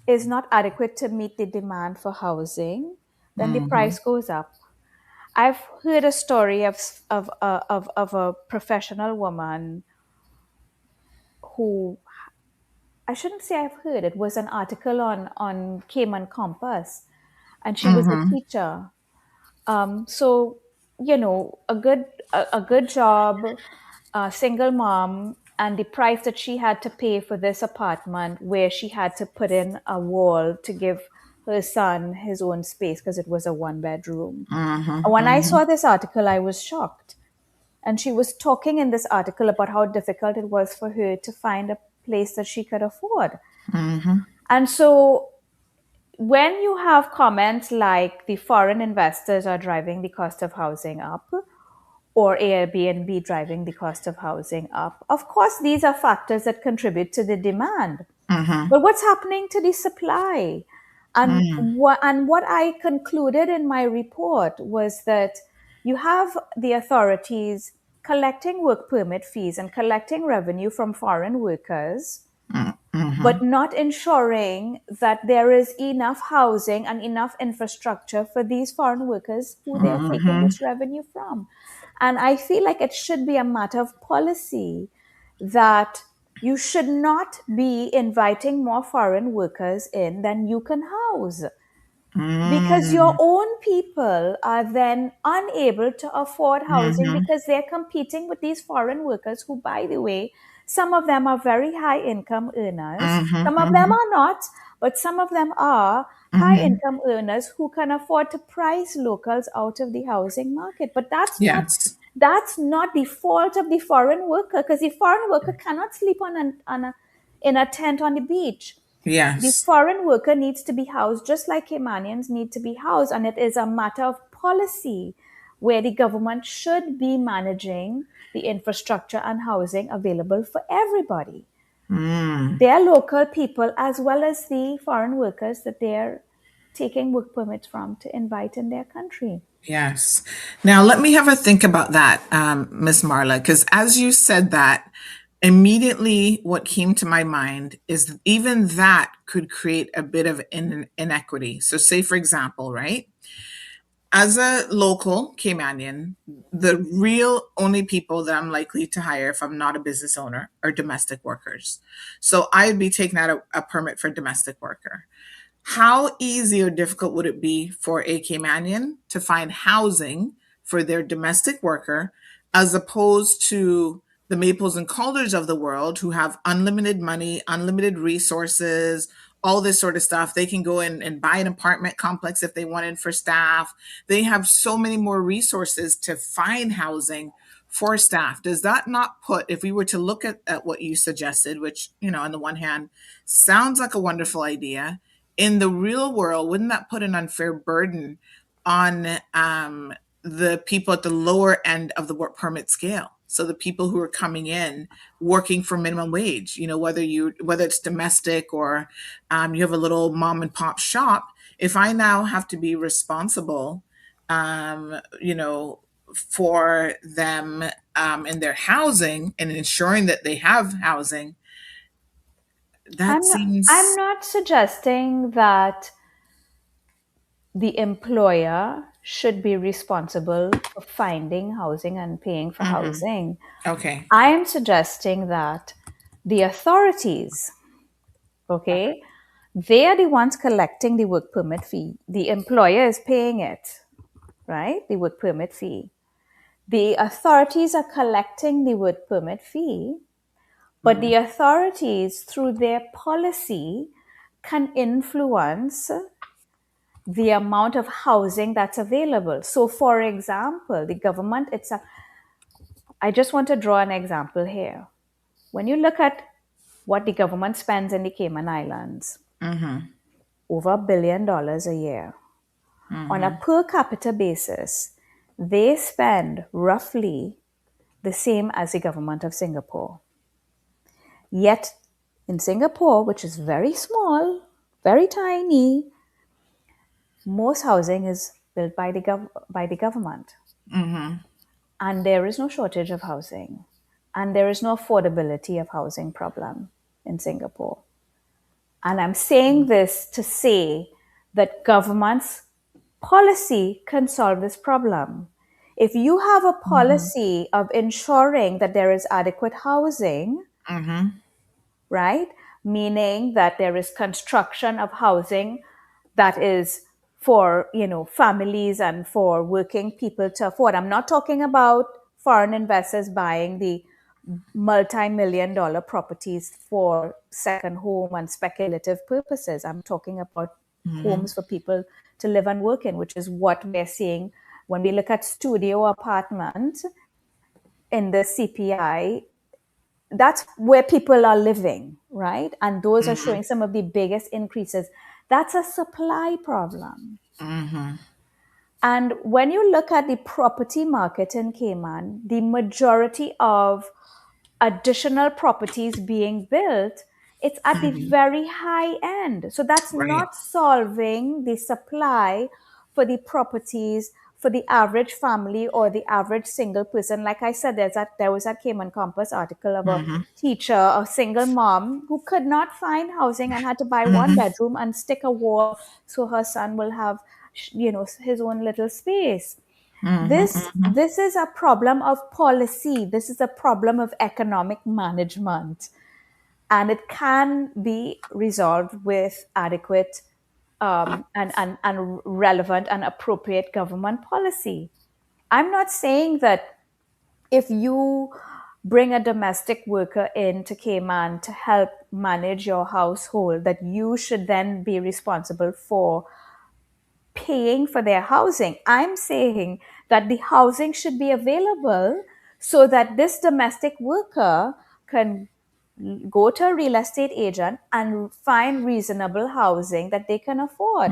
is not adequate to meet the demand for housing, then the price goes up. I've heard a story of a professional woman who, I shouldn't say I've heard, it was an article on Cayman Compass, and she was a teacher. So, a good job, single mom, and the price that she had to pay for this apartment, where she had to put in a wall to give her son his own space because it was a 1-bedroom. When I saw this article, I was shocked. And she was talking in this article about how difficult it was for her to find a place that she could afford. And so when you have comments like the foreign investors are driving the cost of housing up, or Airbnb driving the cost of housing up, of course, these are factors that contribute to the demand. But what's happening to the supply? And what I concluded in my report was that you have the authorities collecting work permit fees and collecting revenue from foreign workers, but not ensuring that there is enough housing and enough infrastructure for these foreign workers who they're taking this revenue from. And I feel like it should be a matter of policy that you should not be inviting more foreign workers in than you can house. Because your own people are then unable to afford housing because they're competing with these foreign workers who, by the way, some of them are very high income earners. Some of them are not, but some of them are high income earners who can afford to price locals out of the housing market. But that's not the fault of the foreign worker, because the foreign worker cannot sleep in a tent on the beach. The foreign worker needs to be housed just like Caymanians need to be housed. And it is a matter of policy where the government should be managing the infrastructure and housing available for everybody. Their local people, as well as the foreign workers that they're taking work permits from to invite in their country. Yes. Now, let me have a think about that, Ms. Marla, because as you said that, immediately what came to my mind is even that could create a bit of inequity. So, say, for example, right? As a local Caymanian, the real only people that I'm likely to hire if I'm not a business owner are domestic workers. So I'd be taking out a permit for domestic worker. How easy or difficult would it be for a Caymanian to find housing for their domestic worker as opposed to the Maples and Calders of the world who have unlimited money, unlimited resources, all this sort of stuff? They can go in and buy an apartment complex if they wanted for staff. They have so many more resources to find housing for staff. Does that not put, if we were to look at what you suggested, which, on the one hand, sounds like a wonderful idea, in the real world, wouldn't that put an unfair burden on the people at the lower end of the work permit scale? So the people who are coming in working for minimum wage, whether it's domestic or you have a little mom and pop shop. If I now have to be responsible, for them in their housing and ensuring that they have housing, that I'm seems. not suggesting that the employer should be responsible for finding housing and paying for housing. Okay. I am suggesting that the authorities, okay, they are the ones collecting the work permit fee. The employer is paying it, right? The work permit fee. The authorities are collecting the work permit fee, but the authorities, through their policy, can influence the amount of housing that's available. So, for example, the government itself, I just want to draw an example here. When you look at what the government spends in the Cayman Islands, over $1 billion a year, on a per capita basis, they spend roughly the same as the government of Singapore. Yet, in Singapore, which is very small, very tiny, most housing is built by the government. And there is no shortage of housing. And there is no affordability of housing problem in Singapore. And I'm saying this to say that government's policy can solve this problem. If you have a policy of ensuring that there is adequate housing, right? Meaning that there is construction of housing that is for, families and for working people to afford. I'm not talking about foreign investors buying the multi-million dollar properties for second home and speculative purposes. I'm talking about homes for people to live and work in, which is what we're seeing when we look at studio apartments in the CPI. That's where people are living, right? And those are showing some of the biggest increases. That's a supply problem. And when you look at the property market in Cayman, the majority of additional properties being built, it's at the very high end. So that's Right. not solving the supply for the properties for the average family or the average single person. Like I said, there was that Cayman Compass article of a teacher, a single mom who could not find housing and had to buy one bedroom and stick a wall so her son will have, his own little space. This is a problem of policy. This is a problem of economic management, and it can be resolved with adequate and relevant and appropriate government policy. I'm not saying that if you bring a domestic worker into Cayman to help manage your household, that you should then be responsible for paying for their housing. I'm saying that the housing should be available so that this domestic worker can go to a real estate agent and find reasonable housing that they can afford.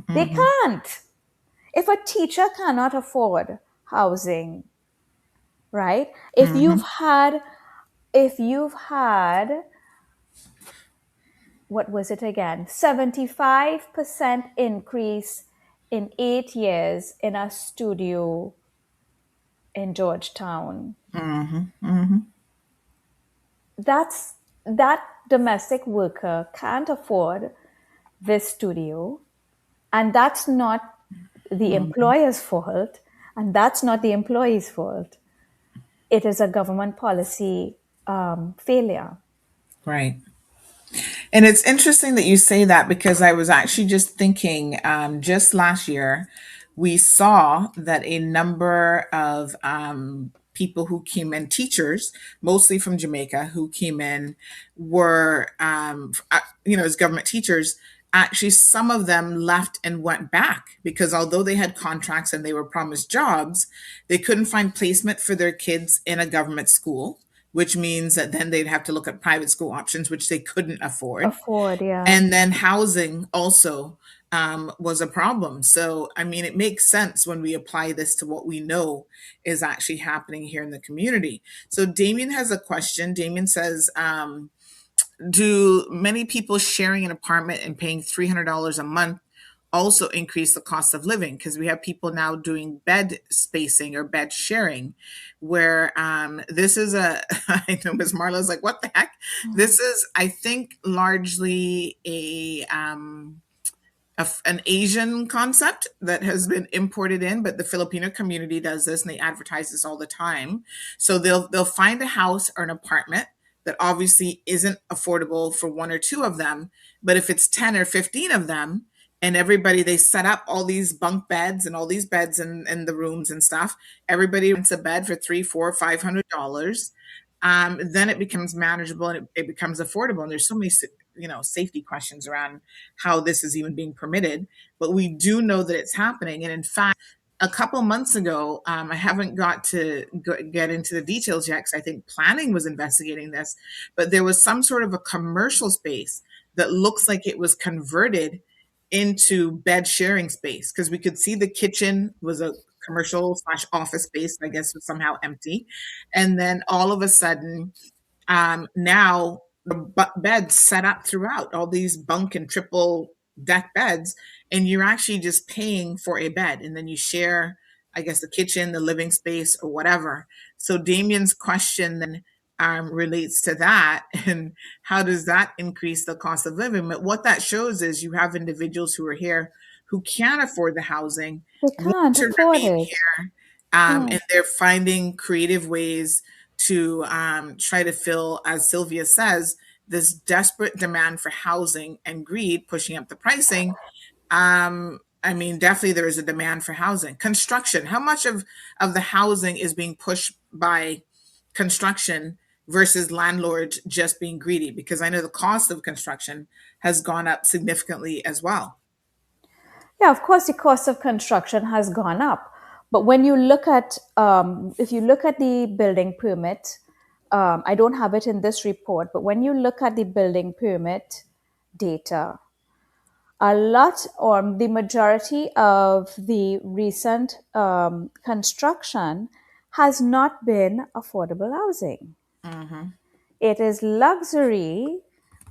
They can't. If a teacher cannot afford housing, right? If you've had what was it again? 75% increase in 8 years in a studio in Georgetown. that domestic worker can't afford this studio, and that's not the employer's fault, and that's not the employee's fault. It is a government policy failure. Right. And it's interesting that you say that because I was actually just thinking just last year, we saw that a number of people who came in, teachers, mostly from Jamaica, who came in were, as government teachers. Actually, some of them left and went back because although they had contracts and they were promised jobs, they couldn't find placement for their kids in a government school, which means that then they'd have to look at private school options, which they couldn't afford. Afford, yeah. And then housing also was a problem. So, I mean, it makes sense when we apply this to what we know is actually happening here in the community. So, Damien has a question. Damien says, do many people sharing an apartment and paying $300 a month also increase the cost of living? Because we have people now doing bed spacing or bed sharing, where this is I know Ms. Marla's like, what the heck? This is, I think, largely an Asian concept that has been imported in, but the Filipino community does this and they advertise this all the time. So they'll find a house or an apartment that obviously isn't affordable for one or two of them, but if it's 10 or 15 of them and everybody, they set up all these bunk beds and all these beds in the rooms and stuff, everybody rents a bed for $300, $400, $500. Then it becomes manageable and it becomes affordable. And there's so many safety questions around how this is even being permitted, but we do know that it's happening. And in fact, a couple months ago, I haven't got to get into the details yet because I think planning was investigating this, but there was some sort of a commercial space that looks like it was converted into bed sharing space because we could see the kitchen was a commercial slash office space, I guess was somehow empty. And then all of a sudden, now the beds set up throughout, all these bunk and triple deck beds, and you're actually just paying for a bed and then you share, I guess, the kitchen, the living space, or whatever. So Damien's question then relates to that, and how does that increase the cost of living? But what that shows is you have individuals who are here who can't afford the housing, They want can't to afford remain it. here, Yeah. and they're finding creative ways to try to fill, as Sylvia says, this desperate demand for housing and greed pushing up the pricing. I mean, definitely there is a demand for housing. Construction, how much of the housing is being pushed by construction versus landlords just being greedy? Because I know the cost of construction has gone up significantly as well. Yeah, of course, the cost of construction has gone up. But when you look at, if you look at the building permit, I don't have it in this report, but when you look at the building permit data, a lot or the majority of the recent construction has not been affordable housing. It is luxury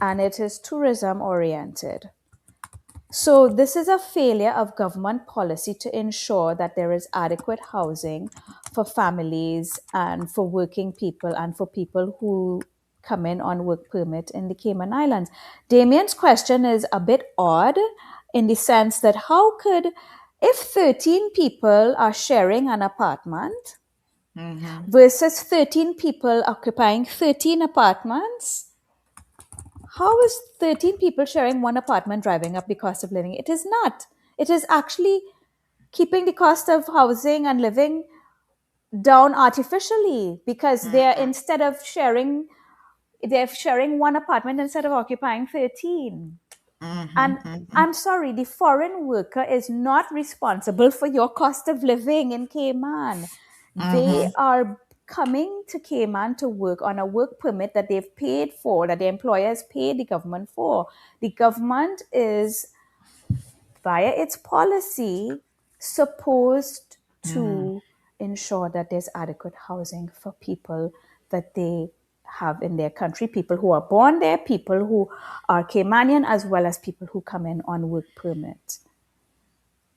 and it is tourism oriented. So this is a failure of government policy to ensure that there is adequate housing for families and for working people and for people who come in on work permit in the Cayman Islands. Damien's question is a bit odd in the sense that how could, if 13 people are sharing an apartment versus 13 people occupying 13 apartments, how is 13 people sharing one apartment driving up the cost of living? It is not. It is actually keeping the cost of housing and living down artificially because they're instead of sharing, they're sharing one apartment instead of occupying 13. And I'm sorry, the foreign worker is not responsible for your cost of living in Cayman. They are coming to Cayman to work on a work permit that they've paid for, that the employer has paid the government for. The government is, via its policy, supposed to ensure that there's adequate housing for people that they have in their country, people who are born there, people who are Caymanian, as well as people who come in on work permit.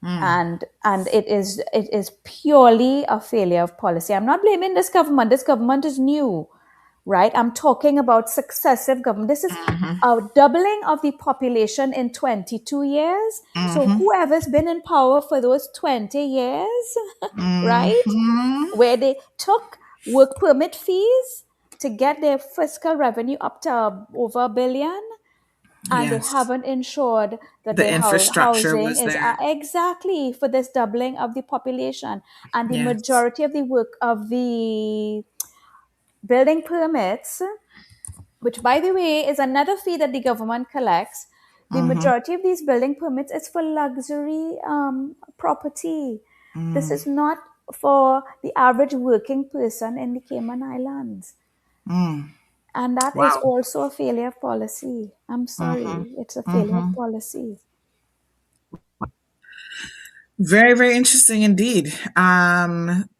And it is purely a failure of policy. I'm not blaming this government. This government is new. right? I'm talking about successive government. This is a doubling of the population in 22 years. So whoever's been in power for those 20 years, right, where they took work permit fees to get their fiscal revenue up to over $1 billion, and they Yes. haven't ensured that The their infrastructure housing was is there. exactly for this doubling of the population. And the Yes. majority of the work of the building permits, which by the way is another fee that the government collects, the majority of these building permits is for luxury property. This is not for the average working person in the Cayman Islands. And that is Wow. also a failure of policy. I'm sorry, it's a failure of policy. Very, very interesting indeed.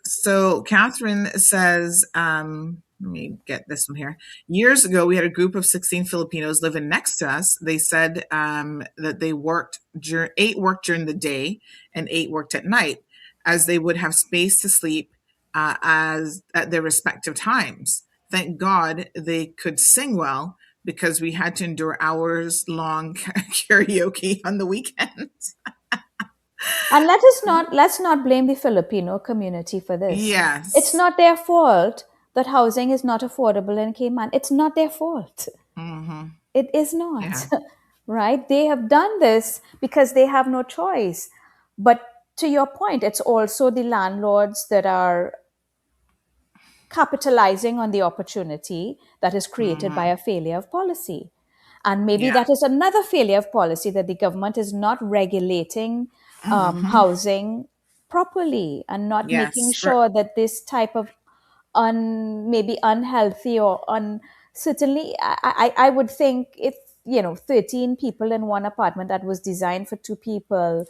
So Catherine says, let me get this one here. Years ago, we had a group of 16 Filipinos living next to us. They said that they worked, 8 worked during the day and 8 worked at night, as they would have space to sleep as at their respective times. Thank God they could sing well, because we had to endure hours long karaoke on the weekends. And let's not blame the Filipino community for this. Yes. It's not their fault that housing is not affordable in Cayman. It's not their fault. It is not. Yeah. Right? They have done this because they have no choice. But to your point, it's also the landlords that are capitalizing on the opportunity that is created by a failure of policy. And maybe Yeah. that is another failure of policy, that the government is not regulating housing properly and not making Yes. sure that this type of maybe unhealthy or certainly I would think if 13 people in one apartment that was designed for 2 people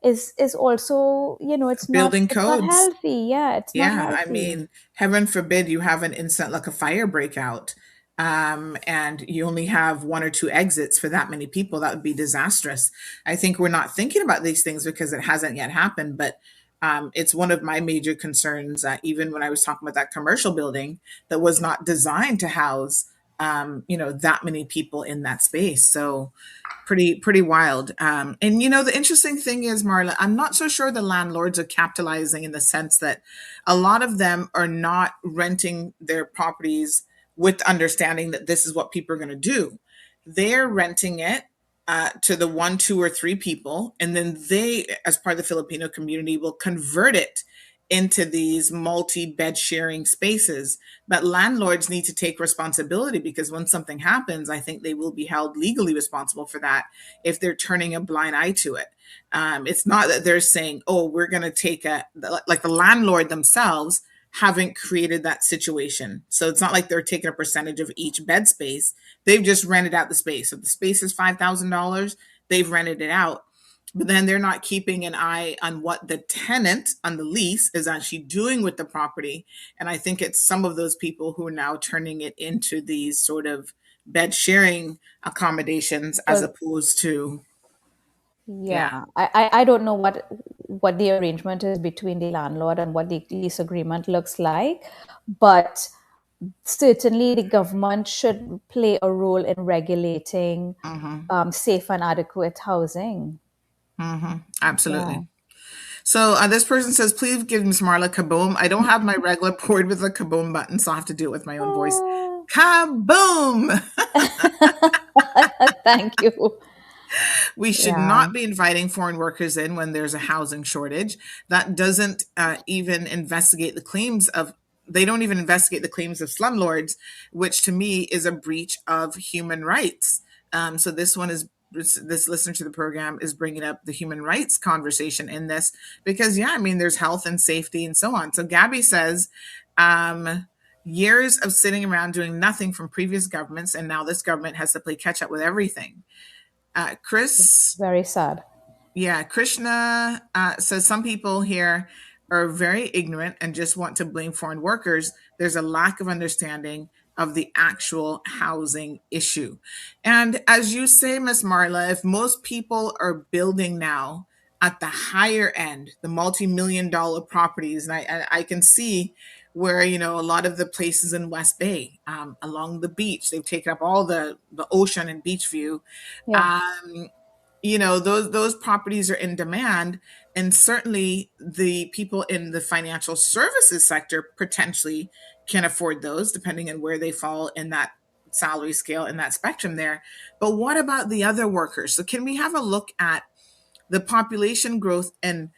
is also Building it's not codes. healthy. Yeah, it's not Yeah. I healthy. mean, heaven forbid you have an instant, like a fire breakout, and you only have 1 or 2 exits for that many people. That would be disastrous. I think we're not thinking about these things because it hasn't yet happened, but it's one of my major concerns. Even when I was talking about that commercial building that was not designed to house, that many people in that space. So pretty wild. And the interesting thing is, Marla, I'm not so sure the landlords are capitalizing, in the sense that a lot of them are not renting their properties with the understanding that this is what people are going to do. They're renting it to the 1, 2, or 3 people, and then they, as part of the Filipino community, will convert it into these multi-bed sharing spaces. But landlords need to take responsibility, because when something happens, I think they will be held legally responsible for that if they're turning a blind eye to it. It's not that they're saying, oh, we're going to take like the landlord themselves haven't created that situation. So it's not like they're taking a percentage of each bed space. They've just rented out the space. So the space is $5,000. They've rented it out. But then they're not keeping an eye on what the tenant on the lease is actually doing with the property. And I think it's some of those people who are now turning it into these sort of bed sharing accommodations, as opposed to, Yeah, I don't know what the arrangement is between the landlord and what the lease agreement looks like, but certainly the government should play a role in regulating safe and adequate housing. absolutely. Yeah. So this person says, please give Miss Marla kaboom. I don't have my regular board with a kaboom button, so I'll have to do it with my own voice. Oh, Kaboom! thank you. We should Yeah. not be inviting foreign workers in when there's a housing shortage. That doesn't even investigate the claims of, they don't even investigate the claims of slumlords, which to me is a breach of human rights. So this listener to the program is bringing up the human rights conversation in this, because there's health and safety and so on. So Gabby says, years of sitting around doing nothing from previous governments, and now this government has to play catch up with everything. Chris, Very sad. Krishna says some people here are very ignorant and just want to blame foreign workers. There's a lack of understanding of the actual housing issue. And as you say, Miss Marla, if most people are building now at the higher end, the multi-million-dollar properties, and I can see where, a lot of the places in West Bay, along the beach, they've taken up all the ocean and beach view. Yeah. Um, those properties are in demand, and certainly the people in the financial services sector potentially can afford those, depending on where they fall in that salary scale, in that spectrum there. But what about the other workers? So can we have a look at the population growth and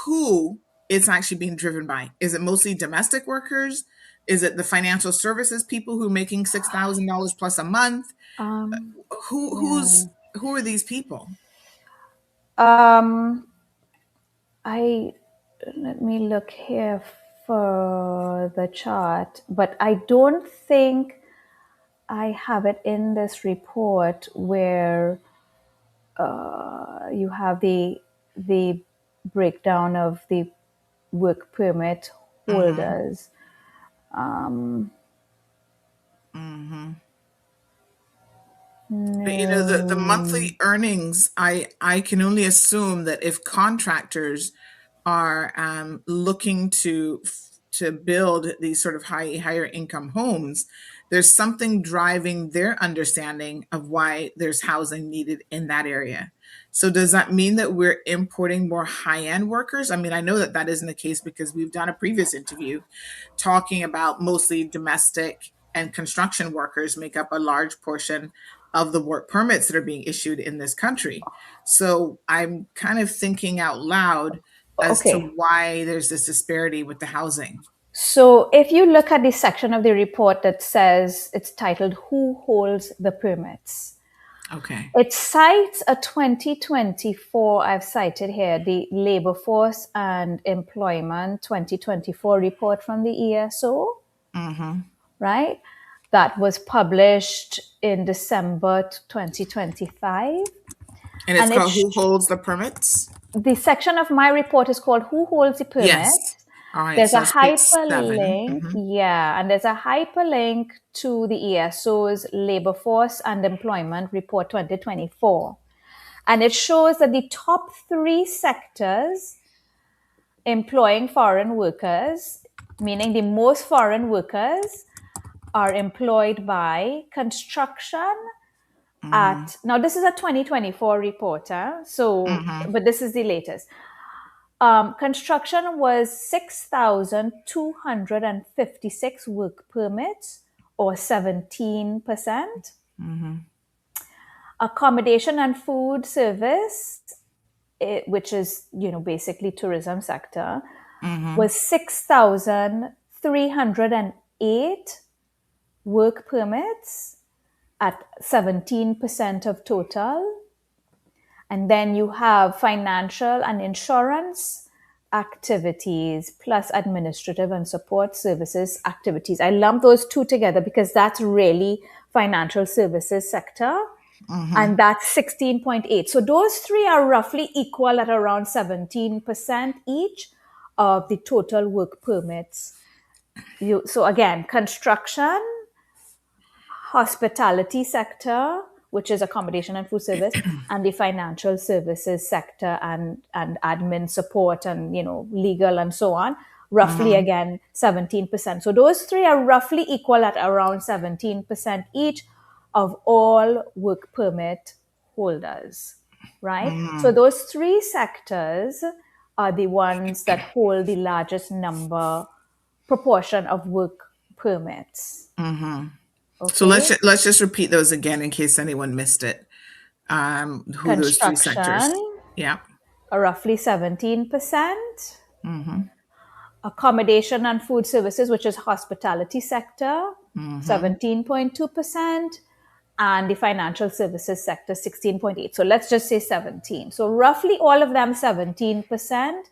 who it's actually being driven by? Is it mostly domestic workers? Is it the financial services people who are making $6,000 plus a month? Um, Who yeah. who's who are these people? Um, I Let me look here for the chart, but I don't think I have it in this report where you have the breakdown of the work permit Mm-hmm. holders. Mm-hmm. But the No. monthly earnings, I can only assume that if contractors are looking to build these sort of higher income homes, there's something driving their understanding of why there's housing needed in that area. So does that mean that we're importing more high-end workers? I mean, I know that that isn't the case because we've done a previous interview talking about mostly domestic and construction workers make up a large portion of the work permits that are being issued in this country. So I'm kind of thinking out loud as to Okay. why there's this disparity with the housing. So if you look at the section of the report that says it's titled Who Holds the Permits? Okay. It cites a 2024, I've cited here, the Labor Force and Employment 2024 report from the ESO, Mm-hmm. right? That was published in December 2025. And it's And called Who Holds the Permits? the section of my report is called Who Holds the Yes. Permits? All right. There's So a it's page 7. hyperlink, Mm-hmm. yeah, and there's a hyperlink to the ESO's Labor Force and Employment Report 2024. And it shows that the top 3 sectors employing foreign workers, meaning the most foreign workers, are employed by construction Mm-hmm. at, now this is a 2024 report, so, Mm-hmm. but this is the latest. Construction was 6,256 work permits, or 17%. Mm-hmm. Accommodation and food service, which is basically tourism sector, Mm-hmm. was 6,308 work permits at 17% of total. And then you have financial and insurance activities plus administrative and support services activities. I lump those two together because that's really financial services sector. Mm-hmm. And that's 16.8. So those 3 are roughly equal at around 17% each of the total work permits. So again, construction, hospitality sector, which is accommodation and food service, and the financial services sector and admin support and legal and so on, roughly Mm-hmm. again 17%. So those 3 are roughly equal at around 17% each of all work permit holders, right? Mm-hmm. So those 3 sectors are the ones that hold the largest proportion of work permits. Mm-hmm. So Okay. let's just repeat those again in case anyone missed it. Who those 3 sectors? Construction, Yeah. roughly 17%. Mm-hmm. Accommodation and food services, which is hospitality sector, Mm-hmm. 17.2%. And the financial services sector, 16.8. So let's just say 17. So roughly all of them 17%.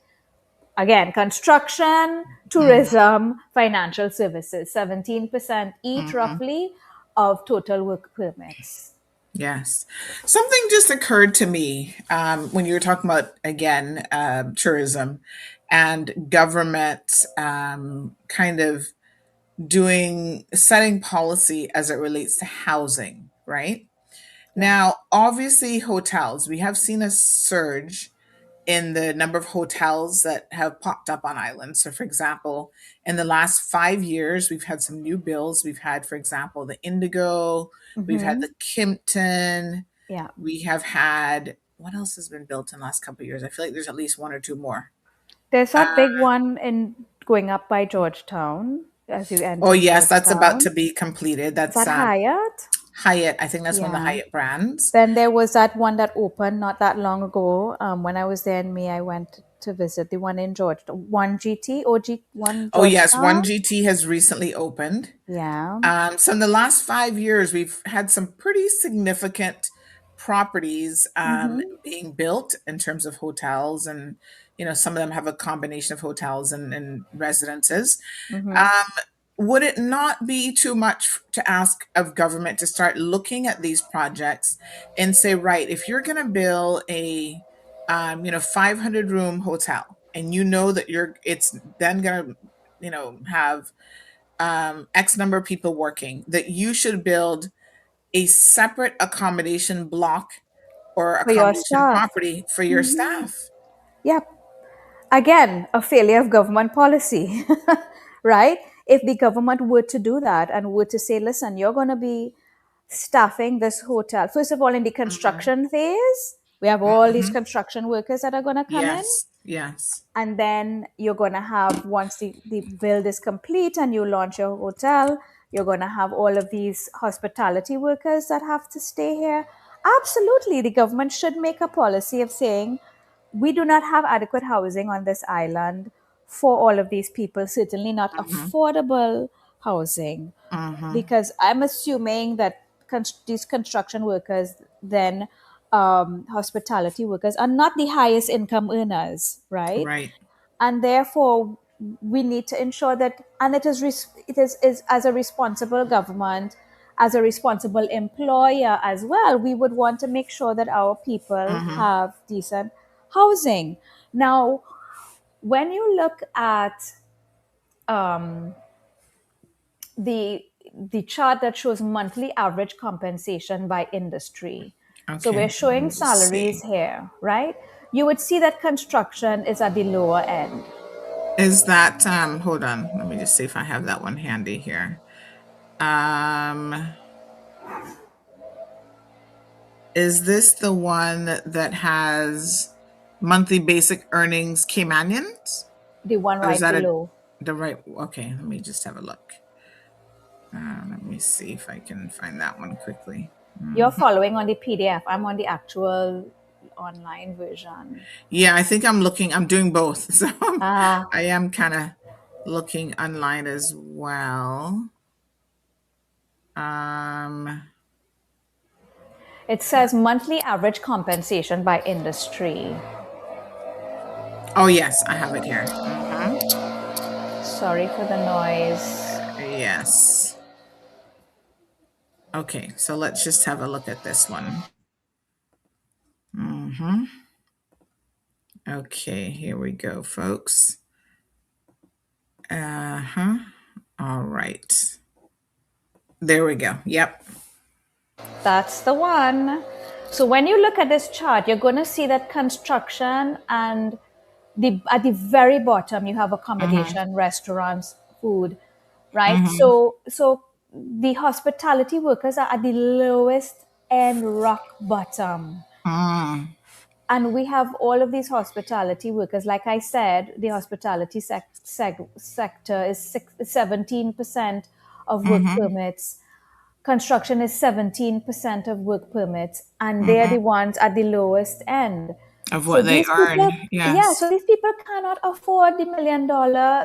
Again, construction, tourism, financial services, 17% each roughly of total work permits. Yes. Something just occurred to me when you were talking about, again, tourism and government kind of setting policy as it relates to housing, right? Yeah. Now, obviously, hotels, we have seen a surge in the number of hotels that have popped up on islands. So, for example, in the last 5 years, we've had some new builds. We've had, for example, the Indigo, we've had the Kimpton, Yeah. we have had, what else has been built in the last couple of years? I feel like there's at least one or two more. There's that big one in going up by Georgetown as you enter Oh, yes, that's about Georgetown. to be completed. Is That's that Hyatt? Hyatt. I think that's one of the Yeah. Hyatt brands. Then there was that one that opened not that long ago. When I was there in May, I went to visit the one in Georgetown, one GT or one Oh, yes, Georgetown. one GT has recently opened. Yeah. So in the last 5 years, we've had some pretty significant properties being built in terms of hotels, and some of them have a combination of hotels and residences. Would it not be too much to ask of government to start looking at these projects and say, right, if you're going to build a 500 room hotel, and that it's then going to have X number of people working, that you should build a separate accommodation block or For your accommodation staff. property for your staff. Yep. Again, a failure of government policy, right? If the government were to do that and were to say, listen, you're going to be staffing this hotel. First of all, in the construction phase, we have all these construction workers that are going to come in. Yes. And then you're going to have, once the build is complete and you launch your hotel, you're going to have all of these hospitality workers that have to stay here. Absolutely. The government should make a policy of saying, we do not have adequate housing on this island for all of these people, certainly not affordable housing. Because I'm assuming that these construction workers, then hospitality workers, are not the highest income earners, right? Right. And therefore, we need to ensure that, and it is as a responsible government, as a responsible employer as well, we would want to make sure that our people have decent housing. Now, when you look at the chart that shows monthly average compensation by industry, so Okay. we're showing Let me just salaries see. here, right? You would see that construction is at the lower end. Is that hold on, let me just see if I have that one handy here. Is this the one that has monthly basic earnings Caymanians? The one Or is right that below. the right? Okay, let me just have a look. Let me see if I can find that one quickly. You're following on the PDF. I'm on the actual online version. Yeah, I think I'm doing both. So Ah, I am kind of looking online as well. it says monthly average compensation by industry. Oh, yes, I have it here. Sorry for the noise. Yes. Okay, so let's just have a look at this one. Okay, here we go, folks. All right. There we go. Yep. That's the one. So when you look at this chart, you're going to see that construction, and at the very bottom you have accommodation, restaurants, food, right? So the hospitality workers are at the lowest end, rock bottom. And we have all of these hospitality workers. Like I said, the hospitality sector is 17% of work permits. Construction is 17% of work permits, and they're the ones at the lowest end. Of what they earn. Yes. So these people cannot afford the $1 million,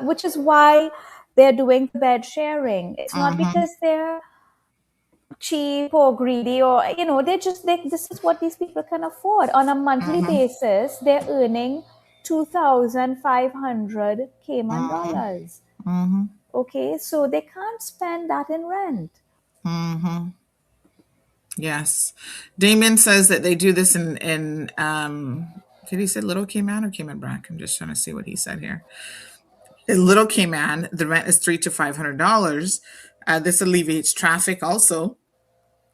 which is why they're doing bed sharing. It's not because they're cheap or greedy, or this is what these people can afford. On a monthly basis, they're earning 2,500 Cayman dollars. Okay, so they can't spend that in rent. Yes. Damon says that they do this in did he say Little Cayman or Cayman Brac? I'm just trying to see what he said here. In Little Cayman, the rent is $300 to $500. This alleviates traffic also.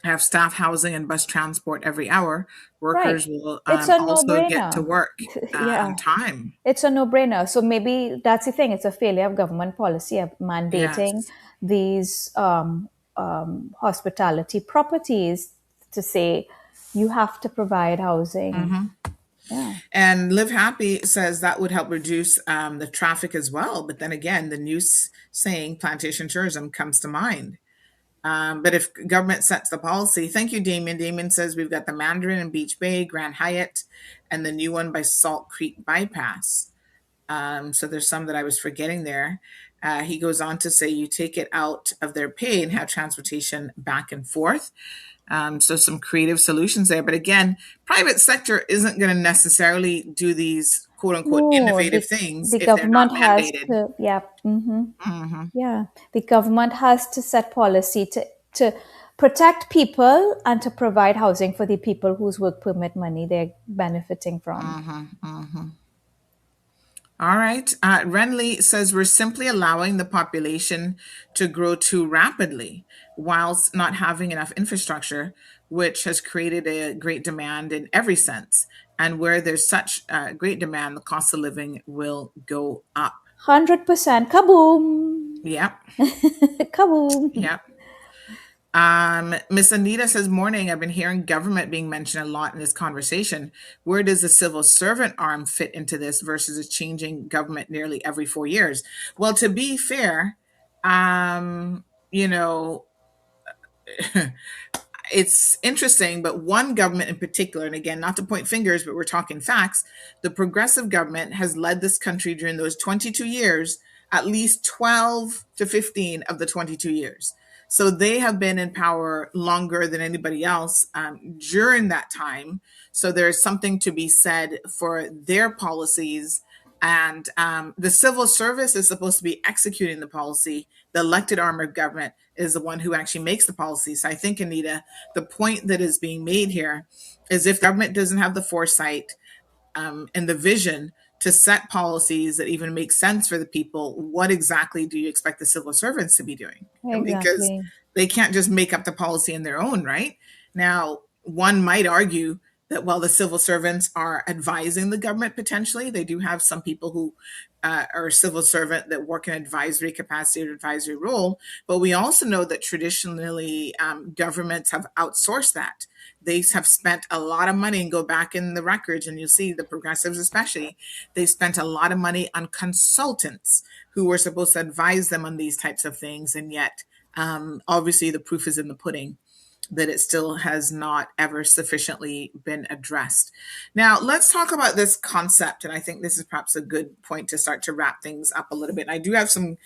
have staff housing and bus transport every hour, Right. workers will It's a also get to no-brainer. work on Yeah. time. It's a no-brainer. So maybe that's the thing. It's a failure of government policy of mandating Yes. these hospitality properties to say you have to provide housing. Yeah. And Live Happy says that would help reduce the traffic as well. But then again, the news saying plantation tourism comes to mind. But if government sets the policy, thank you, Damien. Damien says we've got the Mandarin in Beach Bay, Grand Hyatt, and the new one by Salt Creek Bypass. So there's some that I was forgetting there. He goes on to say you take it out of their pay and have transportation back and forth. So some creative solutions there. But again, private sector isn't going to necessarily do these quote unquote No, innovative things the if they're not government has mandated. to, yeah, yeah. The government has to set policy to protect people and to provide housing for the people whose work permit money they're benefiting from. All right. Renly says we're simply allowing the population to grow too rapidly whilst not having enough infrastructure, which has created a great demand in every sense. And where there's such great demand, the cost of living will go up. 100%. Kaboom! Yep. Kaboom! Yep. Miss Anita says, morning, I've been hearing government being mentioned a lot in this conversation. Where does the civil servant arm fit into this versus a changing government nearly every 4 years? Well, to be fair, you know, it's interesting, but one government in particular, and again, not to point fingers, but we're talking facts, the progressive government has led this country during those 22 years, at least 12 to 15 of the 22 years. So they have been in power longer than anybody else during that time. So there's something to be said for their policies. And the civil service is supposed to be executing the policy. The elected arm of government is the one who actually makes the policy. So I think, Anita, the point that is being made here is if government doesn't have the foresight and the vision to set policies that even make sense for the people, what exactly do you expect the civil servants to be doing? Because Exactly. they can't just make up the policy in their own, right? Now, one might argue that while the civil servants are advising the government potentially, they do have some people who are civil servant that work in advisory capacity or advisory role. But we also know that traditionally governments have outsourced that. They have spent a lot of money, and go back in the records and you'll see the progressives especially, they spent a lot of money on consultants who were supposed to advise them on these types of things. And yet, obviously, the proof is in the pudding that it still has not ever sufficiently been addressed. Now, let's talk about this concept, and I think this is perhaps a good point to start to wrap things up a little bit. And I do have some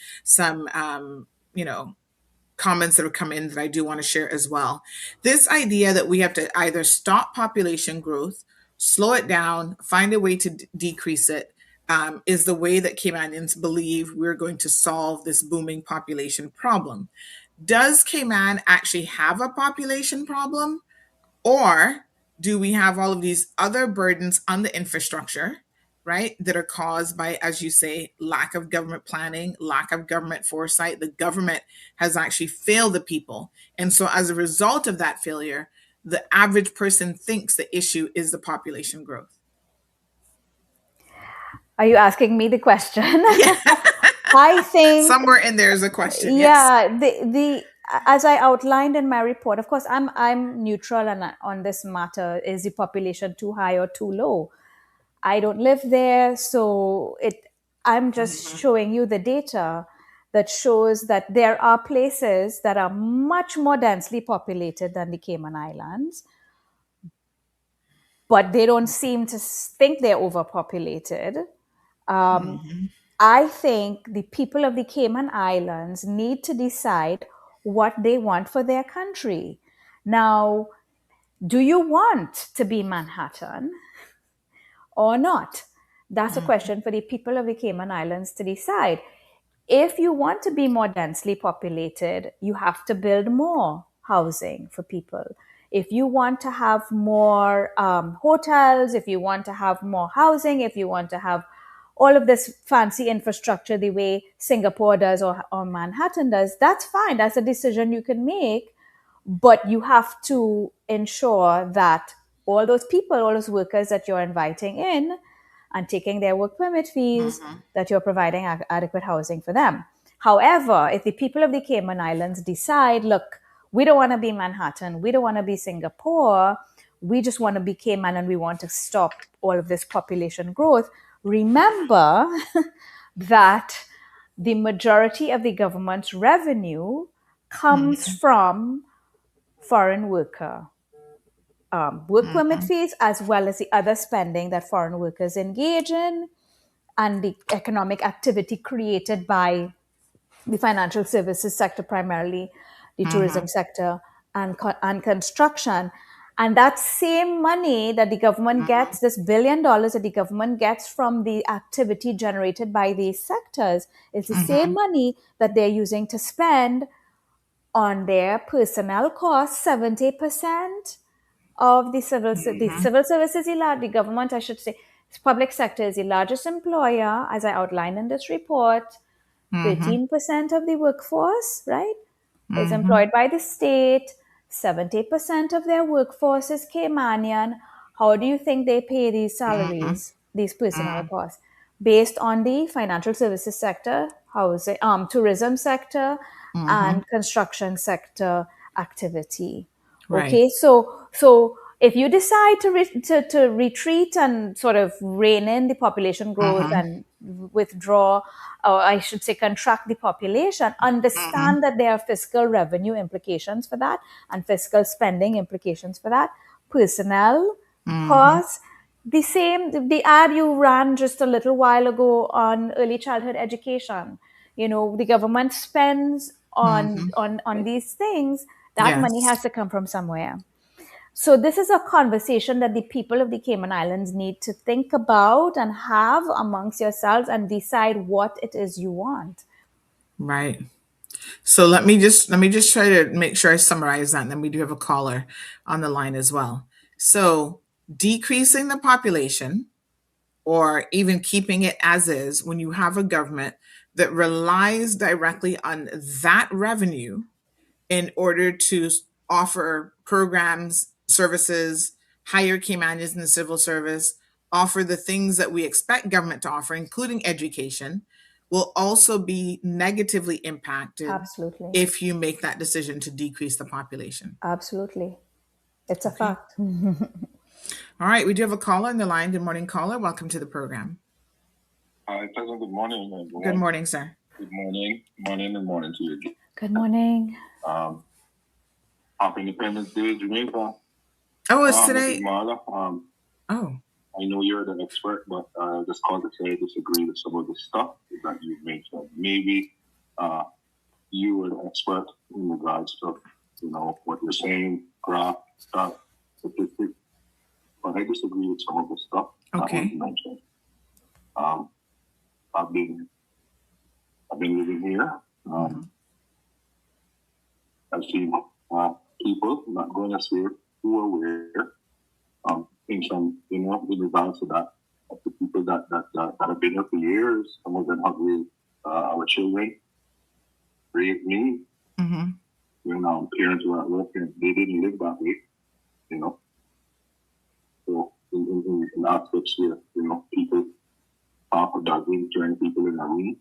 comments that have come in that I do want to share as well. This idea that we have to either stop population growth, slow it down, find a way to decrease it, is the way that Caymanians believe we're going to solve this booming population problem. Does Cayman actually have a population problem? Or do we have all of these other burdens on the infrastructure, right, that are caused by, as you say, lack of government planning, lack of government foresight? The government has actually failed the people. And so as a result of that failure, the average person thinks the issue is the population growth. Are you asking me the question? I think somewhere in there is a question. Yeah, the as I outlined in my report, of course, I'm neutral on this matter. Is the population too high or too low? I don't live there, so I'm just showing you the data that shows that there are places that are much more densely populated than the Cayman Islands, but they don't seem to think they're overpopulated. I think the people of the Cayman Islands need to decide what they want for their country. Now, do you want to be Manhattan or not? That's a question for the people of the Cayman Islands to decide. If you want to be more densely populated, you have to build more housing for people. If you want to have more hotels, if you want to have more housing, if you want to have all of this fancy infrastructure the way Singapore does or Manhattan does, that's fine. That's a decision you can make. But you have to ensure that all those people, all those workers that you're inviting in and taking their work permit fees, that you're providing adequate housing for them. However, if the people of the Cayman Islands decide, look, we don't want to be Manhattan, we don't want to be Singapore, we just want to be Cayman and we want to stop all of this population growth, remember that the majority of the government's revenue comes from foreign worker work permit fees, as well as the other spending that foreign workers engage in, and the economic activity created by the financial services sector, primarily the tourism sector and construction. And that same money that the government gets, this $1 billion that the government gets from the activity generated by these sectors, is the same money that they're using to spend on their personnel costs. 70% of the civil service is the government, I should say, public sector is the largest employer, as I outlined in this report. 13% of the workforce, right, is employed by the state. 70% of their workforce is Caymanian. How do you think they pay these salaries, these personnel costs? Based on the financial services sector, housing, tourism sector, and construction sector activity. Right. Okay, so if you decide to retreat and sort of rein in the population growth and withdraw, or I should say contract the population, understand that there are fiscal revenue implications for that and fiscal spending implications for that. Personnel costs, the ad you ran just a little while ago on early childhood education. The government spends on these things. That money has to come from somewhere. So this is a conversation that the people of the Cayman Islands need to think about and have amongst yourselves and decide what it is you want. Right. So let me just try to make sure I summarize that, and then we do have a caller on the line as well. So decreasing the population, or even keeping it as is, when you have a government that relies directly on that revenue in order to offer programs, services, hire Caymanians in the civil service, offer the things that we expect government to offer, including education, will also be negatively impacted. Absolutely. If you make that decision to decrease the population. Absolutely. It's a fact. All right, we do have a caller on the line. Good morning, caller. Welcome to the program. Hi, President. Good morning, everyone. Good morning, sir. Good morning. Good morning to you. Good morning. Happy Independence Day, Jamaica. Oh, it's today. Marla. Oh. I know you're the expert, but I just called to say I disagree with some of the stuff that you've mentioned. Maybe you are the expert in regards to, what you're saying, graph, stuff, statistics. But I disagree with some of the stuff that was mentioned. I've been living here. I've seen people, I'm not going to say who are where, in some, in regards to that, of the people that have been here for years. Some of them have raised our children, raised me. Parents who are at work, and they didn't live that way, So in aspects where, people half a dozen, 20 people in a room.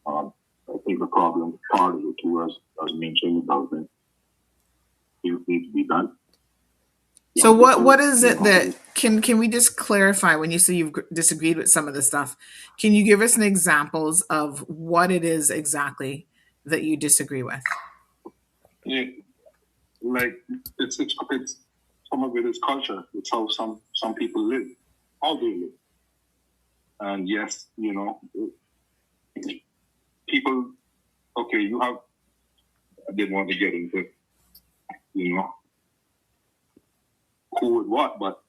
I think the problem, part of it too, as mentioned, the government, things need to be done. So what is it that, can we just clarify, when you say you've disagreed with some of the stuff, can you give us an examples of what it is exactly that you disagree with? Yeah, like it's some of it is culture. It's how some people live, how they live. And yes, people, okay, you have, I didn't want to get into, who would what, but,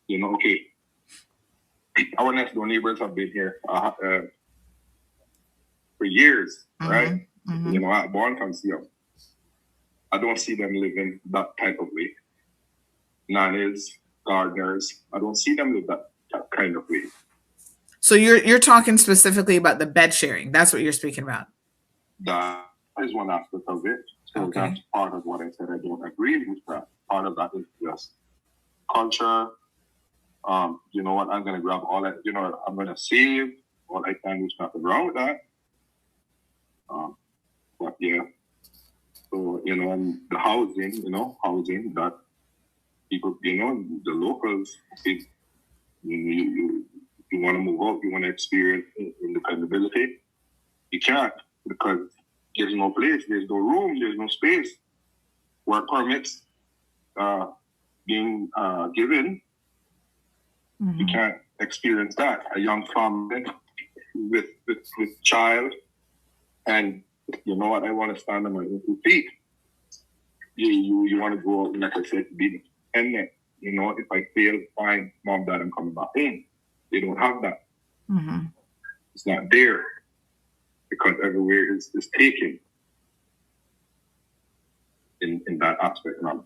okay, our next door neighbors have been here for years, right? I born can see them. I don't see them living that type of way. Nannies, gardeners, I don't see them live that kind of way. So you're talking specifically about the bed sharing. That's what you're speaking about. That is one aspect of it. So that's part of what I said. I don't agree with that. Part of that is just culture. You know what? I'm going to grab all that. You know, I'm going to save all I can. There's nothing wrong with that. But yeah. So, you know, and the housing that people, you know, the locals, if you want to move out, you want to experience independability, you can't because there's no place, there's no room, there's no space. Work permits being given, you can't experience that. A young family with child, and you know what? I want to stand on my own 2 feet. You want to go out, like I said, be independent. You know, if I fail, fine, mom, dad, I'm coming back home. They don't have that. It's not there because everywhere is taken in that aspect now.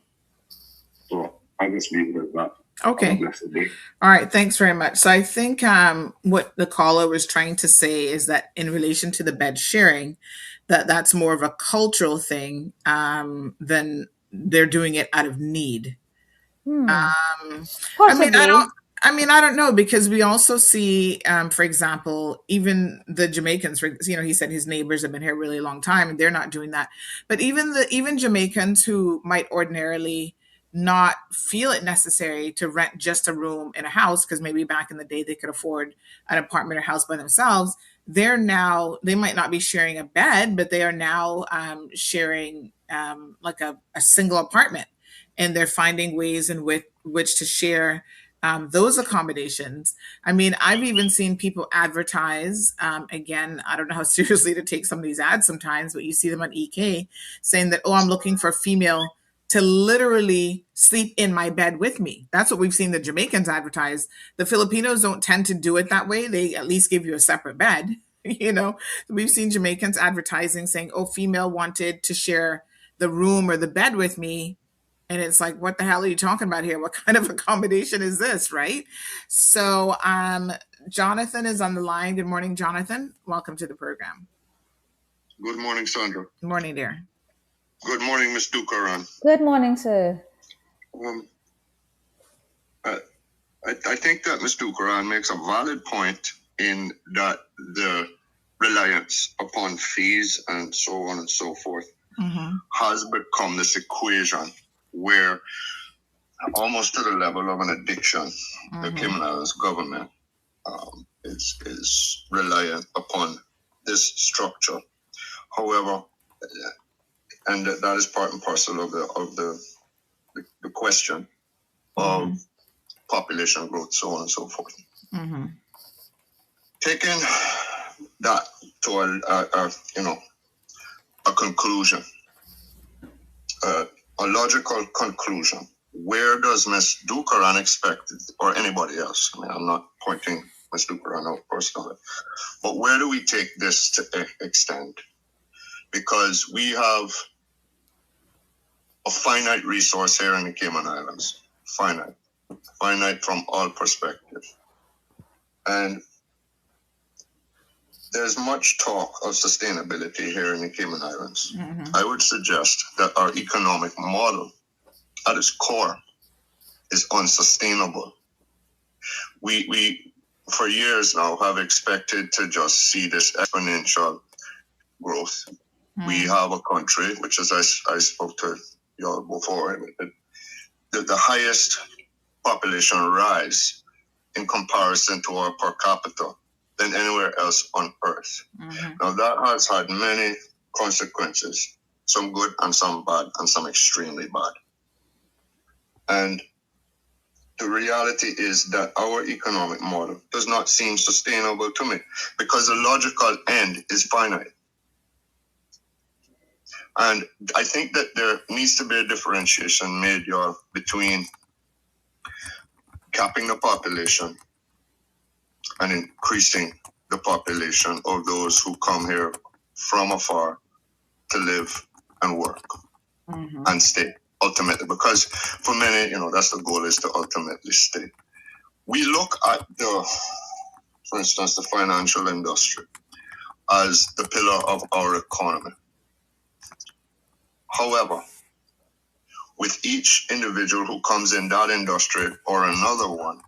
So I just leave it as that. Okay. All right. Thanks very much. So I think what the caller was trying to say is that in relation to the bed sharing, that's more of a cultural thing than they're doing it out of need. Possibly. I don't know, because we also see, for example, even the Jamaicans, he said his neighbors have been here a really long time and they're not doing that. But even Jamaicans who might ordinarily not feel it necessary to rent just a room in a house, because maybe back in the day they could afford an apartment or house by themselves, they might not be sharing a bed, but they are now sharing like a single apartment. And they're finding ways in which to share those accommodations. I mean, I've even seen people advertise, again, I don't know how seriously to take some of these ads sometimes, but you see them on EK saying that, I'm looking for a female to literally sleep in my bed with me. That's what we've seen the Jamaicans advertise. The Filipinos don't tend to do it that way. They at least give you a separate bed. We've seen Jamaicans advertising saying, female wanted to share the room or the bed with me. And it's like, what the hell are you talking about here? What kind of accommodation is this, right? So Jonathan is on the line. Good morning, Jonathan. Welcome to the program. Good morning, Sandra. Good morning, dear. Good morning, Ms. Dukharan. Good morning, sir. I think that Ms. Dukharan makes a valid point in that the reliance upon fees and so on and so forth has become this equation where almost to the level of an addiction, the Cayman Islands government is reliant upon this structure. However, and that is part and parcel of the question of population growth, so on and so forth. Taking that to a conclusion, a logical conclusion. Where does Ms. Dukharan expect, or anybody else? I mean, I'm not pointing Ms. Dukharan out personally, but where do we take this to extend? Because we have a finite resource here in the Cayman Islands. Finite from all perspectives. And there's much talk of sustainability here in the Cayman Islands. I would suggest that our economic model at its core is unsustainable. We for years now have expected to just see this exponential growth. We have a country, which as I spoke to y'all before, the highest population rise in comparison to our per capita than anywhere else on earth. Now that has had many consequences, some good and some bad and some extremely bad. And the reality is that our economic model does not seem sustainable to me because the logical end is finite. And I think that there needs to be a differentiation made, y'all, between capping the population and increasing the population of those who come here from afar to live and work and stay, ultimately. Because for many, that's the goal, is to ultimately stay. We look at for instance, the financial industry as the pillar of our economy. However, with each individual who comes in that industry or another one,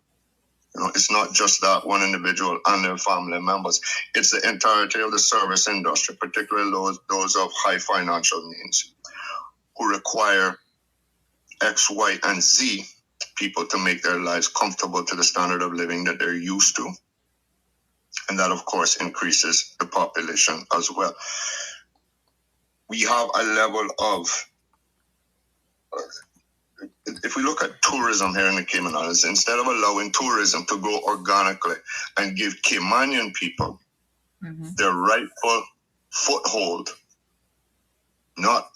it's not just that one individual and their family members. It's the entirety of the service industry, particularly those of high financial means, who require X, Y, and Z people to make their lives comfortable to the standard of living that they're used to. And that, of course, increases the population as well. We have a level of, if we look at tourism here in the Cayman Islands, instead of allowing tourism to grow organically and give Caymanian people their rightful foothold, not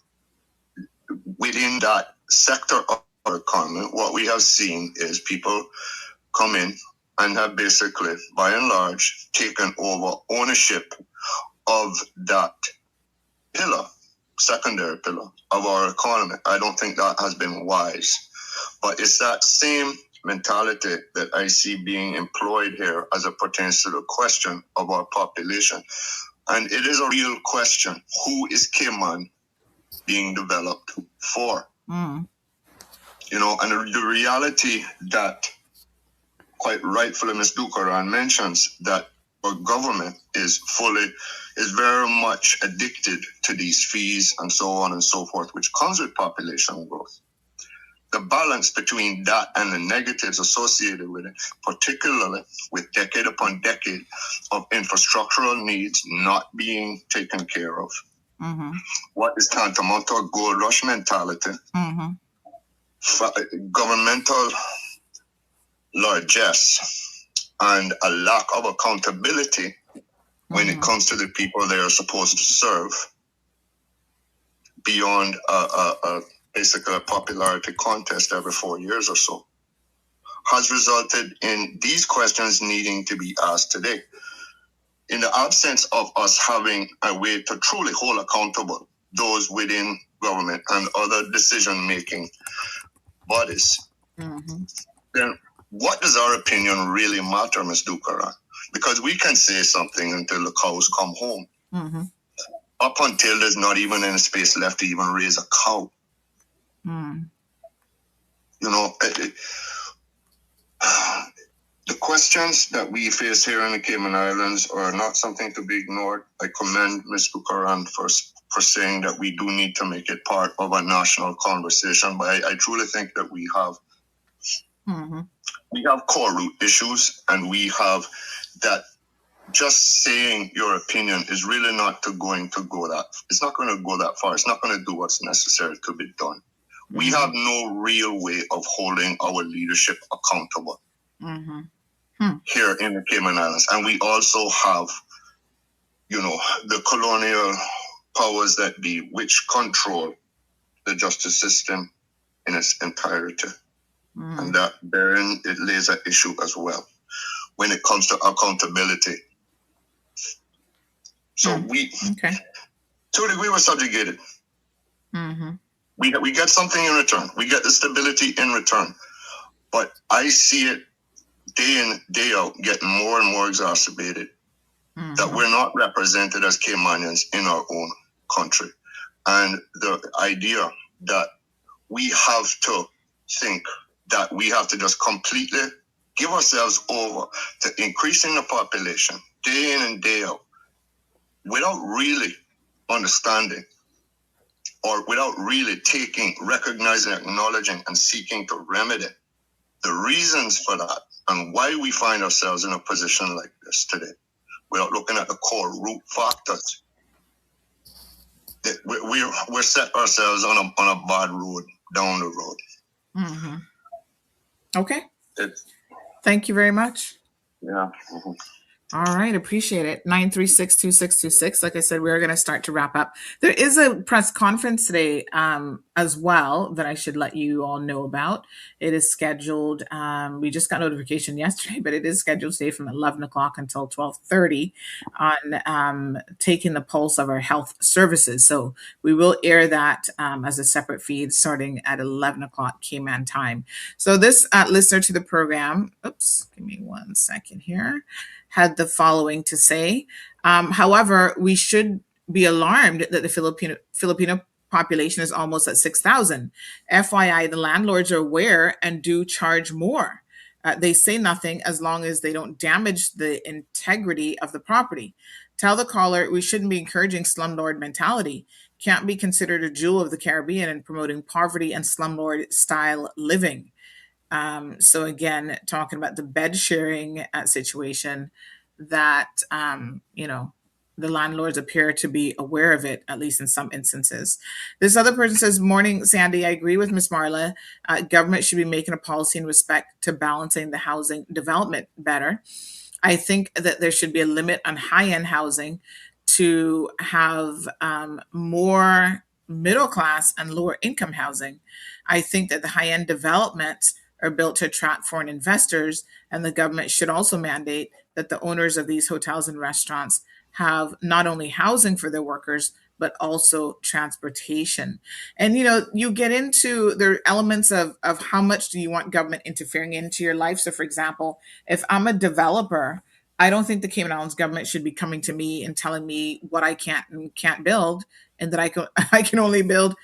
within that sector of our economy, what we have seen is people come in and have basically, by and large, taken over ownership of that pillar, secondary pillar of our economy. I don't think that has been wise. But it's that same mentality that I see being employed here as it pertains to the question of our population. And it is a real question. Who is Cayman being developed for? And the reality that quite rightfully Ms. Dukharan mentions that our government is very much addicted to these fees and so on and so forth, which comes with population growth. The balance between that and the negatives associated with it, particularly with decade upon decade of infrastructural needs not being taken care of. What is tantamount to a gold rush mentality, governmental largesse, and a lack of accountability when it comes to the people they are supposed to serve, beyond basically a popularity contest every 4 years or so, has resulted in these questions needing to be asked today. In the absence of us having a way to truly hold accountable those within government and other decision-making bodies, then what does our opinion really matter, Ms. Dukharan? Because we can say something until the cows come home. Up until there's not even any space left to even raise a cow. The questions that we face here in the Cayman Islands are not something to be ignored. I commend Ms. Dukharan for saying that we do need to make it part of a national conversation, but I truly think that we have core root issues, and we have that just saying your opinion is really not going to go that. It's not going to go that far. It's not going to do what's necessary to be done. We have no real way of holding our leadership accountable here in the Cayman Islands, and we also have, the colonial powers that be, which control the justice system in its entirety. And that therein it lays an issue as well when it comes to accountability. So to a degree, we're subjugated. We get something in return. We get the stability in return. But I see it day in, day out getting more and more exacerbated that we're not represented as Caymanians in our own country. And the idea that we have to think that we have to just completely give ourselves over to increasing the population day in and day out without really understanding or without really recognizing, acknowledging, and seeking to remedy the reasons for that and why we find ourselves in a position like this today, without looking at the core root factors. We're set ourselves on a bad road down the road. Okay. Thank you very much. Yeah. All right. Appreciate it. 936-2626. Like I said, we're going to start to wrap up. There is a press conference today as well that I should let you all know about. It is scheduled. We just got notification yesterday, but it is scheduled today from 11 o'clock until 12:30 on taking the pulse of our health services. So we will air that as a separate feed starting at 11 o'clock Cayman time. So this listener to the program, give me 1 second here, had the following to say. However, we should be alarmed that the Filipino population is almost at 6,000. FYI, the landlords are aware and do charge more. They say nothing as long as they don't damage the integrity of the property. Tell the caller we shouldn't be encouraging slumlord mentality. Can't be considered a jewel of the Caribbean and promoting poverty and slumlord style living. So again, talking about the bed sharing situation that, the landlords appear to be aware of it, at least in some instances. This other person says, morning, Sandy. I agree with Ms. Marla. Government should be making a policy in respect to balancing the housing development better. I think that there should be a limit on high-end housing to have more middle class and lower income housing. I think that the high-end developments are built to attract foreign investors, and the government should also mandate that the owners of these hotels and restaurants have not only housing for their workers, but also transportation. And you get into the elements of how much do you want government interfering into your life. So for example, if I'm a developer, I don't think the Cayman Islands government should be coming to me and telling me what I can't and can't build, and that I can only build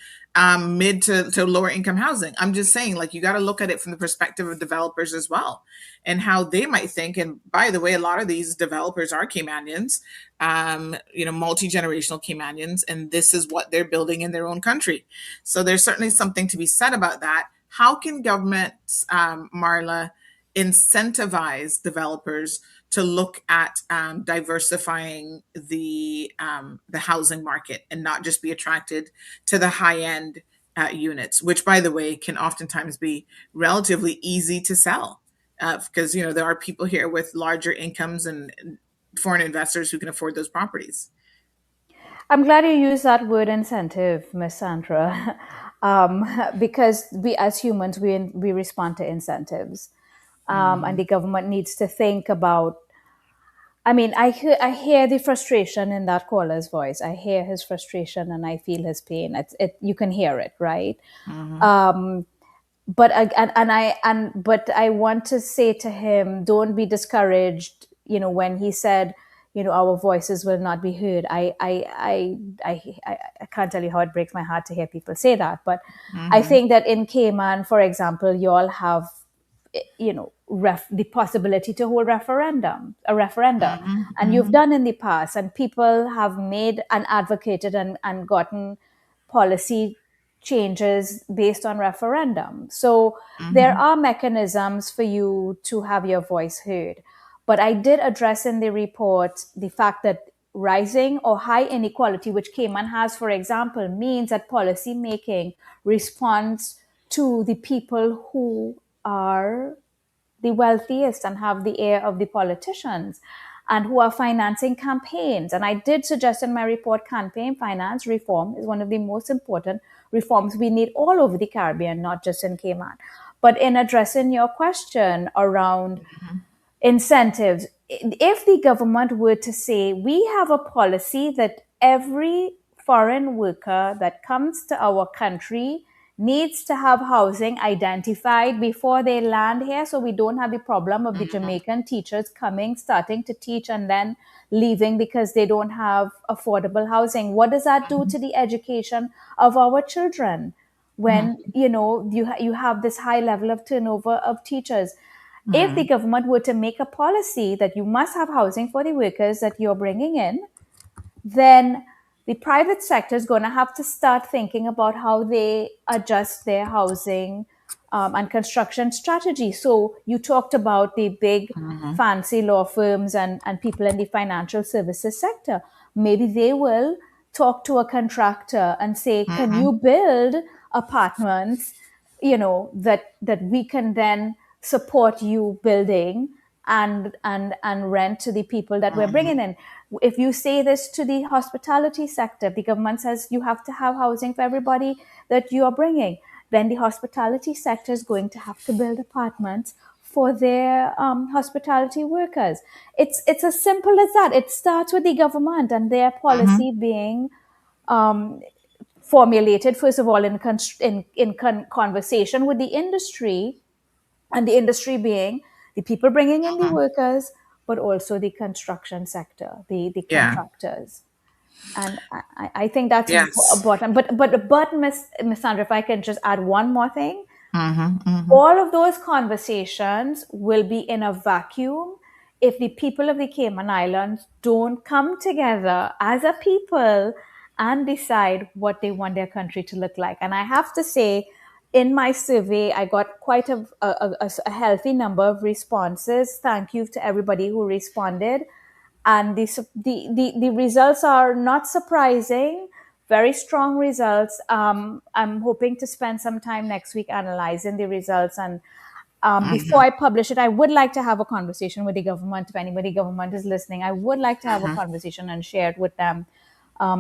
mid to lower income housing. I'm just saying, like, you got to look at it from the perspective of developers as well, and how they might think. And by the way, a lot of these developers are Caymanians, multi-generational Caymanians, and this is what they're building in their own country. So there's certainly something to be said about that. How can governments, Marla, incentivize developers to look at diversifying the housing market and not just be attracted to the high end units, which, by the way, can oftentimes be relatively easy to sell because there are people here with larger incomes and foreign investors who can afford those properties. I'm glad you used that word incentive, Miss Sandra, because we as humans we respond to incentives. And the government needs to think about. I mean, I hear the frustration in that caller's voice. I hear his frustration and I feel his pain. You can hear it, right? But I want to say to him, don't be discouraged. When he said, our voices will not be heard. I can't tell you how it breaks my heart to hear people say that. But I think that in Cayman, for example, you all have the possibility to hold a referendum, and you've done in the past, and people have made and advocated and gotten policy changes based on referendum. So there are mechanisms for you to have your voice heard. But I did address in the report the fact that rising or high inequality, which Cayman has, for example, means that policy making responds to the people who are the wealthiest and have the ear of the politicians and who are financing campaigns. And I did suggest in my report, campaign finance reform is one of the most important reforms we need all over the Caribbean, not just in Cayman. But in addressing your question around incentives, if the government were to say, we have a policy that every foreign worker that comes to our country needs to have housing identified before they land here, so we don't have the problem of the Jamaican teachers coming, starting to teach, and then leaving because they don't have affordable housing. What does that do to the education of our children when you have this high level of turnover of teachers? If the government were to make a policy that you must have housing for the workers that you're bringing in, then the private sector is going to have to start thinking about how they adjust their housing and construction strategy. So you talked about the big fancy law firms and people in the financial services sector. Maybe they will talk to a contractor and say, can you build apartments, that we can then support you building and rent to the people that we're bringing in. If you say this to the hospitality sector, the government says you have to have housing for everybody that you are bringing, then the hospitality sector is going to have to build apartments for their hospitality workers. It's as simple as that. It starts with the government and their policy being formulated, first of all, in conversation with the industry, and the industry being the people bringing in the workers, but also the construction sector, the contractors. And I think that's Yes. important. But Miss Sandra, if I can just add one more thing, Mm-hmm. all of those conversations will be in a vacuum if the people of the Cayman Islands don't come together as a people and decide what they want their country to look like. And I have to say, in my survey, I got quite a healthy number of responses. Thank you to everybody who responded. And the results are not surprising, very strong results. I'm hoping to spend some time next week analyzing the results. And before I publish it, I would like to have a conversation with the government. If anybody government is listening, I would like to have a conversation and share it with them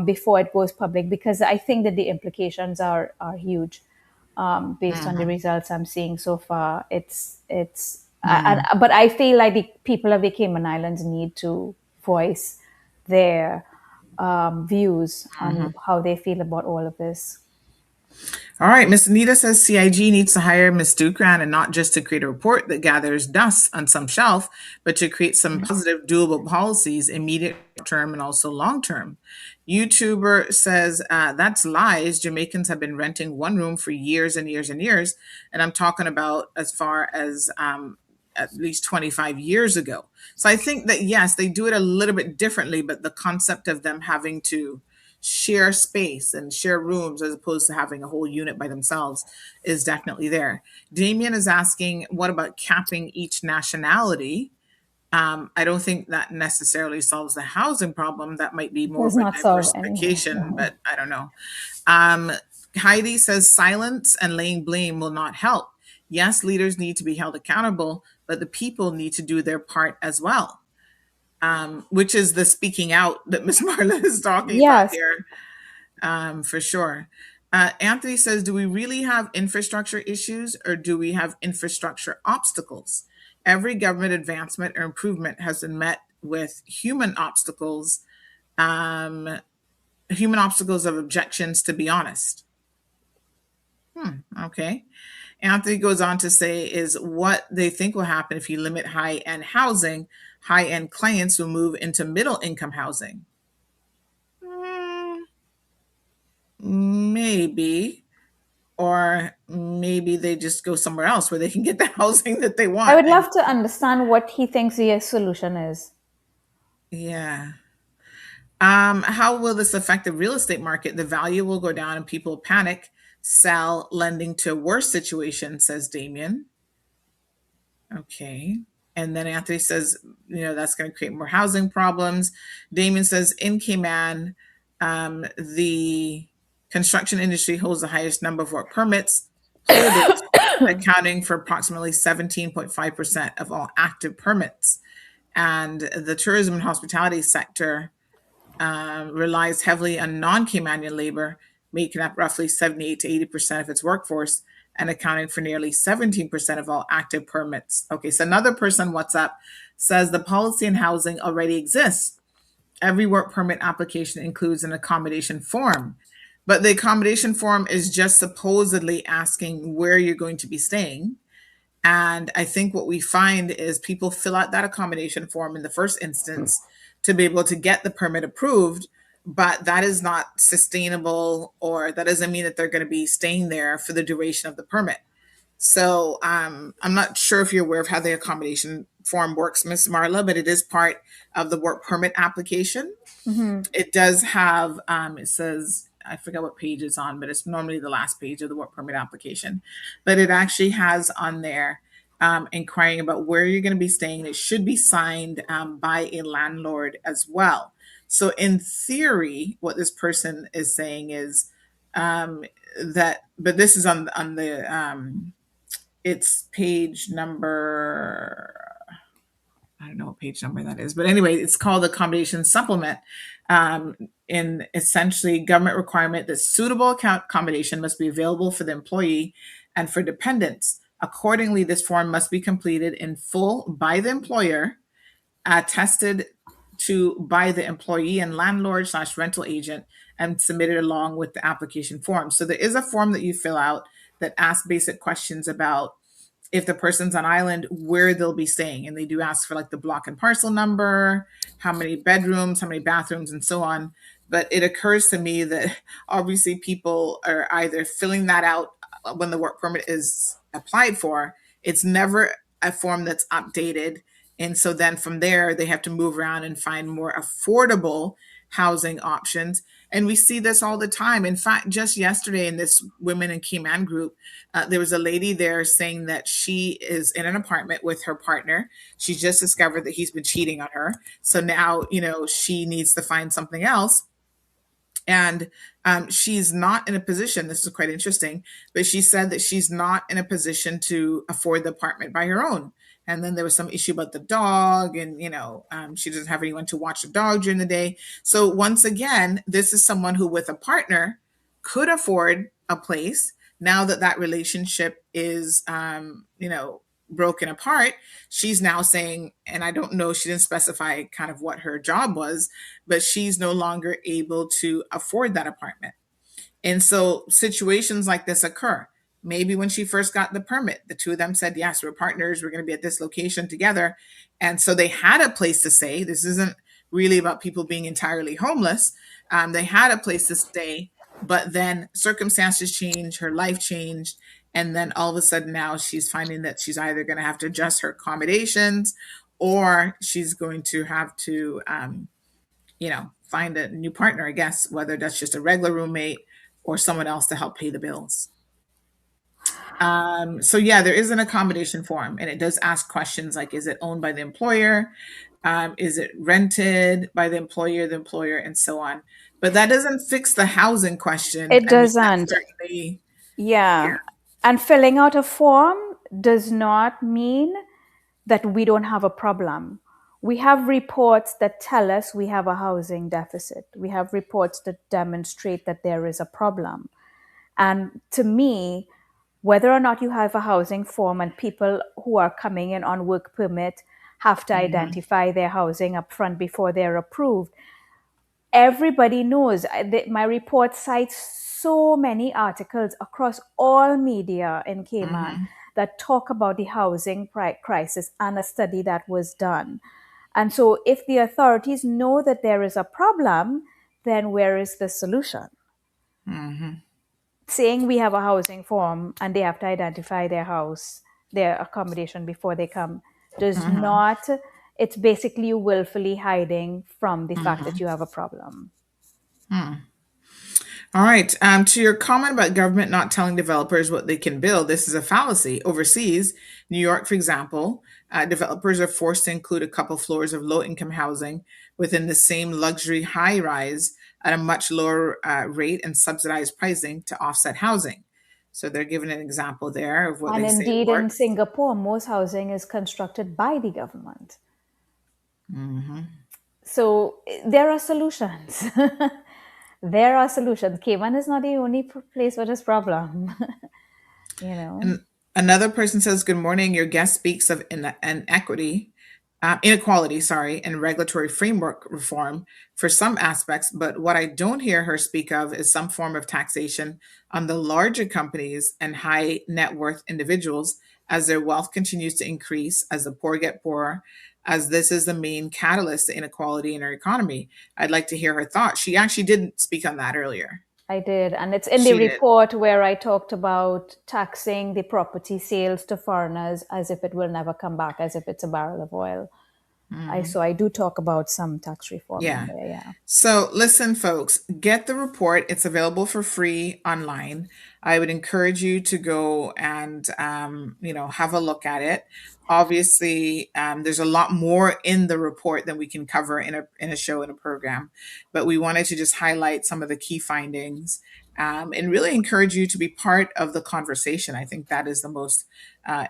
before it goes public, because I think that the implications are huge based on the results I'm seeing so far. But I feel like the people of the Cayman Islands need to voice their views on how they feel about all of this. All right. Miss Anita says CIG needs to hire Miss Dukharan, and not just to create a report that gathers dust on some shelf, but to create some positive, doable policies, immediate term and also long term. YouTuber says that's lies. Jamaicans have been renting one room for years and years and years. And I'm talking about as far as at least 25 years ago. So I think that, yes, they do it a little bit differently, but the concept of them having to share space and share rooms as opposed to having a whole unit by themselves is definitely there. Damien is asking, what about capping each nationality? I don't think that necessarily solves the housing problem. That might be more Does of a not solve anything. diversification, but I don't know. Heidi says silence and laying blame will not help. Yes, leaders need to be held accountable, but the people need to do their part as well. Which is the speaking out that Miss Marla is talking about Yes. here, for sure. Anthony says, do we really have infrastructure issues, or do we have infrastructure obstacles? Every government advancement or improvement has been met with human obstacles of objections, to be honest. Okay. Anthony goes on to say is what they think will happen if you limit high-end housing. High-end clients will move into middle-income housing. Maybe. Or maybe they just go somewhere else where they can get the housing that they want. I would love to understand what he thinks the solution is. Yeah. How will this affect the real estate market? The value will go down and people panic, sell, lending to a worse situation, says Damien. Okay. And then Anthony says, that's going to create more housing problems. Damien says, in Cayman, the construction industry holds the highest number of work permits holders, accounting for approximately 17.5% of all active permits. And the tourism and hospitality sector relies heavily on non-Caymanian labor, making up roughly 78 to 80% of its workforce and accounting for nearly 17% of all active permits. Okay, so another person on WhatsApp says the policy in housing already exists. Every work permit application includes an accommodation form, but the accommodation form is just supposedly asking where you're going to be staying. And I think what we find is people fill out that accommodation form in the first instance to be able to get the permit approved, but that is not sustainable, or that doesn't mean that they're going to be staying there for the duration of the permit. So I'm not sure if you're aware of how the accommodation form works, Miss Marla, but it is part of the work permit application. It does have, it says, I forget what page it's on, but it's normally the last page of the work permit application. But it actually has on there inquiring about where you're going to be staying. It should be signed by a landlord as well. So in theory, what this person is saying is that, but this is on the, it's page number, I don't know what page number that is, but anyway, it's called accommodation supplement. In essentially government requirement that suitable accommodation must be available for the employee and for dependents. Accordingly, this form must be completed in full by the employer, attested to by the employee and landlord / rental agent, and submitted along with the application form. So there is a form that you fill out that asks basic questions about if the person's on island, where they'll be staying. And they do ask for like the block and parcel number, how many bedrooms, how many bathrooms, and so on. But it occurs to me that obviously people are either filling that out when the work permit is applied for. It's never a form that's updated. And so then from there, they have to move around and find more affordable housing options. And we see this all the time. In fact, just yesterday in this Women in Cayman group, there was a lady there saying that she is in an apartment with her partner. She just discovered that he's been cheating on her. So now, she needs to find something else. And she's not in a position, this is quite interesting, but she said that she's not in a position to afford the apartment by her own. And then there was some issue about the dog, and she doesn't have anyone to watch the dog during the day. So once again, this is someone who, with a partner, could afford a place. Now that that relationship is, broken apart, she's now saying, and I don't know, she didn't specify kind of what her job was, but she's no longer able to afford that apartment. And so situations like this occur. Maybe when she first got the permit, the two of them said, yes, we're partners, we're going to be at this location together. And so they had a place to stay. This isn't really about people being entirely homeless. They had a place to stay, but then circumstances changed, her life changed. And then all of a sudden now she's finding that she's either going to have to adjust her accommodations, or she's going to have to, find a new partner, I guess, whether that's just a regular roommate or someone else to help pay the bills. So yeah, there is an accommodation form, and it does ask questions like, is it owned by the employer? Is it rented by the employer, and so on. But that doesn't fix the housing question. It I mean, that doesn't. certainly, Yeah. And filling out a form does not mean that we don't have a problem. We have reports that tell us we have a housing deficit. We have reports that demonstrate that there is a problem. And to me, whether or not you have a housing form and people who are coming in on work permit have to identify their housing up front before they're approved, everybody knows. My report cites so many articles across all media in Cayman that talk about the housing crisis and a study that was done. And so if the authorities know that there is a problem, then where is the solution? Saying we have a housing form and they have to identify their house, their accommodation before they come, does not, it's basically you willfully hiding from the fact that you have a problem. All right. To your comment about government not telling developers what they can build, this is a fallacy. Overseas, New York, for example, developers are forced to include a couple floors of low-income housing within the same luxury high-rise at a much lower rate and subsidized pricing to offset housing. So they're giving an example there of what And they say indeed, in works. Singapore, most housing is constructed by the government. So there are solutions. There are solutions. Cayman is not the only place with this problem. And another person says, good morning. Your guest speaks of inequality, and regulatory framework reform for some aspects. But what I don't hear her speak of is some form of taxation on the larger companies and high net worth individuals as their wealth continues to increase, as the poor get poorer, as this is the main catalyst to inequality in our economy. I'd like to hear her thoughts. She actually didn't speak on that earlier. I did. And it's in the She did. report where I talked about taxing the property sales to foreigners as if it will never come back, as if it's a barrel of oil. So I do talk about some tax reform in there, yeah. So listen, folks, get the report. It's available for free online. I would encourage you to go and, have a look at it. Obviously, there's a lot more in the report than we can cover in a show, in a program, but we wanted to just highlight some of the key findings and really encourage you to be part of the conversation. I think that is the most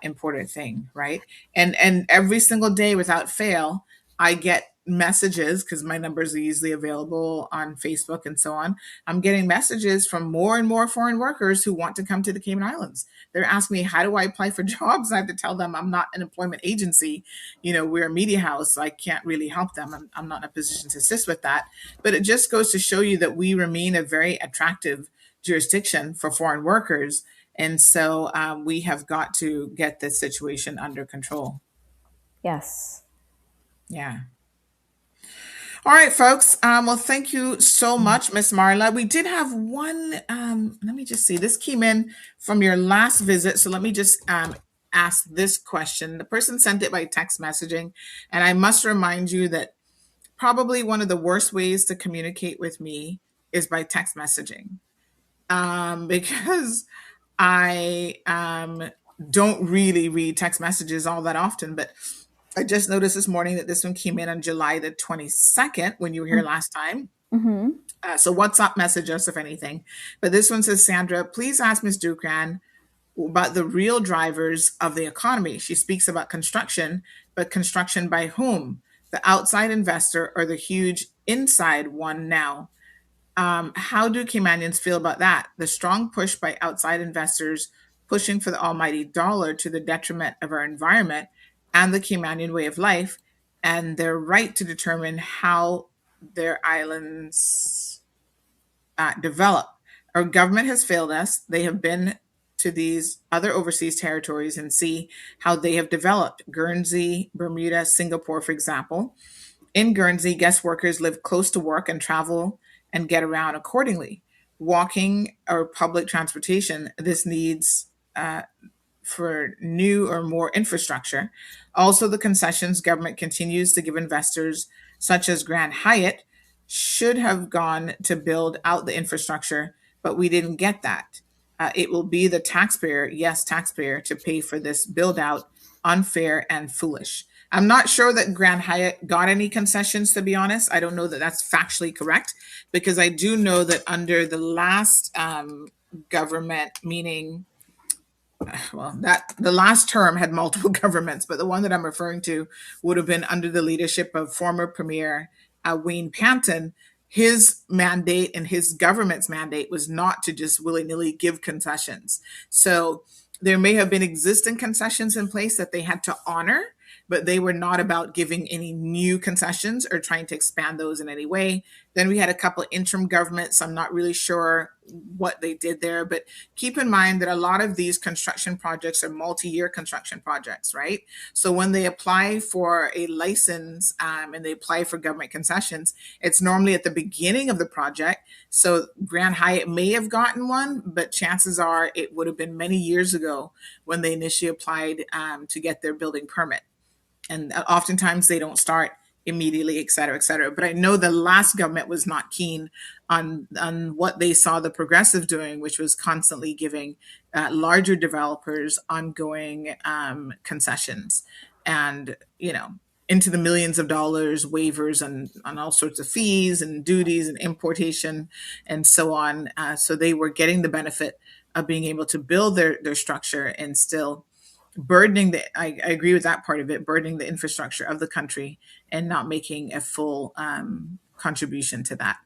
important thing, right? And every single day without fail, I get messages, because my numbers are usually available on Facebook and so on. I'm getting messages from more and more foreign workers who want to come to the Cayman Islands. They're asking me, how do I apply for jobs? I have to tell them I'm not an employment agency. We're a media house, so I can't really help them. I'm not in a position to assist with that. But it just goes to show you that we remain a very attractive jurisdiction for foreign workers. And so we have got to get this situation under control. Yes. Yeah. All right, folks. Well, thank you so much, Miss Marla. We did have one. Let me just see. This came in from your last visit. So let me just ask this question. The person sent it by text messaging. And I must remind you that probably one of the worst ways to communicate with me is by text messaging, because I don't really read text messages all that often. But I just noticed this morning that this one came in on July the 22nd when you were here last time. So WhatsApp message us if anything. But this one says, Sandra, please ask Ms. Dukharan about the real drivers of the economy. She speaks about construction, but construction by whom? The outside investor or the huge inside one now? How do Caymanians feel about that? The strong push by outside investors pushing for the almighty dollar to the detriment of our environment and the Caymanian way of life, and their right to determine how their islands develop. Our government has failed us. They have been to these other overseas territories and see how they have developed. Guernsey, Bermuda, Singapore, for example. In Guernsey, guest workers live close to work and travel and get around accordingly. Walking or public transportation, this needs for new or more infrastructure. Also, the concessions government continues to give investors, such as Grand Hyatt, should have gone to build out the infrastructure, but we didn't get that. It will be the taxpayer, yes, taxpayer, to pay for this build out, unfair and foolish. I'm not sure that Grand Hyatt got any concessions, to be honest. I don't know that that's factually correct, because I do know that under the last government, meaning, well, that the last term had multiple governments, but the one that I'm referring to would have been under the leadership of former Premier Wayne Panton. His mandate and his government's mandate was not to just willy-nilly give concessions. So there may have been existing concessions in place that they had to honor, but they were not about giving any new concessions or trying to expand those in any way. Then we had a couple of interim governments. I'm not really sure what they did there, but keep in mind that a lot of these construction projects are multi-year construction projects, right? So when they apply for a license and they apply for government concessions, it's normally at the beginning of the project. So Grand Hyatt may have gotten one, but chances are it would have been many years ago when they initially applied to get their building permit. And oftentimes they don't start immediately, et cetera, et cetera. But I know the last government was not keen on what they saw the progressive doing, which was constantly giving larger developers ongoing concessions and, into the millions of dollars, waivers on all sorts of fees and duties and importation and so on. So they were getting the benefit of being able to build their structure and still burdening I agree with that part of it, burdening the infrastructure of the country and not making a full contribution to that.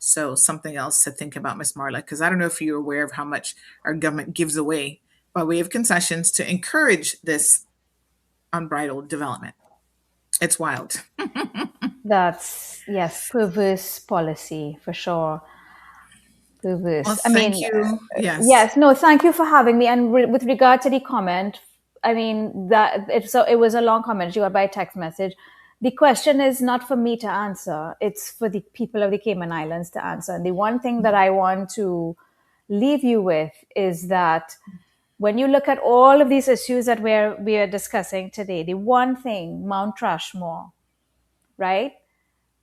So something else to think about, Ms. Marla, because I don't know if you're aware of how much our government gives away by way of concessions to encourage this unbridled development. It's wild. That's, yes, perverse policy for sure. Perverse. Well, thank you. Yes. Yes. No, thank you for having me. And with regard to the comment, I mean, it was a long comment you got by text message. The question is not for me to answer. It's for the people of the Cayman Islands to answer. And the one thing that I want to leave you with is that when you look at all of these issues that we are discussing today, the one thing, Mount Rushmore, right?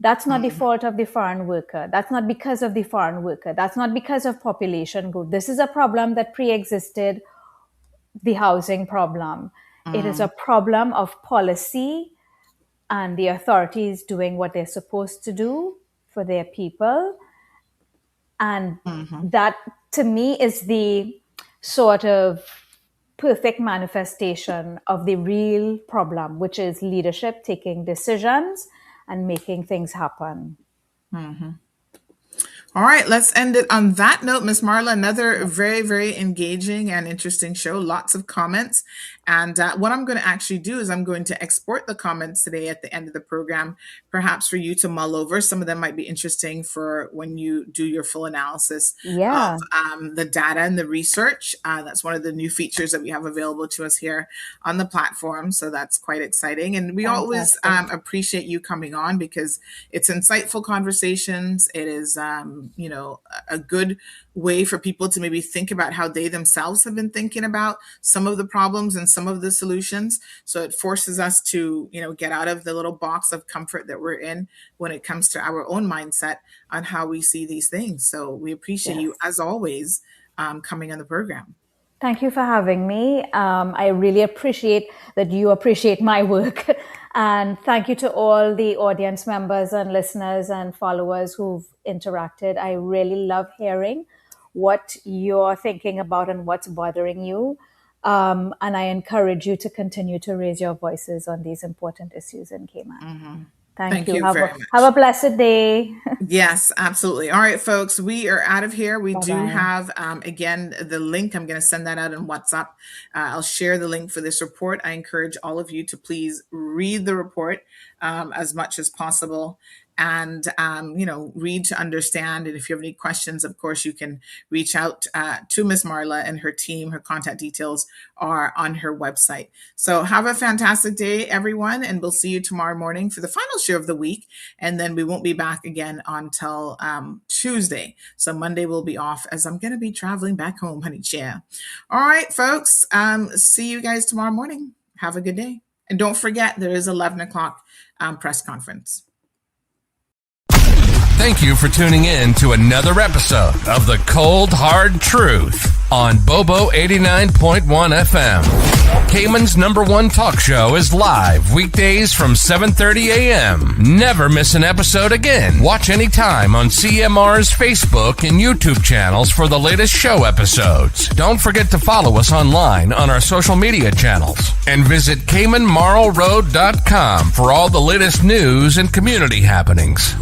That's not the fault of the foreign worker. That's not because of the foreign worker. That's not because of population growth. This is a problem that pre-existed the housing problem. It is a problem of policy and the authorities doing what they're supposed to do for their people. And that, to me, is the sort of perfect manifestation of the real problem, which is leadership taking decisions and making things happen. All right, let's end it on that note. Miss Marla, another very, very engaging and interesting show. Lots of comments. And what I'm going to actually do is I'm going to export the comments today at the end of the program, perhaps for you to mull over. Some of them might be interesting for when you do your full analysis Yeah. of the data and the research. That's one of the new features that we have available to us here on the platform. So that's quite exciting. And we always appreciate you coming on because it's insightful conversations. It is, a good way for people to maybe think about how they themselves have been thinking about some of the problems and some of the solutions. So it forces us to, get out of the little box of comfort that we're in when it comes to our own mindset on how we see these things. So we appreciate you, as always, coming on the program. Thank you for having me. I really appreciate that you appreciate my work. And thank you to all the audience members and listeners and followers who've interacted. I really love hearing what you're thinking about and what's bothering you. And I encourage you to continue to raise your voices on these important issues in Cayman. Mm-hmm. Thank you. Very much. Have a blessed day. Yes, absolutely. All right, folks, we are out of here. We do have, again, the link. I'm going to send that out in WhatsApp. I'll share the link for this report. I encourage all of you to please read the report as much as possible. And, read to understand. And if you have any questions, of course, you can reach out to Ms. Marla and her team. Her contact details are on her website. So have a fantastic day, everyone. And we'll see you tomorrow morning for the final show of the week. And then we won't be back again until Tuesday. So Monday we'll be off as I'm going to be traveling back home, honey. Yeah. All right, folks. See you guys tomorrow morning. Have a good day. And don't forget, there is 11 o'clock press conference. Thank you for tuning in to another episode of The Cold Hard Truth on Bobo 89.1 FM. Cayman's #1 talk show is live weekdays from 7:30 a.m. Never miss an episode again. Watch anytime on CMR's Facebook and YouTube channels for the latest show episodes. Don't forget to follow us online on our social media channels. And visit CaymanMarlRoad.com for all the latest news and community happenings.